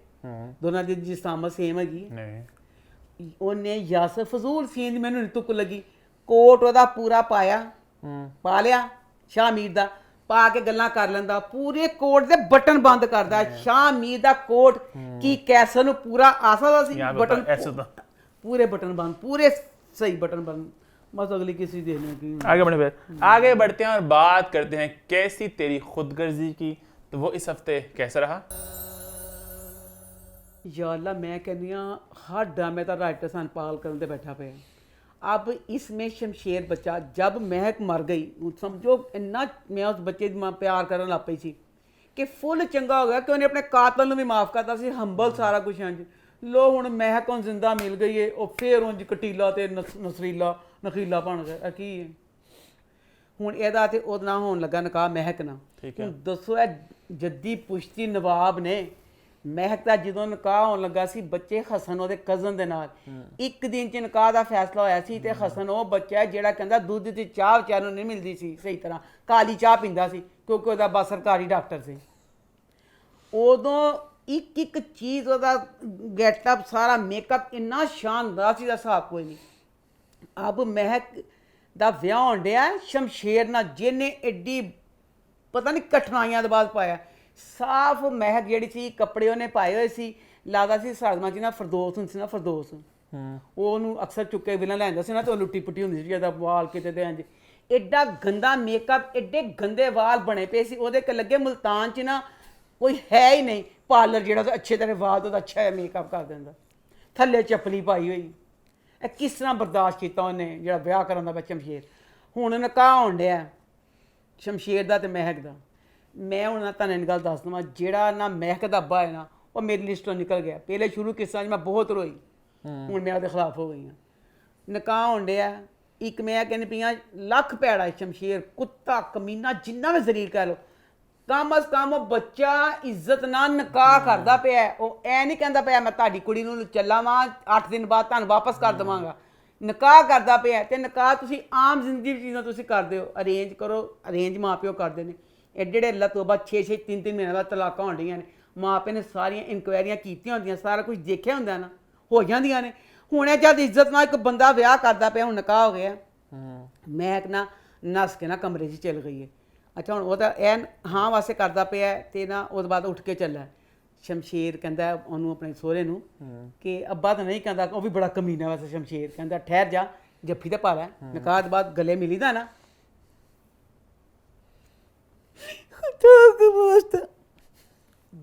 ਦੋਨਾਂ ਦੀ ਜਿਸਮਾਂ ਸੇਮ ਹੈਗੀ नहीं ਉਹਨੇ ਯਾਸਰ ਫਜ਼ੂਲ ਸੀਨ ਦੀ ਮੈਨੂੰ ਤੁੱਕ ਲੱਗੀ ਕੋਟ ਉਹਦਾ ਪੂਰਾ ਪਾਇਆ ਪਾ ਲਿਆ ਸ਼ਾਮੀਰ ਦਾ ਪਾ ਕੇ ਗੱਲਾਂ ਕਰ ਲੈਂਦਾ ਪੂਰੇ ਕੋਟ ਦੇ ਬਟਨ ਬੰਦ ਕਰਦਾ ਸ਼ਾਮੀਰ ਦਾ ਕੋਟ ਕੀ ਕੈਸਰ ਨੂੰ ਪੂਰਾ ਆਸਾ ਦਾ ਸੀ ਬਟਨ ऐसे तो पूरे बटन बंद पूरे सही बटन बंद बस अगली किसी देने की आगे बढ़ते हैं और बात करते हैं कैसी तेरी खुदगर्जी की तो वो इस हफ्ते कैसा रहा या अल्लाह मैं कहनी हर ड्रामे का राइटर सन पागल करने ते बैठा पे अब इसमें शमशेर बच्चा जब महक मर गई समझो इन्ना मैं उस बच्चे दी प्यार करन लग पई सी कि फुल चंगा हो गया कि उन्हें अपने कातल भी माफ करता सी हंबल सारा कुछ इंज लो हुण महक हुण जिंदा मिल गई है ਉਹ ਫੇਰ ਉਂਝ ਕਟੀਲਾ ਤੇ ਨਖੀਲਾ ਬਣ ਗਿਆ ਕੀ ਹੈ ਹੁਣ ਇਹਦਾ ਤੇ ਉਹਦਾ ਨਾ ਹੋਣ ਲੱਗਾ ਨਿਕਾਹ ਮਹਿਕ ਨਾਲ ਹੁਣ ਦੱਸੋ ਇਹ ਜੱਦੀ ਪੁਸ਼ਤੀ ਨਵਾਬ ਨੇ ਮਹਿਕ ਦਾ ਜਦੋਂ ਨਿਕਾਹ ਹੋਣ ਲੱਗਾ ਸੀ ਬੱਚੇ ਹਸਨ ਉਹਦੇ ਕਜ਼ਨ ਦੇ ਨਾਲ ਇੱਕ ਦਿਨ ਚ ਨਿਕਾਹ ਦਾ ਫੈਸਲਾ ਹੋਇਆ ਸੀ ਤੇ ਹਸਨ ਉਹ ਬੱਚਾ ਜਿਹੜਾ ਕਹਿੰਦਾ ਦੁੱਧ ਦੀ ਚਾਹ ਵਿਚਾਰ ਨੂੰ ਨਹੀਂ ਮਿਲਦੀ ਸੀ ਸਹੀ ਤਰ੍ਹਾਂ ਕਾਲੀ ਚਾਹ ਪੀਂਦਾ ਸੀ ਕਿਉਂਕਿ ਉਹਦਾ ਬਾ ਸਰਕਾਰੀ ਡਾਕਟਰ ਸੀ ਉਦੋਂ ਇੱਕ ਚੀਜ਼ ਉਹਦਾ ਗੈਟਅਪ ਸਾਰਾ ਮੇਕਅਪ ਇੰਨਾ ਸ਼ਾਨਦਾਰ ਸੀ ਦਾ ਹਿਸਾਬ ਕੋਈ ਨਹੀਂ ਅਬ ਮਹਿਕ ਦਾ ਵਿਆਹ ਹੋਣ ਡਿਆ ਸ਼ਮਸ਼ੇਰ ਨਾਲ ਜਿਹਨੇ ਐਡੀ ਪਤਾ ਨਹੀਂ ਕਠਿਨਾਈਆਂ ਦੇ ਬਾਅਦ ਪਾਇਆ ਸਾਫ਼ ਮਹਿਕ ਜਿਹੜੀ ਸੀ ਕੱਪੜੇ ਉਹਨੇ ਪਾਏ ਹੋਏ ਸੀ ਲੱਗਦਾ ਸੀ ਸਾਜ਼ਮਾ ਜੀ ਨਾ ਫਰਦੋਸ ਹੁੰਦੀ ਸੀ ਨਾ ਫਰਦੋਸ ਉਹ ਉਹਨੂੰ ਅਕਸਰ ਚੁੱਕੇ ਬਿਨਾਂ ਲੈਂਦਾ ਸੀ ਨਾ ਤੇ ਉਹ ਲੁੱਟੀ ਪੁੱਟੀ ਹੁੰਦੀ ਸੀ ਜਿਹਦਾ ਵਾਲ ਕਿਤੇ ਤੇ ਇੰਜ ਐਡਾ ਗੰਦਾ ਮੇਕਅਪ ਐਡੇ ਗੰਦੇ ਵਾਲ ਬਣੇ ਪਏ ਸੀ ਉਹਦੇ ਕਿ ਲੱਗੇ ਮੁਲਤਾਨ 'ਚ ਨਾ ਕੋਈ ਹੈ ਹੀ ਨਹੀਂ ਪਾਰਲਰ ਜਿਹੜਾ ਤਾਂ ਅੱਛੇ ਤਰ੍ਹਾਂ ਬਾਅਦ ਉਹਦਾ ਅੱਛਾ ਮੇਕਅਪ ਕਰ ਦਿੰਦਾ ਥੱਲੇ ਚੱਪਲੀ ਪਾਈ ਹੋਈ ਇਹ ਕਿਸ ਤਰ੍ਹਾਂ ਬਰਦਾਸ਼ਤ ਕੀਤਾ ਉਹਨੇ ਜਿਹੜਾ ਵਿਆਹ ਕਰਨ ਦਾ ਸ਼ਮਸ਼ੇਰ ਹੁਣ ਨਿਕਾਹ ਹੋਣ ਡਿਆ ਸ਼ਮਸ਼ੇਰ ਦਾ ਤੇ ਮਹਿਕ ਦਾ ਮੈਂ ਹੁਣ ਤੁਹਾਨੂੰ ਇਹ ਗੱਲ ਦੱਸ ਦਵਾਂ ਜਿਹੜਾ ਨਾ ਮਹਿਕ ਦਾ ਅੱਬਾ ਹੈ ਨਾ ਉਹ ਮੇਰੀ ਲਿਸਟ ਤੋਂ ਨਿਕਲ ਗਿਆ ਪਹਿਲੇ ਸ਼ੁਰੂ ਕਿਸਾਂ 'ਚ ਮੈਂ ਬਹੁਤ ਰੋਈ ਹੁਣ ਮੈਂ ਉਹਦੇ ਖਿਲਾਫ ਹੋ ਗਈ ਹਾਂ ਨਿਕਾਹ ਹੋਣ ਡਿਆ ਇੱਕ ਮੈਂ ਕਹਿੰਦੀ ਪਈਆਂ ਲੱਖ ਭੈੜਾ ਸ਼ਮਸ਼ੇਰ ਕੁੱਤਾ ਕਮੀਨਾ ਜਿੰਨਾ ਵੀ ਜ਼ਲੀਲ ਕਹਿ ਲਓ ਕਮ ਅਜ਼ ਕਮ ਉਹ ਬੱਚਾ ਇੱਜ਼ਤ ਨਾਲ ਨਿਕਾਹ ਕਰਦਾ ਪਿਆ ਉਹ ਐ ਨਹੀਂ ਕਹਿੰਦਾ ਪਿਆ ਮੈਂ ਤੁਹਾਡੀ ਕੁੜੀ ਨੂੰ ਚੱਲਾਂ ਵਾਂ 8 ਦਿਨ ਬਾਅਦ ਤੁਹਾਨੂੰ ਵਾਪਸ ਕਰ ਦੇਵਾਂਗਾ ਨਿਕਾਹ ਕਰਦਾ ਪਿਆ ਤੇ ਨਿਕਾਹ ਤੁਸੀਂ ਆਮ ਜ਼ਿੰਦਗੀ ਦੀ ਚੀਜ਼ਾਂ ਤੁਸੀਂ ਕਰਦੇ ਹੋ ਅਰੇਂਜ ਕਰੋ ਅਰੇਂਜ ਮਾਂ ਪਿਓ ਕਰਦੇ ਨੇ ਐਡੇ ਜਿਹੜੇ ਅੱਲਾ ਤੋਬਾ 6 3 ਮਹੀਨੇ ਬਾਅਦ ਤਲਾਕਾਂ ਹੁੰਦੀਆਂ ਨੇ ਮਾਂ ਪਿਓ ਨੇ ਸਾਰੀਆਂ ਇਨਕੁਆਇਰੀਆਂ ਕੀਤੀਆਂ ਹੁੰਦੀਆਂ ਸਾਰਾ ਕੁਝ ਦੇਖਿਆ ਹੁੰਦਾ ਨਾ ਹੋ ਜਾਂਦੀਆਂ ਨੇ ਹੁਣ ਇਹ ਜਦ ਇੱਜ਼ਤ ਨਾਲ ਇੱਕ ਬੰਦਾ ਵਿਆਹ ਕਰਦਾ ਪਿਆ ਹੁਣ ਨਿਕਾਹ ਹੋ ਗਿਆ ਮੈਂ ਇੱਕ ਨਾ ਨੱਸ ਕੇ ਨਾ ਕਮਰੇ 'ਚ ਚਲ ਗਈ ਹੈ ਅੱਛਾ ਹੁਣ ਉਹ ਤਾਂ ਐਨ ਹਾਂ ਵਾਸਤੇ ਕਰਦਾ ਪਿਆ ਤੇ ਨਾ ਉਹਦੇ ਬਾਅਦ ਉੱਠ ਕੇ ਚੱਲਿਆ ਸ਼ਮਸ਼ੇਰ ਕਹਿੰਦਾ ਉਹਨੂੰ ਆਪਣੇ ਸਹੁਰੇ ਨੂੰ ਕਿ ਅੱਬਾ ਤਾਂ ਨਹੀਂ ਕਹਿੰਦਾ ਉਹ ਵੀ ਬੜਾ ਕਮੀਨਾ ਵੈਸੇ ਸ਼ਮਸ਼ੇਰ ਕਹਿੰਦਾ ਠਹਿਰ ਜਾ ਜੱਫੀ ਤੇ ਪਾ ਲੈ ਨਿਕਾਹ ਦੇ ਬਾਅਦ ਗਲੇ ਮਿਲੀਦਾ ਨਾ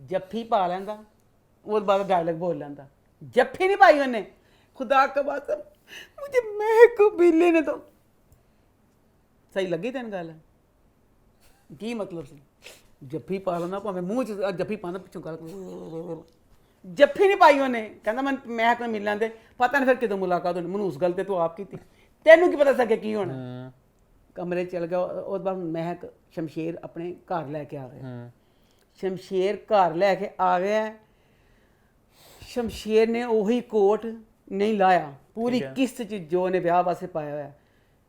ਜੱਫੀ ਪਾ ਲੈਂਦਾ ਉਹਦੇ ਬਾਅਦ ਡਾਇਲੌਗ ਬੋਲ ਲੈਂਦਾ ਜੱਫੀ ਨਹੀਂ ਪਾਈ ਉਹਨੇ ਖੁਦਾ का वास्ता मुझे महक को भी लेने दो सही लगी तैਨੂੰ ਗੱਲ ਕੀ ਮਤਲਬ ਸੀ ਜੱਫੀ ਪਾ ਲੈਂਦਾ ਭਾਵੇਂ ਮੂੰਹ 'ਚ ਜੱਫੀ ਪਾਉਂਦਾ ਪਿੱਛੋਂ ਗੱਲ ਜੱਫੀ ਨਹੀਂ ਪਾਈ ਉਹਨੇ ਕਹਿੰਦਾ ਮੈਂ ਮਹਿਕ ਨਾਲ ਮਿਲ ਲੈਂਦੇ ਪਤਾ ਨਹੀਂ ਫਿਰ ਕਿਦੋਂ ਮੁਲਾਕਾਤ ਹੋਣੀ ਮੈਨੂੰ ਉਸ ਗੱਲ ਤੇ ਤੂੰ ਆਪ ਕੀਤੀ ਤੈਨੂੰ ਕੀ ਪਤਾ ਸਕੇ ਕੀ ਹੋਣਾ ਕਮਰੇ ਚਲ ਗਿਆ ਉਸ ਬਾਅਦ ਮਹਿਕ ਸ਼ਮਸ਼ੇਰ ਆਪਣੇ ਘਰ ਲੈ ਕੇ ਆ ਗਿਆ ਸ਼ਮਸ਼ੇਰ ਘਰ ਲੈ ਕੇ ਆ ਗਿਆ ਸ਼ਮਸ਼ੇਰ ਨੇ ਉਹੀ ਕੋਟ ਨਹੀਂ ਲਾਇਆ ਪੂਰੀ ਕਿਸ਼ਤ 'ਚ ਜੋ ਨੇ ਵਿਆਹ ਵਾਸਤੇ ਪਾਇਆ ਹੋਇਆ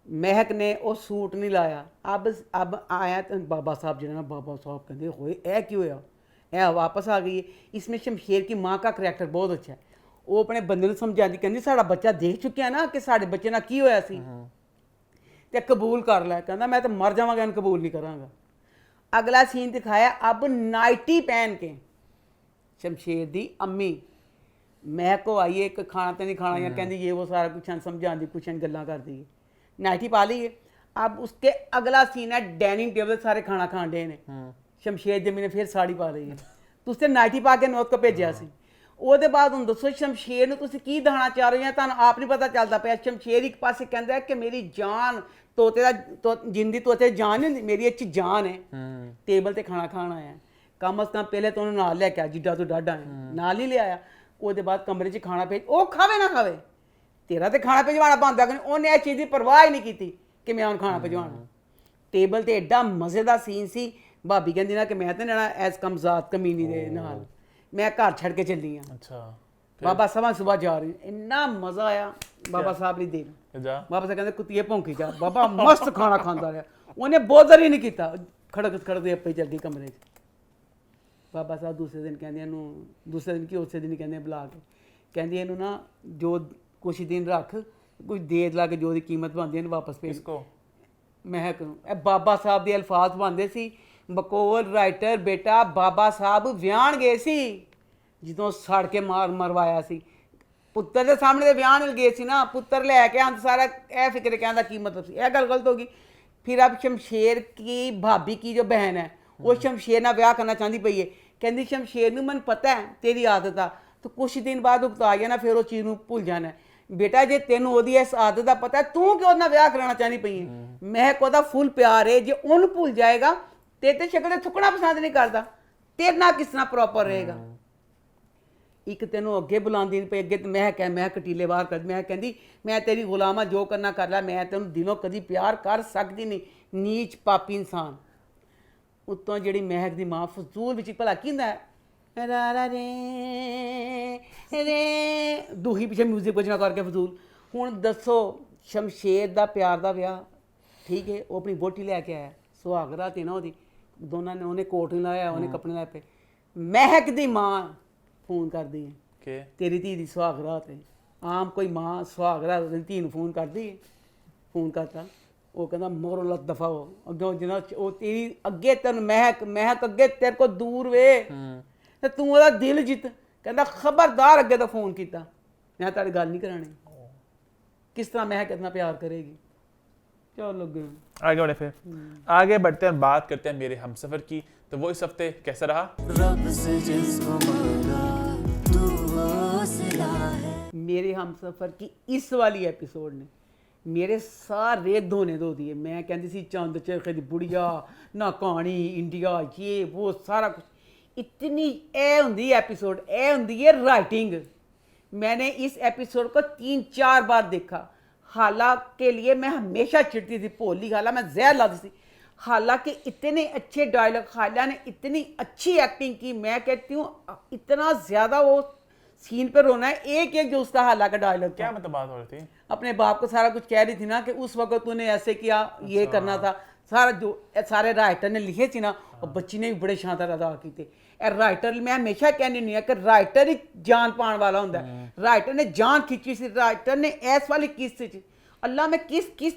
महक ने वो सूट नहीं लाया अब आया तो बाबा साहब जो ना बाबा साहब कहते होए ऐ क्यों होया ऐ वापस आ गई है इसमें शमशेर की माँ का करैक्टर बहुत अच्छा है वो अपने बंदे को समझाती कहती साड़ा बच्चा देख चुके ना कि साढ़े बच्चे ना की होया सी ते कबूल कर लै कहता मैं तो मर जावांगा इन कबूल नहीं करांगा अगला सीन दिखाया अब नाइटी पहन के शमशेर दी अम्मी मैं को आई है कि खाना तो नहीं खाना या कहती ये वो सारा कुछ समझाती कुछ गल्लां करती है नाइटी पा ली है। अब उसके अगला सीन है डाइनिंग टेबल सारे खाना खान डे ने शमशेर जमी ने फिर साड़ी पा रही है तो उसने नाइटी पा के नौत को भेजा सी ਉਹਦੇ ਬਾਅਦ ਹੁਣ ਦੱਸੋ ਸ਼ਮਸ਼ੇਰ ਨੂੰ ਤੁਸੀਂ ਕੀ ਦਿਖਾਉਣਾ ਚਾਹ ਰਹੇ ਹੋ ਤੁਹਾਨੂੰ ਆਪ ਨਹੀਂ ਪਤਾ ਚੱਲਦਾ ਪਿਆ। ਸ਼ਮਸ਼ੇਰ ਇੱਕ ਪਾਸੇ ਕਹਿੰਦਾ ਹੈ ਕਿ ਮੇਰੀ ਜਾਨ ਤੋਤੇ ਦਾ ਜਿੰਦੀ ਤੋਤੇ ਜਾਨ ਨਹੀਂ ਮੇਰੀ ਇਹ 'ਚ ਜਾਨ ਹੈ ਟੇਬਲ ਤੇ ਖਾਣਾ ਖਾਣ ਆਇਆ ਕਮ ਅਸ ਕਮ ਪਹਿਲੇ ਤਾਂ ਉਹਨੂੰ ਨਾਲ ਲੈ ਕੇ ਆ ਜਿੱਡਾ ਤੋਂ ਡਾਢਾ ਹੈ ਨਾਲ ਹੀ ਲਿਆਇਆ। ਉਹਦੇ ਬਾਅਦ ਕਮਰੇ 'ਚ ਖਾਣਾ ਭੇਜ ਉਹ ਖਾਵੇ ਨਾ ਖਾਵੇ ਤੇਰਾ ਤੇ ਖਾਣਾ ਭਿਜਵਾਉਣਾ ਬੰਦ ਆ ਉਹਨੇ ਇਹ ਚੀਜ਼ ਦੀ ਪਰਵਾਹ ਹੀ ਨਹੀਂ ਕੀਤੀ ਕਿ ਮੈਂ ਉਹਨੂੰ ਖਾਣਾ ਭਿਜਵਾਉਣਾ। ਟੇਬਲ ਤੇ ਐਡਾ ਮਜ਼ੇ ਦਾ ਸੀਨ ਸੀ ਭਾਬੀ ਕਹਿੰਦੀ ਨਾ ਕਿ ਮੈਂ ਤਾਂ ਲੈਣਾ ਐਸ ਕਮਜ਼ਾਤ ਕਮੀਨੀ ਦੇ ਨਾਲ मैं घर छड़ के चली हाँ। अच्छा बाबा सवा सुबह जा रही इन्ना मजा आया बाबा साहब ने देन बाबा साहब कहते कुत्तिए भौंकी जा बाबा मस्त खाना खाता रहा उन्हें बोधर ही नहीं किया खड़क खड़कते आपे चल गई कमरे बाबा साहब दूसरे दिन कहते दूसरे दिन की उस दिन ही कहते बुला के कहते इनू ना जो कुछ दिन रख कुछ देर ला के जो कीमत बनती है वापस भेज इसको महक बाबा साहब के अल्फाज बनते सी बकोल राइटर बेटा बाबा साहब ਵਿਆਹਣ ਗਏ ਸੀ ਜਦੋਂ ਸੜ ਕੇ ਮਰਵਾਇਆ ਸੀ ਪੁੱਤਰ ਦੇ ਸਾਹਮਣੇ ਦੇ ਵਿਆਹਣ ਗਏ ਸੀ ਨਾ ਪੁੱਤਰ ਲੈ ਕੇ ਅੰਤ ਸਾਰਾ ਇਹ ਫਿਕਰ ਕਹਿੰਦਾ ਕੀ ਮਤਲਬ ਸੀ ਇਹ ਗੱਲ ਗਲਤ ਹੋ ਗਈ। फिर अब शमशेर की भाभी की जो बहन है वो शमशेर ना ब्याह करना चाहती पई है कहती शमशेर नूं मैनूं पता है तेरी आदत आ तो कुछ दिन बाद उकता जाना फिर उस चीज़ नूं भुल जाना बेटा जे तेनों ओदी इस आदत का पता है तू क्यों ना ब्याह कराना चाहती पई है महक ओदा फुल प्यार है जे उन भुल जाएगा ते शक्ल थुकना पसंद नहीं करता तेरे ना किस तरह प्रॉपर रहेगा। एक तेनों अगे बुलाती नहीं पई अगे तो मैं कटीले बाहर कर मैं कहती मैं तेरी गुलाम जो करना कर ला मैं तेनों दिलों कभी प्यार कर सकती नहीं नीच पापी इंसान। उत्तों जी महक की माँ फजूल विच भला की हुंदा है रा रा रे रे दूही पिछे म्यूजिक बजना करके फजूल। हुण दसो शमशेर दा प्यार दा विआह ठीक है वो अपनी वोटी लैके आया सुहाग रात ना वो दोनों ने उन्हें कोट नहीं लाया उन्हें कपड़े लाए पे महक दी माँ फोन कर दी है तेरी धी दी सुहाग रात है आम कोई माँ सुहाग रात धी नूं फोन कर दी फोन करता वो कहता मोरो लत दफा हो अगे जिन्ना वो तेरी अगे तेन महक अगे तेरे को दूर वे ते तू ओहदा दिल जित कहता खबरदार अगे तो फोन किया मैं तेरी गल नहीं करानी किस तरह महक इतना प्यार करेगी। चलो आगे बढ़े फिर आगे बढ़ते हैं बात करते हैं मेरे हमसफर की। तो वो इस हफ्ते कैसा रहा? रब से जिसको मांगा तू हौसला है। मेरे हमसफर की इस वाली एपिसोड ने मेरे सारे धोने धो दिए। मैं कहती सी चंद चरखे दी बुढ़िया ना कहानी इंडिया ये वो सारा कुछ इतनी ए हुंदी एपिसोड ए हुंदी है राइटिंग। मैंने इस एपिसोड को 3-4 बार देखा। हाला के लिए मैं हमेशा चिढ़ती थी भोली हाला मैं जहर लाती थी। हालांकि इतने अच्छे डायलॉग हाला ने इतनी अच्छी एक्टिंग की मैं कहती हूँ इतना ज़्यादा वो सीन पर रोना है एक एक जो उसका हाला का डायलॉग क्या मतलब बात हो रही थी अपने बाप को सारा कुछ कह रही थी ना कि उस वक्त तूने ऐसे किया ये करना था सारा जो सारे राइटर ने लिखे थी ना और बच्ची ने भी बड़े शानदार अदा किए। राइटर मैं हमेशा कहनी नहीं है कि राइटर ही जान पाने वाला होंगे राइटर ने जान खिंची सी राइटर ने ऐस वाली किस्त अल्लाह मैं किस किस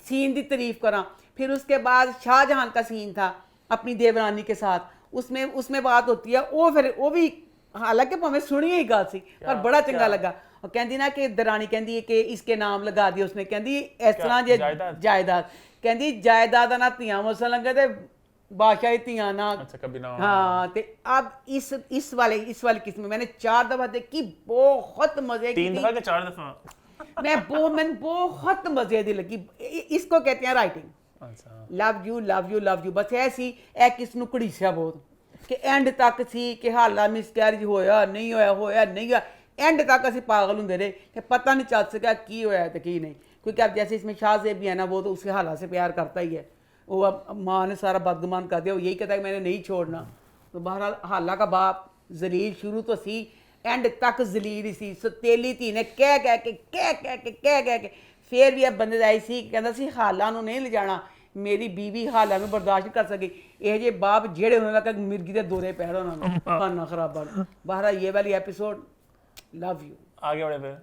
सीन की तारीफ करा। फिर उसके बाद शाहजहां का सीन था अपनी देवरानी के साथ उसमें बात होती है वो फिर वो भी हालांकि भावें सुनी ही गल सी पर बड़ा चंगा लगा। और कहती ना कि दरानी कहती है कि इसके नाम लगा दिया उसने कहती इस तरह जे जायदाद कहती जायदाद ना धियां मसल लगे तो बादशाही धियां ना कभी ना हाँ ते अब इस वाली किस्म में मैंने 4 दफा देखी बहुत मजे की 3 दफा के 4 दफा मैं बहुत मजे दी लगी। इसको कहते हैं राइटिंग लव यू बस ऐसी ए किस नु घड़ीसिया बहुत कि एंड तक सी कि हाला मिसकैरेज होया नहीं एंड तक असी पागल होंगे रहे कि पता नहीं चल सका की होया तो की नहीं क्योंकि अब जैसे इसमें शाहजेब भी है ना वो तो उसके हाला से प्यार करता ही है वो अब माँ ने सारा बदगुमान कर दिया वो यही कहता है कि मैंने नहीं छोड़ना। तो बहरहाल हाला का बाप जलील शुरू तो सी एंड तक जलील ही सी सतेली धी ने कह के फिर भी अब बंदे आई सी कहता सी हाला नूं नहीं ले जाना मेरी बीवी हाला में बर्दाश्त नहीं कर सकी यह जे बाप जेड़े होने लगा मिर्गी के दौरे पैर उन्होंने खाना खराबा। बहरहाल ये वाली एपिसोड लव यू। आगे बढ़े फिर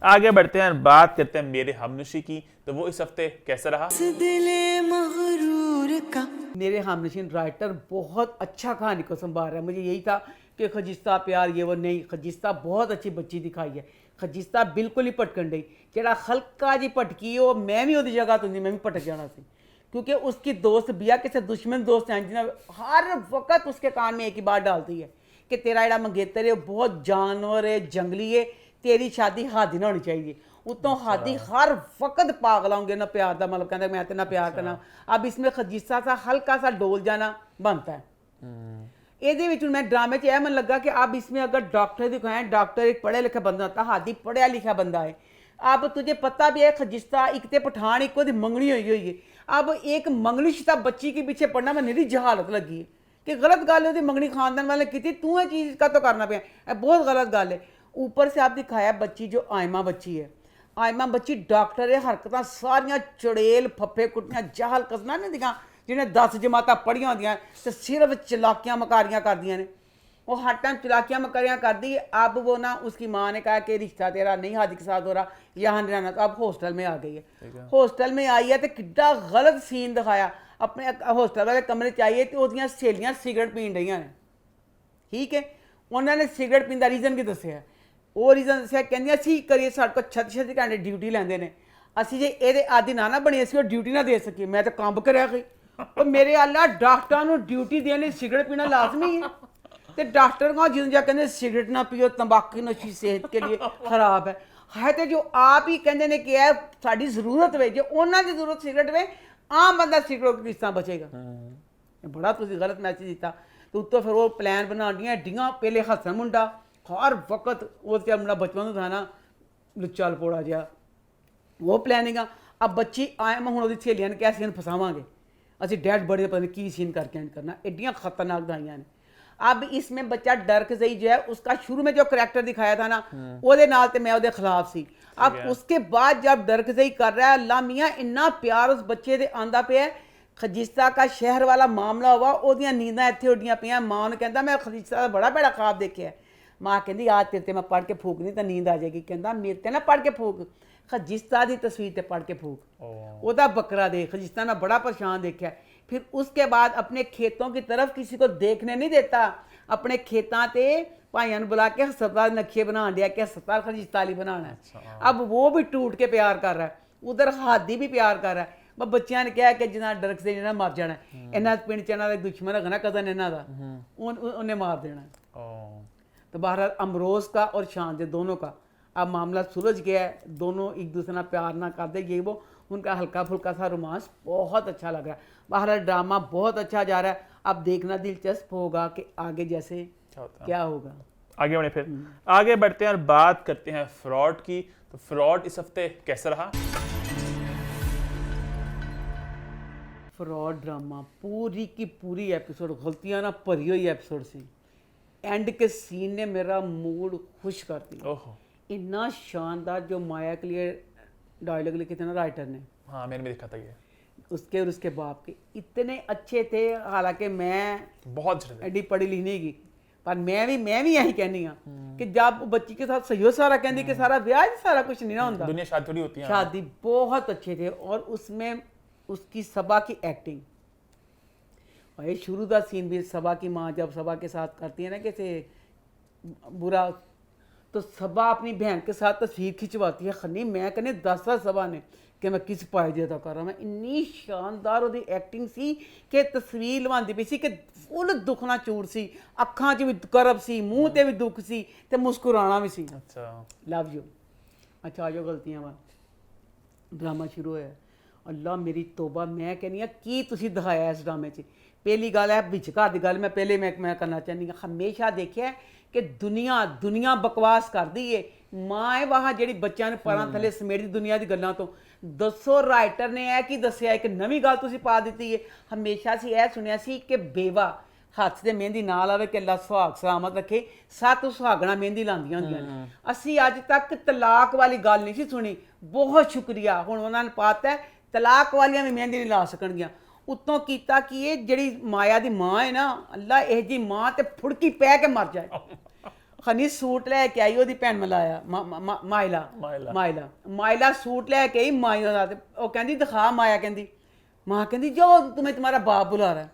आगे बढ़ते हैं और बात करते हैं मेरे हमनशी की। तो वो इस हफ्ते कैसा रहा? इस दिले मगरूर का मेरे हमनशीन राइटर बहुत अच्छा कहानी को संभाल रहा है। मुझे यही था कि खजिस्ता प्यार ये वो नहीं, खजिस्ता बहुत अच्छी बच्ची दिखाई है। खजिस्ता बिल्कुल ही भटकन डई, जेड़ा हल्का जी भटकी वो मैं भी उहदी जगह तो मैं भी भटक जाना सी, क्योंकि उसकी दोस्त बिया किसी दुश्मन दोस्त हैं जिन्हें हर वक्त उसके कान में एक ही बात डालती है कि तेरा जेड़ा मंगेतर है वो बहुत जानवर है, जंगली है, तेरी शादी हादी ना होनी चाहिए। उतों हादी हर वक्त पागल होंगे ना प्यार का, मतलब कहते मैं तेना प्यार करना। अब इसमें खजिस्ता सा हल्का सा डोल जाना बनता है। ਇਹਦੇ ਵਿੱਚ मैं ड्रामे च यह मन लगा कि अब इसमें अगर डॉक्टर दिखाएं, डॉक्टर एक पढ़े लिखे बंदा था, हादी पढ़िया लिखा बंदा है। अब तुझे पता भी है खजिस्ता एक तो पठान एक ओदी मंगनी हुई है। अब एक मंगनी शुदा बच्ची के पीछे पढ़ना मैं निरी जहालत लगी है कि गलत गल है, मंगनी खानदान वाले की तू ये चीज़ का तो करना पाया, बहुत गलत गल है। ऊपर से आप दिखाया बच्ची जो आयमा बच्ची है, आयमा बच्ची डॉक्टर है, हरकत सारियां चुड़ेल फफे कुटियां जहल कसना नहीं दिखा जिन्हें 10 जमात पढ़िया होंदियां तो सिर्फ चलाकियां मकारियां करदियां ने। वो हर टाइम चलाकियां मकारियां करदी। अब वो ना उसकी माँ ने कहा कि रिश्ता तेरा नहीं हादी के साथ हो रहा, यहाँ नहीं रहना, तो अब हॉस्टल में आ गई है। हॉस्टल में आई है तो कितना गलत सीन दिखाया। अपने हॉस्टल वाले कमरे च आई है तो उसदियां सहेलियां सिगरेट पीन रही ने, ठीक है। उन्होंने सिगरेट पीन का रीजन की दसिया, वो रीजन दसिया कहंदियां असीं करिए साडे कोल 36 घंटे ड्यूटी लैंदे ने, असीं जे ਇਹਦੇ आदि ना बने असीं ड्यूटी ना दे सकीए। मैं तो कंब करिया गई और मेरे अल्लाह डॉक्टर को ड्यूटी देने लिए सिगरेट पीना लाजमी है। तो डॉक्टर को जिन जा कहते सिगरेट ना पियो, तंबाकू नशी सेहत के लिए खराब है तो जो आप ही कहते हैं कि है साड़ी जरूरत वे, जो उन्होंने की जरूरत सिगरेट वे, आम बंदा सिगरेट किस तरह बचेगा। बड़ा तुम गलत मैसेज दिता। तो उत्तों फिर वो प्लान बना दियाँ एडियां, पहले हसन मुंडा हर वक्त वो मुंडा बचपन था ना लुच्चा लपोड़ा जहा, वो प्लानिंग। अब बच्ची आए मैं हूँ सहेलियां ने क्या सीन फसावांगे, असं डैड बड़े पता नहीं की सीन करके एंड करना, एडियां खतरनाक दवाइयां ने। अब इसमें बच्चा डर के सही जो है उसका शुरू में जो करैक्टर दिखाया था ना ਉਹਦੇ ਨਾਲ ਤੇ मैं ਉਹਦੇ खिलाफ सी। अब उसके बाद जब डर के सही कर रहा है अल्लाह मियाँ इन्ना प्यार उस बच्चे दे आंदा पे है। खजिस्ता का शहर वाला मामला हुआ, ਉਹਦੀਆਂ नींदां ਇੱਥੇ ਉੱਡੀਆਂ ਪਈਆਂ। ਮਾਂ ਨੂੰ ਕਹਿੰਦਾ मैं खजिस्ता ਦਾ बड़ा बड़ा ख्वाब देखिਆ। माँ कहती आज तेरे ते मैं पढ़ के फूक नहीं तो नींद आ जाएगी। कहता मेरे ते ना पढ़ के फूक, खजिस्ता की तस्वीर ते पढ़ के फूक। ਉਹਦਾ बकरा दे खजिस्ता ने बड़ा परेशान देखा। फिर उसके बाद अपने खेतों की तरफ किसी को देखने नहीं देता, अपने खेतों से भाइयों बुला के हस्पताल नक्शे बना दिया कि हस्पताल खजिस्ता वाली बनाना है। अब वो भी टूट के प्यार कर रहा है, उधर हादी भी प्यार कर रहा है। मैं बच्चों ने कहा कि जिन्ना डरक से जिन्ना मर जाना है, इन्ना पिंड च इन्हों दुश्मन है ना कदन इन्हों का, उन्हें मार देना। तो बहरहाल अमरोज का और शान दोनों का अब मामला सुलझ गया है, दोनों एक दूसरे ना प्यार ना करते, ये वो उनका हल्का फुल्का सा रोमांस बहुत अच्छा लग रहा है। बहरहाल ड्रामा बहुत अच्छा जा रहा है। अब देखना दिलचस्प होगा कि आगे जैसे क्या होगा। आगे बढ़े फिर आगे बढ़ते हैं और बात करते हैं फ्रॉड की। तो फ्रॉड इस हफ्ते कैसा रहा? फ्रॉड ड्रामा पूरी की पूरी एपिसोड गलतियां ना भरी हुई एपिसोड सी। एंड के सीन ने मेरा मूड खुश कर दिया। ओहो, इतना शानदार जो माया के लिए डायलॉग लिखे थे ना राइटर ने, हाँ मैंने भी देखा था ये, उसके और उसके बाप के इतने अच्छे थे। हालांकि मैं बहुत अच्छे थे। एडी पढ़ी लिखी की, पर मैं भी यही कहनी हाँ कि जब बच्ची के साथ सही हो सारा कहती कि सारा ब्याह सारा कुछ नहीं ना होता, दुनिया शादी थोड़ी होती है। शादी बहुत अच्छे थे। और उसमें उसकी सबा की एक्टिंग, और ये शुरू का सीन भी सबा की माँ जब सबा के साथ करती है ना कैसे बुरा, तो सबा अपनी बहन के साथ तस्वीर खिंचवाती है। खनी मैं कहने 10 सबा ने कि मैं किस पायजे अदा कर रहा, मैं इन्नी शानदार ਉਹਦੀ एक्टिंग सी कि तस्वीर लवांदी पई सी कि फुल दुखना चूर सी, अखां 'ਚ भी करब सी, मूँह ते भी दुख सी ते मुस्कुराना भी सी। अच्छा लव यू। अच्छा आ जाओ गलतियां वा ड्रामा शुरू होया। अल्लाह मेरी तौबा, मैं कहनी की तुसीं दिखाया इस ड्रामे 'ਚ। पहली गल है विचकार की गल मैं पहले मैं करना चाहनी हाँ, हमेशा देखिया कि दुनिया बकवास करती है। माँ है वहाँ जी बच्चों ने परां थले समेटदी दुनिया की गल्लां तो। दसो राइटर ने यह की दसिया एक नवीं गल तुसीं पा दी है। हमेशा सी यह सुनिया सी कि बेवा हत्थ से मेहंदी ना लावे कि अल्लाह सुहाग सलामत रखे, 7 सुहागणा मेहंदी लांदियां होंदियां ने। असी अज तक तलाक वाली गल नहीं सी सुनी। बहुत शुक्रिया हुण उन्होंने पाता है तलाक वालियां भी मेहंदी नहीं ला सकणगियां। उत्तों कीता कि ये जिहड़ी माया दी माँ है ना, अल्लाह यह जी माँ ते फुड़की पै के मर जाए। ਹਨੀ ਸੂਟ ਲੈ ਕੇ ਆਈ ਉਹਦੀ ਭੈਣ ਮਲਾਇਆ ਮਾਇਲਾ ਸੂਟ ਲੈ ਕੇ ਆਈ ਮਾਇਆ ਦਾ ਤੇ ਉਹ ਕਹਿੰਦੀ ਦਿਖਾ ਮਾਇਆ ਕਹਿੰਦੀ ਮਾਂ ਕਹਿੰਦੀ ਜੋ तुम्हें तुम्हारा बाप बुला रहा है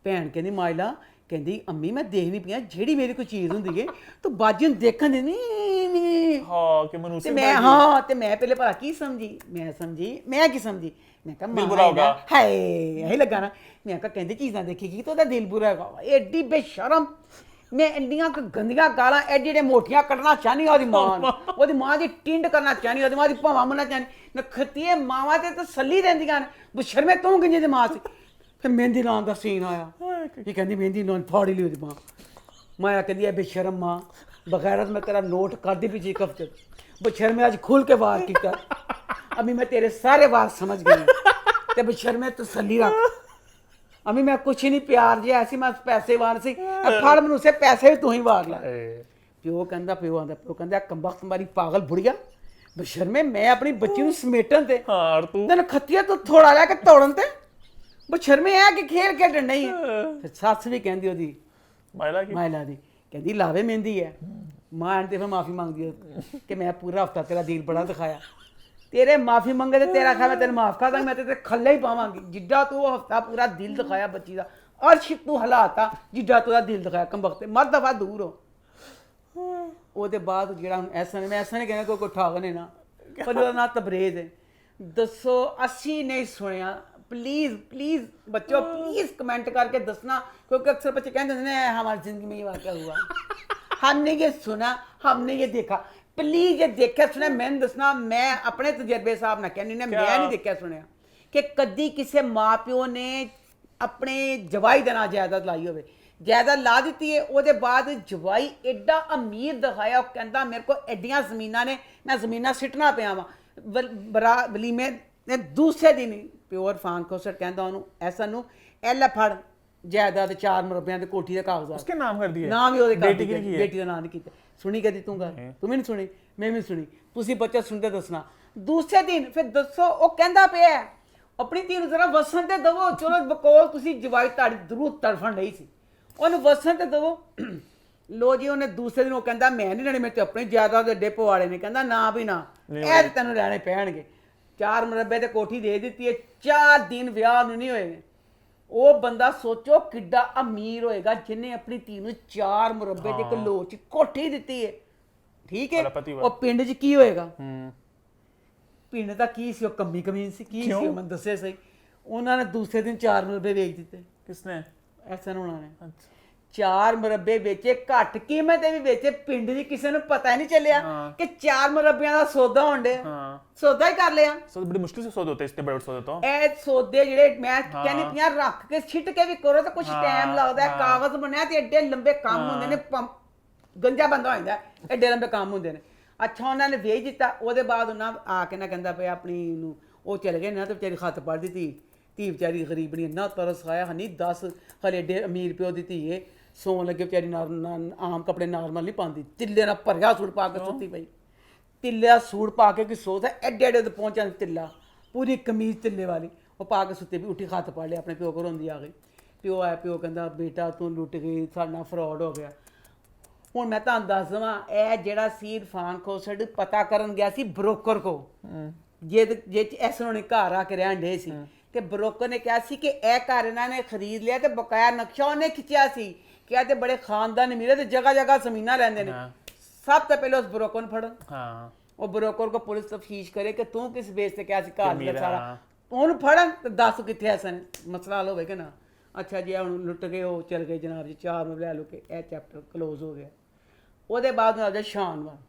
ਭੈਣ ਕਹਿੰਦੀ ਮਾਇਲਾ ਕਹਿੰਦੀ ਅੰਮੀ ਮੈਂ ਦੇਖਦੀ ਪਈ ਆ ਜਿਹੜੀ ਮੇਰੀ ਕੋਈ ਚੀਜ਼ ਹੁੰਦੀ ਏ ਤੂੰ ਬਾਜੀ ਨੂੰ ਦੇਖਣ ਦੇ ਨਹੀਂ ਹਾਂ ਕਿ ਮਨੂ ਤੇ ਮੈਂ ਹਾਂ ਤੇ ਮੈਂ ਪਹਿਲੇ ਭਲਾ ਕੀ ਸਮਝੀ ਮੈਂ ਕੀ ਸਮਝੀ ਮੈਂ ਕਿਹਾ ਦਿਲ ਬੁਰਾ ਹੋਗਾ ਹਾਏ ਇਹ ਲੱਗਾ ਨਾ ਮੈਂ ਕਿਹਾ ਕਹਿੰਦੀ ਚੀਜ਼ਾਂ ਦੇਖੇਗੀ ਤਾਂ ਉਹਦਾ ਦਿਲ ਬੁਰਾ ਹੋਗਾ ਐਡੀ ਬੇਸ਼ਰਮ ਮੈਂ ਇੰਨੀਆਂ ਗੰਦੀਆਂ ਗਾਲਾਂ ਐਡੀ ਐਡੇ ਮੋਟੀਆਂ ਕੱਢਣਾ ਚਾਹਨੀ ਉਹਦੀ ਮਾਂ ਦੀ ਟਿੰਡ ਕਰਨਾ ਚਾਹਨੀ ਉਹਦੀ ਮਾਂ ਦੀ ਭਾਵਾਂ ਮੰਨਣਾ ਚਾਹਨੀ ਨਖਤੀਏ ਮਾਵਾਂ ਤੇ ਤਸੱਲੀ ਦਿੰਦੀਆਂ ਨੇ ਬਸ਼ਰਮੇ ਤੂੰ ਕਿੰਨੇ ਦੀ ਮਾਂ ਸੀ ਫਿਰ ਮਹਿੰਦੀ ਲਾਉਣ ਦਾ ਸੀਨ ਆਇਆ ਇਹ ਕਹਿੰਦੀ ਮਹਿੰਦੀ ਲਾਉਣ ਫਾੜੀ ਲਈ ਉਹਦੀ ਮਾਂ ਮਾਇਆ ਕਹਿੰਦੀ ਐ ਬੇਸ਼ਰਮ ਮਾਂ ਬਗੈਰਤ ਮੈਂ ਤੇਰਾ ਨੋਟ ਕਰਦੀ ਪਈ ਜੀ ਇੱਕ ਹਫ਼ਤੇ ਬਸ਼ਰਮੇ ਅੱਜ ਖੁੱਲ ਕੇ ਵਾਰ ਕੀਤਾ अभी मैं तेरे सारे बात समझ गई ते बशर्मे तसल्ली रख अभी मैं कुछ नहीं प्यार जे ऐसी मैं पैसे वार सी फड़ मैनू से पैसे भी तू ही वार ला प्यो कहंदा कंबख्त मारी पागल बुढ़िया बशर्मे मैं अपनी बच्ची नू समेटन ते तैनूं खत्तिया तू थोड़ा लैके तोड़न ते बशर्मे है कि खेल खेडन नहीं है फिर सस भी कहंदी ओदी मायला दी कहंदी लावे मेहंदी है मां ते फिर माफी मांगदी कि मैं पूरा हफ्ता तेरा दिल बड़ा दिखाया तेरे माफी मंगे तो तेरा खा मैं तेरे माफ कर दा मैं तेरे खल्ले ही पावांगी जिड्डा तू हफ्ता पूरा दिल दिखाया बच्ची दा अर्श तू हलाता जिड्डा तू दिल दिखाया कंबख्ते मर दफा दूर हो ओदे बाद जेड़ा हुन ऐसा नहीं मैं ऐसा नहीं कहना कोई ठग ने ना पर ओदा ना तबरेज है दसो असी नहीं सुनिया प्लीज बच्चों प्लीज कमेंट करके दसना क्योंकि अक्सर बच्चे कहते हैं हमारी जिंदगी में ये वाकया हुआ हमने ये सुना हमने ये देखा प्लीज ये देखा सुने मैंने दसना मैं अपने तजर्बे साहब ना कहनी मैं नहीं देखा सुनिया कि कदी किसी माँ प्यो ने अपने जवाई देना जायदाद लाई होवे जायदाद ला दी है ਉਹਦੇ बाद जवाई एडा अमीर दिखाया ਉਹ ਕਹਿੰਦਾ ਮੇਰੇ को एडियां ਜ਼ਮੀਨਾਂ ने मैं ਜ਼ਮੀਨਾਂ ਸਿੱਟਣਾ ਪਿਆ ਵਾਂ ਵਲੀਮੇ ने दूसरे दिन ਪਿਓ ਇਰਫਾਨ ਖੋਸਰ ਕਹਿੰਦਾ ਉਹਨੂੰ ਐਸਾ ਨੂੰ ਐਲਾ ਫੜ ਜਾਇਦਾਦ 4 ਮੁਰੱਬਿਆਂ ਦੇ ਕੋਠੀ ਦੇ ਕਾਗਜ਼ਾਤ ਉਸਕੇ ਨਾਮ ਕਰ ਦਿਏ ਨਾਮ ਹੀ ਉਹਦੇ ਕਰ ਦਿੱਤੇ ਬੇਟੀ ਦਾ ਨਾਮ ਨਹੀਂ ਕੀਤਾ ਸੁਣੀ ਕਦੀ ਤੂੰ ਗੱਲ ਤੂੰ ਵੀ ਨਹੀਂ ਸੁਣੀ ਮੈਂ ਵੀ ਸੁਣੀ ਤੁਸੀਂ ਬੱਚਾ ਸੁਣਦੇ ਦੱਸਣਾ ਦੂਸਰੇ ਦਿਨ ਫਿਰ ਦੱਸੋ ਉਹ ਕਹਿੰਦਾ ਪਿਆ ਆਪਣੀ ਧੀ ਨੂੰ ਜ਼ਰਾ ਵਸਣ ਤੇ ਦਵੋ ਚਲੋ ਬਕੌਲ ਤੁਸੀਂ ਜਵਾਈ ਤੁਹਾਡੀ ਜ਼ਰੂਰ ਤੜਫਣ ਨਹੀਂ ਸੀ ਉਹਨੂੰ ਵਸਣ ਤੇ ਦਵੋ ਲੋ ਜੀ ਉਹਨੇ ਦੂਸਰੇ ਦਿਨ ਉਹ ਕਹਿੰਦਾ ਮੈਂ ਨਹੀਂ ਲੈਣੀ ਮੈਂ ਤੇ ਆਪਣੀ ਜਾਇਦਾਦ ਦੇ ਡਿਪ ਵਾਲੇ ਨੇ ਕਹਿੰਦਾ ਨਾ ਵੀ ਨਾ ਇਹ ਤੈਨੂੰ ਲੈਣੇ ਪੈਣਗੇ 4 ਮੁਰੱਬੇ ਤੇ ਕੋਠੀ ਦੇ ਦਿੱਤੀ ਹੈ 4 ਦਿਨ ਵਿਆਹ ਨੂੰ ਨਹੀਂ ਹੋਏ ਉਹ ਬੰਦਾ ਸੋਚੋ ਕਿੱਡਾ ਅਮੀਰ ਹੋਏਗਾ ਜਿਹਨੇ ਆਪਣੀ ਧੀ ਨੂੰ 4 ਮੁਰੱਬੇ ਦੇ ਕਿਲੋ ਚ ਕੋਠੀ ਦਿੱਤੀ ਹੈ ਠੀਕ ਹੈ ਉਹ ਪਿੰਡ 'ਚ ਕੀ ਹੋਏਗਾ ਪਿੰਡ ਦਾ ਕੀ ਸੀ ਉਹ ਕਮੀਨ ਸੀ ਕੀ ਸੀ ਉਹ ਮੈਨੂੰ ਦੱਸੇ ਸਹੀ ਉਹਨਾਂ ਨੇ ਦੂਸਰੇ ਦਿਨ 4 ਮੁਰੱਬੇ ਵੇਚ ਦਿੱਤੇ ਕਿਸਨੇ ਐਸਾ ਉਹਨਾਂ ਨੇ 4 ਮੁਰੱਬੇ ਵੇਚੇ ਘੱਟ ਕੀਮਤ ਤੇ ਵੀ ਵੇਚੇ ਪਿੰਡ ਦੀ ਕਿਸੇ ਨੂੰ ਪਤਾ ਹੀ ਨਹੀਂ ਚੱਲਿਆ ਕਿ 4 ਮੁਰੱਬਿਆਂ ਦਾ ਸੌਦਾ ਹੁੰਦੇ ਸੌਦਾ ਹੀ ਕਰ ਲਿਆ ਬੜੀ ਮੁਸ਼ਕਿਲ ਸੇ ਸੌਦਾ ਹੁੰਦਾ ਇਸ ਤੇ ਬੜਾ ਸੌਦਾ ਤਾਂ ਇਹ ਸੌਦੇ ਜਿਹੜੇ ਮੈਂ ਕਹਿੰਦੀ ਪਿਆ ਰੱਖ ਕੇ ਛਿੱਟ ਕੇ ਵੀ ਕਰੋ ਤਾਂ ਕੁਝ ਟਾਈਮ ਲੱਗਦਾ ਕਾਗਜ਼ ਬਣਿਆ ਤੇ ਐਡੇ ਲੰਬੇ ਕੰਮ ਹੁੰਦੇ ਨੇ ਗੰਜਾ ਬੰਦਾ ਹੋ ਜਾਂਦਾ ਐਡੇ ਲੰਬੇ ਕੰਮ ਹੁੰਦੇ ਨੇ ਅੱਛਾ ਉਹਨਾਂ ਨੇ ਵੇਚ ਦਿੱਤਾ ਉਹਦੇ ਬਾਅਦ ਉਹਨਾਂ ਆ ਕੇ ਨਾ ਕਹਿੰਦਾ ਪਿਆ ਆਪਣੀ ਨੂੰ ਉਹ ਚਲੇ ਗਏ ਨਾ ਤੇ ਵਿਚਾਰੀ ਖੱਤ ਪੜ ਦਿੱਤੀ ਧੀ ਵਿਚਾਰੀ ਗਰੀਬਣੀ ਇੰਨਾ ਤਰਸ ਆਇਆ ਹਨੀ 10 ਹਲੇ ਐਡੇ ਅਮੀਰ ਪਿਓ ਦੀ ਧੀ ਏ ਸੌਣ ਲੱਗੇ ਵਿਚਾਰੀ ਆਮ ਕੱਪੜੇ ਨਾਰਮਲ ਨਹੀਂ ਪਾਉਂਦੀ ਤਿੱਲੇ ਨਾਲ ਭਰਿਆ ਸੂਟ ਪਾ ਕੇ ਸੁੱਤੀ ਪਈ ਤਿੱਲੇ ਦਾ ਸੂਟ ਪਾ ਕੇ ਕਿ ਸੋਚਦਾ ਐਡੇ ਐਡੇ ਤੇ ਪਹੁੰਚਿਆ ਤਿੱਲਾ ਪੂਰੀ ਕਮੀਜ਼ ਤਿੱਲੇ ਵਾਲੀ ਉਹ ਪਾ ਕੇ ਸੁੱਤੇ ਵੀ ਉੱਠੀ ਹੱਥ ਪੜ ਲਿਆ ਆਪਣੇ ਪਿਓ ਕੋਲ ਰੋਂਦੀ ਆ ਗਈ ਪਿਓ ਆਇਆ ਪਿਓ ਕਹਿੰਦਾ ਬੇਟਾ ਤੂੰ ਲੁੱਟ ਗਈ ਸਾਡਾ ਫਰਾਡ ਹੋ ਗਿਆ ਹੁਣ ਮੈਂ ਤੁਹਾਨੂੰ ਦੱਸ ਦੇਵਾਂ ਇਹ ਜਿਹੜਾ ਸੀ ਇਰਫਾਨ ਖੋਸੜ ਪਤਾ ਕਰਨ ਗਿਆ ਸੀ ਬ੍ਰੋਕਰ ਕੋ ਜੇ ਐਸ ਨੂੰ ਘਰ ਆ ਕੇ ਰਹਿਣ ਡੇ ਸੀ ਤੇ ਬ੍ਰੋਕਰ ਨੇ ਕਿਹਾ ਸੀ ਕਿ ਇਹ ਘਰ ਇਹਨਾਂ ਨੇ ਖਰੀਦ ਲਿਆ ਤੇ ਬਕਾਇਆ ਨਕਸ਼ਾ ਉਹਨੇ ਖਿੱਚਿਆ ਸੀ ਕਿਹਾ ਤੇ ਬੜੇ ਖਾਨਦਾਨ ਮਿਲੇ ਤੇ ਜਗ੍ਹਾ ਜਗ੍ਹਾ ਜ਼ਮੀਨਾਂ ਲੈਂਦੇ ਨੇ ਸਭ ਤੋਂ ਪਹਿਲੇ ਉਸ ਬ੍ਰੋਕਰ ਨੂੰ ਫੜਨ ਉਹ ਬ੍ਰੋਕਰ ਕੋ ਪੁਲਿਸ ਤਫਤੀਸ਼ ਕਰੇ ਕਿ ਤੂੰ ਕਿਸ ਬੇਸ ਤੇ ਕਿਹਾ ਸੀ ਘਰ ਦਾ ਸਾਰਾ ਉਹਨੂੰ ਫੜਨ ਤੇ ਦੱਸ ਕਿੱਥੇ ਐਸਾ ਮਸਲਾ ਹੱਲ ਹੋਵੇ ਕਿ ਨਾ ਅੱਛਾ ਜੀ ਹੁਣ ਲੁੱਟ ਗਏ ਉਹ ਚਲ ਗਏ ਜਨਾਬ ਜੀ 4 ਨੂੰ ਲੈ ਲਓ ਕਿ ਇਹ ਚੈਪਟਰ ਕਲੋਜ਼ ਹੋ ਗਿਆ ਉਹਦੇ ਬਾਅਦ ਆ ਜਾ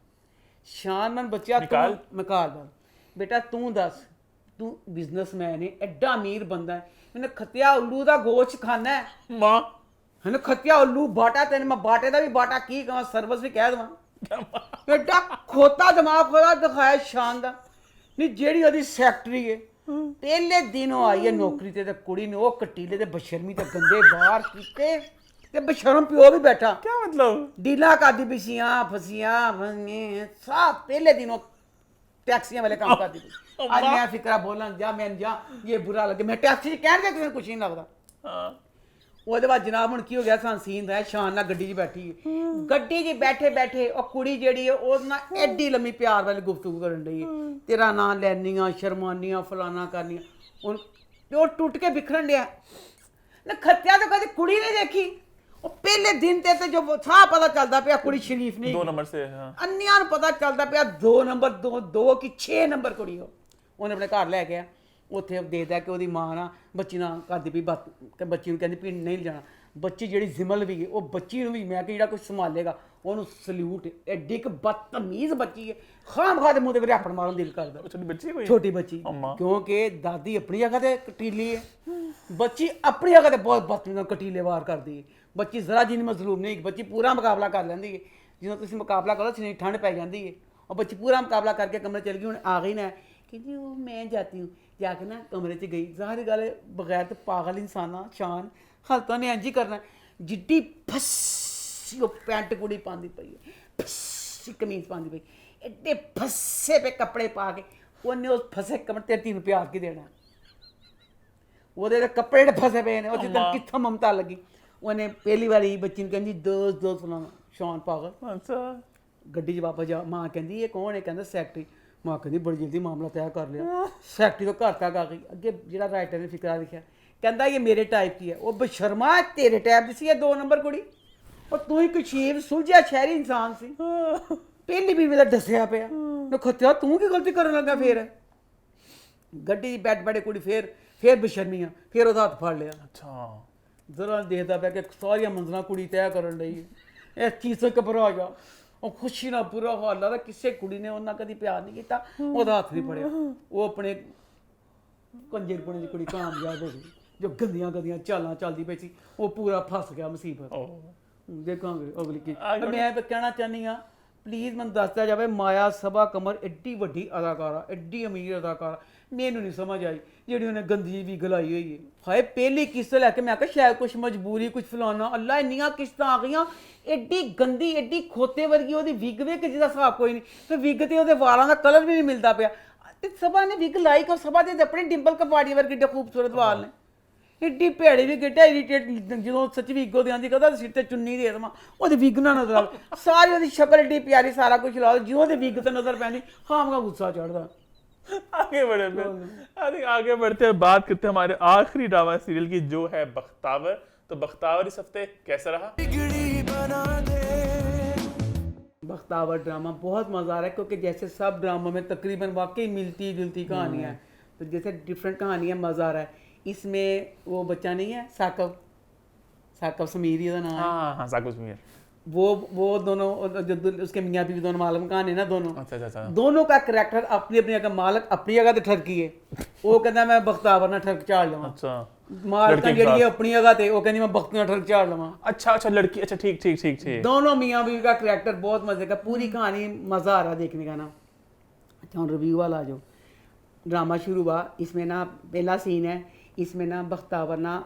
ਸ਼ਾਨਵਾਨ ਬੱਚਿਆ ਤੂੰ ਮਕਾਲਵਾਨ ਬੇਟਾ ਤੂੰ ਦੱਸ ਤੂੰ ਬਿਜ਼ਨਸਮੈਨ ਹੈ ਐਡਾ ਅਮੀਰ ਬੰਦਾ ਹੈ ਮੈਨੂੰ ਖੱਤਿਆ ਉੱਲੂ ਦਾ ਗੋਸ਼ਤ ਖਾਣਾ ਹੈ ਮਾਂ ਹਨੂੰ ਖੱਤਿਆ ਉੱਲੂ ਬਾਟਾ ਤੈਨੂੰ ਮੈਂ ਬਾਟੇ ਦਾ ਵੀ ਬਾਟਾ ਕੀ ਕਹਾਂ ਸਰਵਿਸ ਵੀ ਕਹਿ ਦੇਵਾਂ ਬੇਟਾ ਖੋਤਾ ਦਿਮਾਗ ਖੋਦਾ ਦਿਖਾਇਆ ਸ਼ਾਨ ਦਾ ਨਹੀਂ ਜਿਹੜੀ ਉਹਦੀ ਸੈਕਟਰੀ ਹੈ ਪਹਿਲੇ ਦਿਨ ਉਹ ਆਈ ਹੈ ਨੌਕਰੀ ਤੇ ਕੁੜੀ ਨੇ ਉਹ ਕਟੀਲੇ ਤੇ ਬਸ਼ਰਮੀ ਤੇ ਗੰਦੇ ਬਾਹਰ ਕੀਤੇ ਤੇ ਬਸ਼ਰਮ ਪਿਓ ਵੀ ਬੈਠਾ ਕੀ ਮਤਲਬ ਡੀਲਾਂ ਕਰਦੀ ਪਿਛੀਆਂ ਫਸੀਆਂ ਸਭ ਪਹਿਲੇ ਦਿਨ ਉਹ ਟੈਕਸੀਆਂ ਵਾਲੇ ਕੰਮ ਕਰਦੀ ਪਈ ਅੱਜ ਮੈਂ ਫਿਕਰਾ ਬੋਲਾਂ ਜਾ ਮੈਂ ਜਾ ਇਹ ਬੁਰਾ ਲੱਗੇ ਮੈਂ ਟੈਕਸੀ ਕਹਿਣ ਕੇ ਕਿਸੇ ਕੁਛ ਨਹੀਂ ਲੱਗਦਾ ਉਹਦੇ ਬਾਅਦ ਜਨਾਬ ਹੁਣ ਕੀ ਹੋ ਗਿਆ ਸਾਨੂੰ ਸੀਨ ਹੈ ਸ਼ਾਨ ਨਾਲ ਗੱਡੀ 'ਚ ਬੈਠੀ ਹੈ ਗੱਡੀ 'ਚ ਬੈਠੇ ਬੈਠੇ ਉਹ ਕੁੜੀ ਜਿਹੜੀ ਹੈ ਉਹ ਨਾਲ ਐਡੀ ਲੰਮੀ ਪਿਆਰ ਵਾਲੀ ਗੁਫ਼ਤਗੂ ਕਰਨ ਡਈ ਹੈ ਤੇਰਾ ਨਾਂ ਲੈਣੀਆਂ ਸ਼ਰਮਾਨੀਆਂ ਫਲਾਨਾ ਕਰਨੀਆਂ ਹੁਣ ਉਹ ਟੁੱਟ ਕੇ ਬਿਖਰਨ ਡਿਆ ਨਾ ਖੱਤਿਆ ਤਾਂ ਕਦੇ ਕੁੜੀ ਨੇ ਦੇਖੀ ਉਹ ਪਹਿਲੇ ਦਿਨ ਤੇ ਜੋ ਸਾਹ ਪਤਾ ਚੱਲਦਾ ਪਿਆ ਕੁੜੀ ਸ਼ਰੀਫ ਨਹੀਂ 2 ਨੰਬਰ ਸੇ ਹਾਂ ਅੰਨਿਆਂ ਨੂੰ ਪਤਾ ਚੱਲਦਾ ਪਿਆ 2 ਨੰਬਰ 2 ਕੀ 6 ਨੰਬਰ ਕੁੜੀ ਉਹਨੇ ਆਪਣੇ ਘਰ ਲੈ ਗਿਆ ਉੱਥੇ ਦੇਖਦਾ ਕਿ ਉਹਦੀ ਮਾਂ ਨਾ ਬੱਚੀ ਨਾਲ ਕਰਦੀ ਪਈ ਬਾਤ ਕਿ ਬੱਚੀ ਨੂੰ ਕਹਿੰਦੀ ਵੀ ਨਹੀਂ ਜਾਣਾ ਬੱਚੀ ਜਿਹੜੀ ਜ਼ਿਮਲ ਵੀ ਹੈ ਉਹ ਬੱਚੀ ਨੂੰ ਵੀ ਮੈਂ ਕਿ ਜਿਹੜਾ ਕੁਝ ਸੰਭਾਲੇਗਾ ਉਹਨੂੰ ਸਲੂਟ ਐਡੀ ਇੱਕ ਬਦਤਮੀਜ਼ ਬੱਚੀ ਹੈ ਖਾਮ ਖਾ ਦੇ ਮੂੰਹ ਤੇ ਵੀਰੇ ਆਪਣ ਮਾਰਨ ਦਿਲ ਕਰਦਾ ਛੋਟੀ ਬੱਚੀ ਕੋਈ ਛੋਟੀ ਬੱਚੀ ਕਿਉਂਕਿ ਦਾਦੀ ਆਪਣੀ ਜਗ੍ਹਾ ਤੇ ਕਟੀਲੀ ਹੈ ਬੱਚੀ ਆਪਣੀ ਜਗ੍ਹਾ ਤੇ ਬਹੁਤ ਬਦਤਮੀਜ਼ ਕਟੀਲੇ ਵਾਰ ਕਰਦੀ ਹੈ ਬੱਚੀ ਜ਼ਰਾ ਜੀ ਮਜ਼ਲੂਮ ਨਹੀਂ ਬੱਚੀ ਪੂਰਾ ਮੁਕਾਬਲਾ ਕਰ ਲੈਂਦੀ ਹੈ ਜਦੋਂ ਤੁਸੀਂ ਮੁਕਾਬਲਾ ਕਰੋ ਸਰੀਰ ਠੰਡ ਪੈ ਜਾਂਦੀ ਹੈ ਉਹ ਬੱਚੀ ਪੂਰਾ ਮੁਕਾਬਲਾ ਕਰਕੇ ਕਮਰੇ ਚਲ ਗਈ ਹੁਣ ਆ ਗਈ ਨਾ ਕਹਿੰਦੀ ਉਹ ਮੈਂ ਜਾਤੀ ਹੂੰ ਜਾ ਕੇ ਨਾ ਕਮਰੇ 'ਚ ਗਈ ਜ਼ਾਹਰ ਗੱਲ ਹੈ ਬਗੈਰ ਤੇ ਪਾਗਲ ਇਨਸਾਨਾ ਸ਼ਾਨ ਹਾਲਤਾਂ ਨੇ ਇੰਝ ਹੀ ਕਰਨਾ ਜਿੱਡੀ ਫੱਸੀ ਉਹ ਪੈਂਟ ਕੁੜੀ ਪਾਉਂਦੀ ਪਈ ਹੈ ਫੱਸੀ ਕਮੀਜ਼ ਪਾਉਂਦੀ ਪਈ ਐਡੇ ਫੱਸੇ ਪੇ ਕੱਪੜੇ ਪਾ ਕੇ ਉਹਨੇ ਉਸ ਫਸੇ ਕਮਰ ਤੇ 3 ਪਿਆਰ ਕੀ ਦੇਣਾ ਉਹਦੇ ਕੱਪੜੇ ਦੇ ਫਸੇ ਪਏ ਨੇ ਉਹ ਜਿੱਦਾਂ ਕਿੱਥੋਂ ਮਮਤਾ ਲੱਗੀ ਉਹਨੇ ਪਹਿਲੀ ਵਾਰੀ ਬੱਚੀ ਨੂੰ ਕਹਿੰਦੀ ਦੋਸਤ ਸੁਣਾਉਣਾ ਸ਼ਾਨ ਪਾਗਲ ਅੱਛਾ ਗੱਡੀ 'ਚ ਵਾਪਸ ਜਾ ਮਾਂ ਕਹਿੰਦੀ ਇਹ ਕੌਣ ਹੈ ਕਹਿੰਦਾ ਸੈਕਟਰੀ ਮਾਂ ਕਹਿੰਦੀ ਬੜੀ ਜਲਦੀ ਮਾਮਲਾ ਤੈਅ ਕਰ ਲਿਆ ਸੈਕਟਰੀ ਤੋਂ ਘਰ ਤੱਕ ਆ ਗਈ ਅੱਗੇ ਜਿਹੜਾ ਰਾਈਟਰ ਨੇ ਫਿਕਰਾ ਲਿਖਿਆ ਕਹਿੰਦਾ ਇਹ ਮੇਰੇ ਟਾਈਪ ਕੀ ਹੈ ਉਹ ਬਸ਼ਰਮਾ ਤੇਰੇ ਟਾਈਪ ਦੀ ਸੀ ਇਹ 2 ਨੰਬਰ ਕੁੜੀ ਉਹ ਤੂੰ ਇੱਕ ਸ਼ੀਰ ਸੁਲਝਿਆ ਸ਼ਹਿਰੀ ਇਨਸਾਨ ਸੀ ਪਹਿਲੀ ਬੀਵੀ ਦਾ ਦੱਸਿਆ ਪਿਆ ਨਾ ਖੱਤਿਆ ਤੂੰ ਕੀ ਗਲਤੀ ਕਰਨ ਲੱਗਾ ਫੇਰ ਗੱਡੀ 'ਚ ਬੈਠ ਬੜੇ ਕੁੜੀ ਫੇਰ ਬਸ਼ਰਮੀਆਂ ਫੇਰ ਉਹਦਾ ਹੱਥ ਫੜ ਲਿਆ ਅੱਛਾ ਜ਼ਰਾ ਦੇਖਦਾ ਪਿਆ ਕਿ ਸਾਰੀਆਂ ਮੰਜ਼ਲਾਂ ਕੁੜੀ ਤੈਅ ਕਰਨ ਲਈ ਇਸ ਚੀਜ਼ ਤੋਂ ਘਬਰਾ ਜਾ ਉਹ ਖੁਸ਼ੀ ਨਾਲ ਬੁਰਾ ਹਾਲ ਲੱਗਦਾ ਕਿਸੇ ਕੁੜੀ ਨੇ ਉਹਨਾਂ ਕਦੀ ਪਿਆਰ ਨਹੀਂ ਕੀਤਾ ਉਹਦਾ ਹੱਥ ਨਹੀਂ ਫੜਿਆ ਉਹ ਆਪਣੇ ਕੰਜਰਪੁਣੇ ਦੀ ਕੁੜੀ ਕਾਮਯਾਬ ਹੋ ਗਈ ਜੋ ਗੰਦੀਆਂ ਚਾਲਾਂ ਚੱਲਦੀ ਪਈ ਸੀ ਉਹ ਪੂਰਾ ਫਸ ਗਿਆ ਮੁਸੀਬਤ ਦੇਖਾਂਗੇ ਅਗਲੀ ਕੀ ਮੈਂ ਤਾਂ ਕਹਿਣਾ ਚਾਹੁੰਦੀ ਹਾਂ ਪਲੀਜ਼ ਮੈਨੂੰ ਦੱਸਦਾ ਜਾਵੇ ਮਾਇਆ ਸਭਾ ਕਮਰ ਐਡੀ ਵੱਡੀ ਅਦਾਕਾਰਾ ਐਡੀ ਅਮੀਰ ਅਦਾਕਾਰਾ ਮੈਨੂੰ ਨਹੀਂ ਸਮਝ ਆਈ ਜਿਹੜੀ ਉਹਨੇ ਗੰਦੀ ਵੀ ਗਲਾਈ ਹੋਈ ਹੈ ਹਾਏ ਪਹਿਲੀ ਕਿਸ਼ਤ ਲੈ ਕੇ ਮੈਂ ਕਿਹਾ ਸ਼ਾਇਦ ਕੁਝ ਮਜਬੂਰੀ ਕੁਝ ਫਲਾਣਾ ਅੱਲਾ ਇੰਨੀਆਂ ਕਿਸ਼ਤਾਂ ਆ ਗਈਆਂ ਐਡੀ ਗੰਦੀ ਐਡੀ ਖੋਤੇ ਵਰਗੀ ਉਹਦੀ ਵਿਗ ਵੇ ਕਿ ਜਿਹਦਾ ਹਿਸਾਬ ਕੋਈ ਨਹੀਂ ਤੇ ਵਿਗ ਤੇ ਉਹਦੇ ਵਾਲਾਂ ਦਾ ਕਲਰ ਵੀ ਨਹੀਂ ਮਿਲਦਾ ਪਿਆ ਤੇ ਸਭਾ ਨੇ ਵਿਗ ਲਾਈ ਕਿ ਸਭਾ ਦੇ ਆਪਣੇ ਡਿੰਪਲ ਕਪਾੜੀ ਵਰਗੇ ਏਡੇ ਖੂਬਸੂਰਤ ਵਾਲ ਨੇ ਐਡੀ ਭੈੜੀ ਵੀ ਗਿੱਟਾ ਇਰੀਟੇਟ ਜਦੋਂ ਸੱਚ ਵਿਗ ਉਹਦੇ ਆਂਦੀ ਕਹਦਾ ਸਿਰ ਤੇ ਚੁੰਨੀ ਦੇ ਦੇਵਾਂ ਉਹਦੀ ਵਿਗ ਨਾ ਨਜ਼ਰ ਆਵੇ ਸਾਰੀ ਉਹਦੀ ਸ਼ਕਲ ਐਡੀ ਪਿਆਰੀ ਸਾਰਾ ਕੁਝ ਲਾ ਜਿਉਂ ਉਹਦੇ ਵਿਗ ਤੇ ਨਜ਼ਰ ਪੈਂਦੀ ਖਾਮਗਾ ਗੁੱਸਾ चढ़ता आगे बढ़े अरे आगे बढ़ते हैं बात करते हैं हमारे आखिरी ड्रामा सीरियल की जो है बख्तावर तो बख्तावर इस हफ्ते कैसा रहा बख्तावर ड्रामा बहुत मज़ा आ रहा है क्योंकि जैसे सब ड्रामों में तकरीबन वाकई मिलती जुलती कहानियाँ हैं तो जैसे डिफरेंट कहानियाँ मज़ा आ रहा है इसमें वो बच्चा नहीं है साकब समीर का नाम है हाँ साकब समीर वो दोनों जो उसके मियाँ बीवी दोनों मालक मकान है ना दोनों अच्छा दोनों का करैक्टर अपनी अपनी जगह मालक अपनी जगह ते ठरकी है वो कहता मैं बख्तावर ना ठरक चाड़ लवां अच्छा मालक ਜਿਹੜੀ अपनी जगह ते वो कहनी मैं बख्त ना ठरक चाड़ लवां अच्छा लड़की अच्छा ठीक दोनों मियाँ बीवी का करैक्टर बहुत मजे का पूरी कहानी मजा आ रहा देखने का ना अच्छा हम रिव्यू वाला जो ड्रामा शुरू हुआ इसमें ना पहला सीन है इसमें ना बख्तावर ना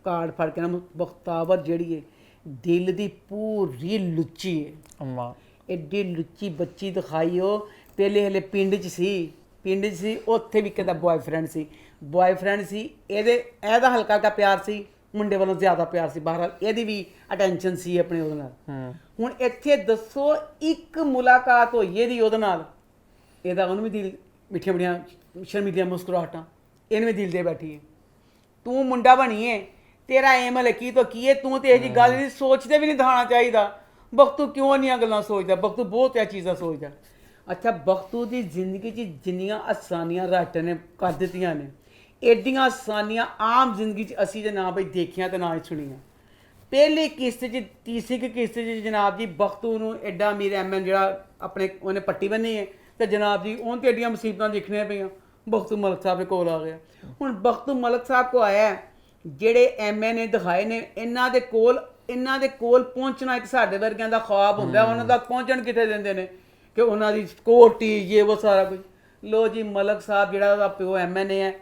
कार्ड फड़ के ना बख्तावर ਜਿਹੜੀ है दिल दी पूरी लुच्ची है अम्मा एडी लुच्ची बच्ची दिखाई हो पहले हले पिंड च सी उत्थे भी कहता बॉयफ्रेंड सी ਇਹਦਾ ਹਲਕਾ ਹਲਕਾ ਪਿਆਰ ਸੀ ਮੁੰਡੇ ਵੱਲੋਂ ਜ਼ਿਆਦਾ ਪਿਆਰ ਸੀ ਬਹਰਾਲ ਇਹਦੀ ਵੀ ਅਟੈਂਸ਼ਨ ਸੀ ਆਪਣੇ ਉਹਦੇ ਨਾਲ ਹੁਣ ਇੱਥੇ ਦੱਸੋ ਇੱਕ ਮੁਲਾਕਾਤ ਹੋਈ ਇਹਦੀ ਉਹਦੇ ਨਾਲ ਇਹਦਾ ਉਹਨੂੰ ਵੀ ਦਿਲ ਮਿੱਠੀਆਂ ਬੜੀਆਂ ਸ਼ਰਮੀਲੀਆਂ ਮੁਸਕਰਾਹਟਾਂ ਇਹਨੇ ਵੀ ਦਿਲ ਦੇ ਬੈਠੀ ਹੈ ਤੂੰ ਮੁੰਡਾ ਬਣੀਏ तेरा एम है की तो की है तू तो यही गल सोचते भी नहीं दिखाना चाहिए बख्तू क्यों नहीं गल्लां सोचता बख्तू बहुत यह चीज़ां सोचता अच्छा बख्तू की जिंदगी च जिन्नियां आसानियां राइटर ने कर दित्तियां ने एडियां आसानियां आम जिंदगी च असी जे ना भाई देखियां तो ना ही सुनियां पहली किस्त च तीसरी किस्त च जनाब जी बख्तू नूं एडा अमीर एम एन जिहड़ा अपने उन्हें पट्टी बन्नी है तो जनाब जी उन तो एडियां मुसीबतां दिखनियां पईयां बख्तू मलक साहब के कोल आ गया हुण बख्तू मलक साहब को आया ਜਿਹੜੇ ਐਮਐਨਏ ਦਿਖਾਏ ਨੇ ਇਹਨਾਂ ਦੇ ਕੋਲ ਪਹੁੰਚਣਾ ਇੱਕ ਸਾਡੇ ਵਰਗਿਆਂ ਦਾ ख्वाब ਹੁੰਦਾ ਉਹਨਾਂ ਦਾ ਪਹੁੰਚਣ ਕਿੱਥੇ ਦਿੰਦੇ ਨੇ ਕਿ ਉਹਨਾਂ ਦੀ ਸਕਿਉਰਟੀ ਇਹ ਉਹ ਸਾਰਾ ਕੁਝ ਲੋ ਜੀ ਮਲਕ ਸਾਹਿਬ ਜਿਹੜਾ ਉਹਦਾ ਪਿਓ ਐਮਐਨਏ ਹੈ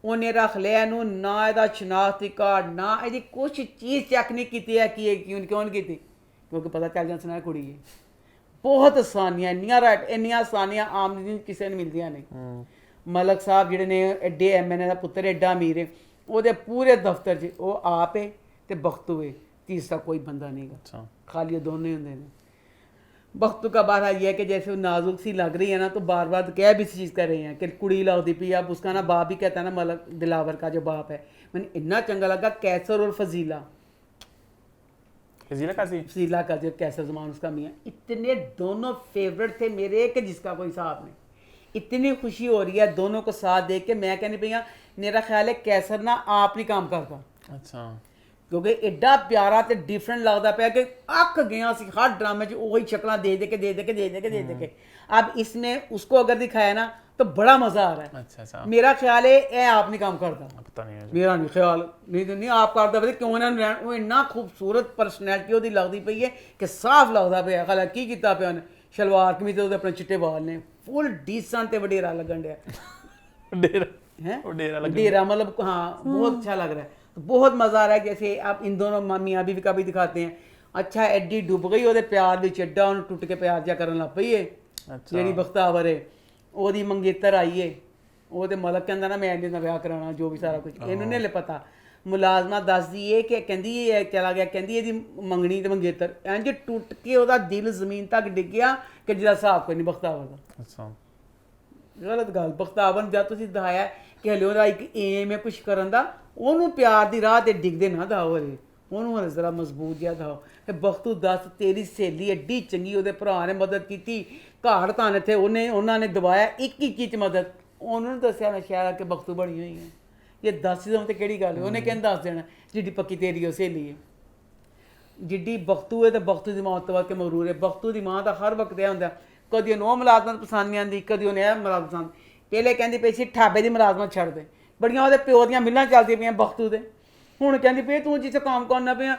ਉਹਨੇ ਰੱਖ ਲਿਆ ਇਹਨੂੰ ਨਾ ਇਹਦਾ ਸ਼ਨਾਖਤੀ ਕਾਰਡ ਨਾ ਇਹਦੀ ਕੁਛ ਚੀਜ਼ ਚੈੱਕ ਨਹੀਂ ਕੀਤੀ ਹੈ ਕਿ ਇਹ ਕਿਉਂ ਨਹੀਂ ਕੀਤੀ ਕਿਉਂਕਿ ਪਤਾ ਚੱਲ ਜਾਂਦਾ ਸੁਣਾ ਕੁੜੀ ਹੈ ਬਹੁਤ ਆਸਾਨੀਆਂ ਇੰਨੀਆਂ ਆਸਾਨੀਆਂ ਆਮ ਜ਼ਿੰਦਗੀ ਕਿਸੇ ਨੂੰ ਮਿਲਦੀਆਂ ਨਹੀਂ ਮਲਕ ਸਾਹਿਬ ਜਿਹੜੇ ਨੇ ਐਡੇ ਐਮਐਨਏ ਦਾ ਪੁੱਤਰ ਐਡਾ ਅਮੀਰ ਹੈ ਉਹਦੇ ਪੂਰੇ ਦਫ਼ਤਰ 'ਚ ਉਹ ਆਪ ਹੈ ਤੇ ਬਖਤੂ ਹੈ, तीसरा कोई बंदा नहीं गा, अच्छा खाली ये दोनों ही होंगे ने। बख्तू का बात ये है कि जैसे वो नाजुक सी लग रही है ना, तो बार बार कह भी इस चीज़ कर रहे हैं कि कुड़ी लगती पी। अब उसका ना बाप भी कहता है ना, मलक दिलावर का जो बाप है, मैंने इतना चंगा लगा। कैसर और फजीला, फजीला काजी फजीला का जो कैसर जमान उसका मियाँ, इतने दोनों फेवरेट थे मेरे कि जिसका कोई हिसाब नहीं। इतनी खुशी हो रही है दोनों को साथ देख के। मैं कहनी पई मेरा ख्याल है कैसर ना आप नहीं काम करता, अच्छा क्योंकि एडा प्यारा ते डिफरेंट लगता पाया कि अक गया सी हर ड्रामे च वही शक्ल दे के। अब इसने उसको अगर दिखाया ना तो बड़ा मजा आ रहा है। अच्छा अच्छा मेरा ख्याल है ए आप नहीं काम करता, पता नहीं है मेरा नहीं ख्याल, नहीं आप करता पता क्यों ना। वो इन्ना खूबसूरत पर्सनैलिटी ਉਹਦੀ लगती पई है कि साफ लगता पाया। खाला की कीता पिया ने, शलवार कमीज ਉਹਦੇ अपने चिट्टे बाल ने, फुल डिसेंट ते वडेरा लगन दिया डेरा है। वो डेरा लग डेरा मतलब हाँ बहुत अच्छा लग रहा है, बहुत मज़ा आ रहा है। जैसे आप इन दोनों मियाँ बीवी का भी दिखाते हैं। अच्छा एडी डुब गई ਉਹਦੇ प्यार ਵਿੱਚ, ਐਡਾ ਉਹਨੂੰ ਟੁੱਟ ਕੇ ਪਿਆਰ ਜਿਹਾ ਕਰਨ ਲੱਗ ਪਈ ਏ ਜਿਹੜੀ ਬਖਤਾਵਰ ਹੈ। ਉਹਦੀ ਮੰਗੇਤਰ ਆਈ ਏ, ਉਹਦੇ ਮਲਕ ਕਹਿੰਦਾ ਨਾ ਮੈਂ ਇਹਦੇ ਨਾਲ ਵਿਆਹ ਕਰਾਉਣਾ, ਜੋ ਵੀ ਸਾਰਾ ਕੁਝ ਇਹਨੂੰ ਨਹੀਂ ਹਲੇ ਪਤਾ। ਮੁਲਾਜ਼ਮਾ ਦੱਸਦੀ ਏ ਕਿ ਕਹਿੰਦੀ ਇਹ ਚਲਾ ਗਿਆ, ਕਹਿੰਦੀ ਇਹਦੀ ਮੰਗਣੀ ਤੇ ਮੰਗੇਤਰ ਇੰਜ ਟੁੱਟ ਕੇ ਉਹਦਾ ਦਿਲ ਜ਼ਮੀਨ ਤੱਕ ਡਿੱਗਿਆ ਕਿ ਜਿਹਦਾ ਹਿਸਾਬ ਕੋਈ ਨਹੀਂ ਬਖਤਾਵਰ ਦਾ। अच्छा ਗਲਤ ਗੱਲ। ਬਖਤਾਵਰ ਨੂੰ ਜਦ ਤੁਸੀਂ ਦਿਖਾਇਆ ਕਿ ਹਲੇ ਉਹਦਾ ਇੱਕ ਏਮ ਹੈ ਕੁਛ ਕਰਨ ਦਾ, ਉਹਨੂੰ ਪਿਆਰ ਦੀ ਰਾਹ ਤੇ ਡਿੱਗਦੇ ਨਾ ਦਿਓ ਹਲੇ, ਉਹਨੂੰ ਹਲੇ ਜ਼ਰਾ ਮਜ਼ਬੂਤ ਜਿਹਾ ਦਿਓ ਕਿ ਬਖਤੂ ਦੱਸ ਤੇਰੀ ਸਹੇਲੀ ਐਡੀ ਚੰਗੀ, ਉਹਦੇ ਭਰਾ ਨੇ ਮਦਦ ਕੀਤੀ, ਘਾੜ ਤਾਂ ਇੱਥੇ ਉਹਨਾਂ ਨੇ ਦਵਾਇਆ ਇੱਕ ਚ ਮਦਦ। ਉਹਨੂੰ ਨੀ ਦੱਸਿਆ ਮੈਂ ਸ਼ਾਇਦ ਕਿ ਬਖਤੂ ਬਣੀ ਹੋਈ ਹੈ। ਜੇ ਦੱਸ ਦਵਾਂ ਤੇ ਕਿਹੜੀ ਗੱਲ ਹੈ, ਉਹਨੇ ਕਹਿੰਦਾ ਦੱਸ ਦੇਣਾ ਜਿੱਡੀ ਪੱਕੀ ਤੇਰੀ ਉਹ ਸਹੇਲੀ ਹੈ। ਜਿੱਡੀ ਬਖਤੂ ਹੈ ਤੇ ਬਖਤੂ ਦੀ ਮਾਂ ਤੋਂ ਵੱਧ ਕੇ ਮਗਰੂਰ ਹੈ। ਬਖਤੂ ਦੀ ਮਾਂ ਦਾ ਹਰ ਵਕਤ ਇਹ ਹੁੰਦਾ, ਕਦੀ ਉਹਨੂੰ ਉਹ ਮੁਲਾਜ਼ਮਤ ਪਸੰਦ ਨਹੀਂ ਆਉਂਦੀ, ਕਦੀ ਉਹਨੇ ਇਹ ਮੁਲਾਜ਼ਮਤ ਪਸੰਦ। ਪਹਿਲੇ ਕਹਿੰਦੀ ਪਈ ਸੀ ਠਾਬੇ ਦੀ ਮੁਲਾਜ਼ਮਤ ਛੱਡ ਦੇ, ਬੜੀਆਂ ਉਹਦੇ ਪਿਓ ਦੀਆਂ ਮਿਲਾਂ ਚੱਲਦੀਆਂ ਪਈਆਂ ਬਖਤੂ ਦੇ। ਹੁਣ ਕਹਿੰਦੀ ਪਈ ਤੂੰ ਜਿੱਥੇ ਕੰਮ ਕਰਨਾ ਪਿਆ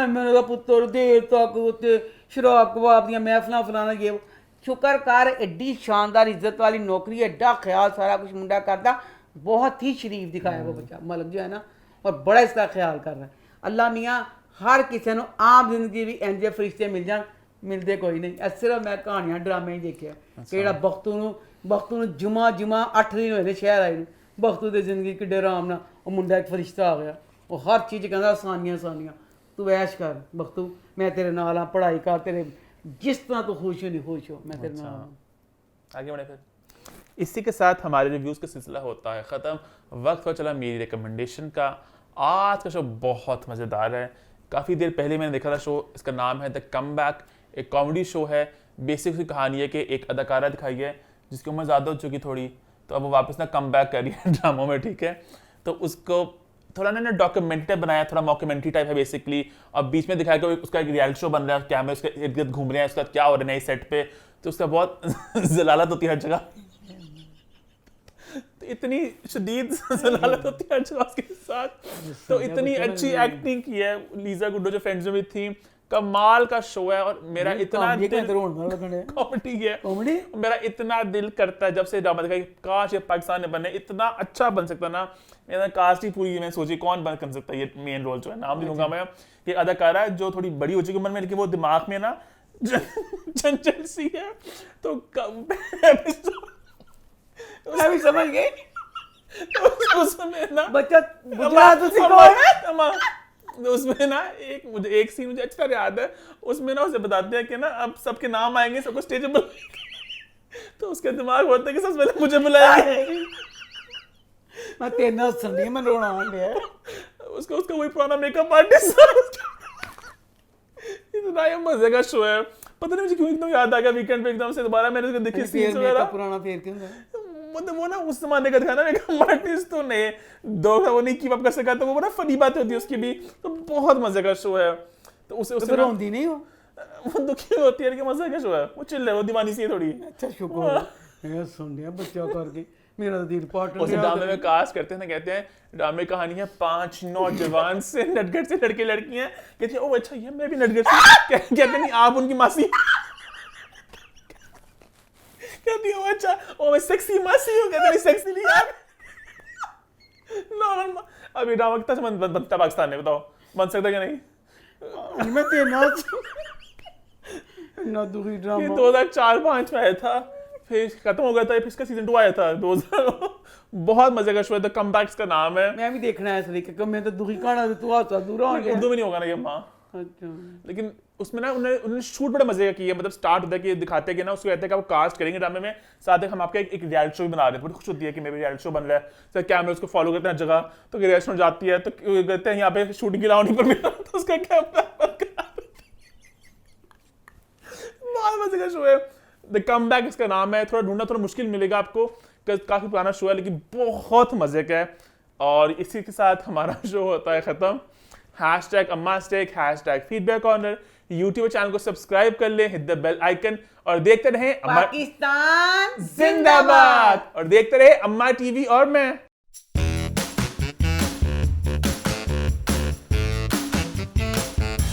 ਮੇਰੇ ਦਾ ਪੁੱਤਰ ਦੇਰ ਤੱਕ ਉੱਤੇ ਸ਼ਰਾਬ ਕਬਾਬ ਦੀਆਂ ਮਹਿਫਲਾਂ ਫਲਾਣਾ ਜੇ। ਸ਼ੁਕਰ ਕਰ ਐਡੀ ਸ਼ਾਨਦਾਰ ਇੱਜ਼ਤ ਵਾਲੀ ਨੌਕਰੀ, ਐਡਾ ਖਿਆਲ ਸਾਰਾ कुछ मुंडा करता, बहुत ही शरीफ दिखाया वो बच्चा मलक जो है ना, और बड़ा इसका ख्याल कर रहा है। अल्लाह मियाँ हर किसी को आम जिंदगी भी इंज दे फरिश्ते मिल जान, मिलते कोई नहीं। सिर्फ मैं कहानियां ड्रामे ही देखिया कि ਜਿਹੜਾ ਬਖਤੂ ਨੂੰ ਜੁਮਾ 8 ਦਿਨ ਹੋਏ ਨੇ ਸ਼ਹਿਰ ਆਏ ਨੂੰ। ਬਖਤੂ ਦੀ ਜ਼ਿੰਦਗੀ ਕਿੱਡੇ ਆਰਾਮ ਨਾਲ, ਉਹ ਮੁੰਡਾ ਇੱਕ ਫਰਿਸ਼ਤਾ ਆ ਗਿਆ, ਉਹ ਹਰ ਚੀਜ਼ ਕਹਿੰਦਾ ਆਸਾਨੀਆਂ ਤੂੰ ਐਸ਼ ਕਰ ਬਖਤੂ, ਮੈਂ ਤੇਰੇ ਨਾਲ ਆ, ਪੜ੍ਹਾਈ ਕਰ, ਤੇਰੇ जिस तरह तो खुश हो नहीं खुश हो, मैं तेरे नाल हूं। आगे बढ़े फिर। इसी के साथ हमारे रिव्यूज़ का सिलसिला होता है ख़त्म। वक्त हो चला मेरी रिकमेंडेशन का। आज का शो बहुत मज़ेदार है। काफ़ी देर पहले मैंने देखा था शो, इसका नाम है द कमबैक। एक कॉमेडी शो है। बेसिक सी कहानी है कि एक अदाकारा दिखाई है जिसकी उम्र ज़्यादा हो चुकी थोड़ी, तो अब वो वापस ना कम बैक कर रही है ड्रामों में, ठीक है। तो उसको थोड़ा ना डॉक्यूमेंट्री बनाया, थोड़ा मॉक्यूमेंट्री टाइप है बेसिकली। और बीच में दिखाया कि उसका एक रियलिटी शो बन रहा है, कैमरे उसके इर्द गिर्द घूम रहे हैं, उसका क्या हो रहा है नए सेट पे, तो उसका बहुत जलालत होती है हर जगह। तो इतनी शदीद जलालत होती है हर जगह उसके साथ। तो इतनी अच्छी एक्टिंग की है लीजा गुड्डो जो फ्रेंड्स में भी थी। कमाल का शो है। और मेरा इतना कॉमेडी है, मेरा इतना दिल करता है जब से ड्रामा देखा कि काश ये पाकिस्तान में बने, इतना अच्छा बन सकता ना। मेरा कास्ट ही पूरी मैं सोची कौन बन कर सकता है ये मेन रोल जो है, नाम नहीं लूंगा मैं, कि अदाकारा है जो थोड़ी बड़ी हो चुकी उम्र में, लेकिन वो दिमाग में ना चंचल सी है। तो मैं भी समझ गई उसमें ना बच्चा गुजरात सिखा उसमें ना एक सीन मुझे अच्छा याद है। उसमें ना उसे बताते हैं कि ना अब सबके नाम आएंगे, सबको स्टेज पर तो उसका दिमाग होता है कि सबसे पहले मुझे बुलाएंगे। मैं तेना सुन मैं रोना आ गया। उसका वही पुराना मेकअप आर्टिस्ट। इतना ये मजे का शो है। पता नहीं मुझे क्यों एकदम याद आ गया वीकेंड पे एकदम से दोबारा मैंने उसको देखी सीन्स वगैरह। पुराना फेर क्यों मतलब वो ना उस जमाने का दिखाना मेकअप आर्टिस्ट तो नहीं दो वो नहीं कीप अप कर सका, तो वो बड़ा फनी बात होती है उसकी भी। तो बहुत मजे का शो है। तो उसे रोंदी नहीं वो दुखी होती है कि मजे का शो है, वो चिल्ल है, वो दीवानी सी है थोड़ी। अच्छा शुक्र है सुन लिया बच्चा करके मेरा दिल पाट उसे ड्रामे में कास्ट करते हैं ना, कहते हैं ड्रामे कहानी है 5 नौजवान से नटगढ़ से लड़के लड़कियां, कहते हैं ओ अच्छा ये मैं भी नटगढ़ से कहते नहीं आप उनकी मासी, कहती हूँ अच्छा ओ मैं सेक्सी मासी हूँ, कहते नहीं सेक्सी नहीं यार नॉर्मल। अभी ड्रामा कितना बनता पाकिस्तान में, बताओ बन सकता क्या नहीं। मैं तेना ना दुखी ड्रामा 2004-5 में आया था, फिर खत्म हो गया था, फिर इसका सीजन 2 आया था 2000 बहुत मजे का शो है, द कमबैक्स का नाम है। मैं भी देखना है इसलिए क्योंकि मैं तो दुखी कहाना तू आता दूर हो गया। उर्दू में नहीं होगा ना ये माँ, अच्छा लेकिन उसमें ना उन्होंने शूट बड़ा मजे का किया, मतलब स्टार्ट होता है कि दिखाते हैं कि ना उसको कहते हैं कि आप कास्ट करेंगे ड्रामे में, साथ ही हम आपका एक रियलिटी शो भी बना रहे हैं, बड़ी खुश होती है कि मेरे रियलिटी शो बन रहा है, सर कैमरा उसको फॉलो करते हैं हर जगह, तो रेस्टोरेंट जाती है तो कहते हैं यहाँ पे शूटिंग की लाउंज पर मिला तो उसका कैमरा बहुत मजे का शो है, द कमबैक इसका नाम है। थोड़ा ढूंढना थोड़ा मुश्किल मिलेगा आपको, काफी पुराना शो है लेकिन बहुत मजे का है। और इसी के साथ हमारा शो होता है खत्म। #अम्मास्टेक, #फीडबैक कॉर्नर, यूट्यूब चैनल को सब्सक्राइब कर ले, हिट द बेल आइकन और देखते रहें पाकिस्तान जिंदाबाद, और देखते रहे अम्मा टीवी और मैं।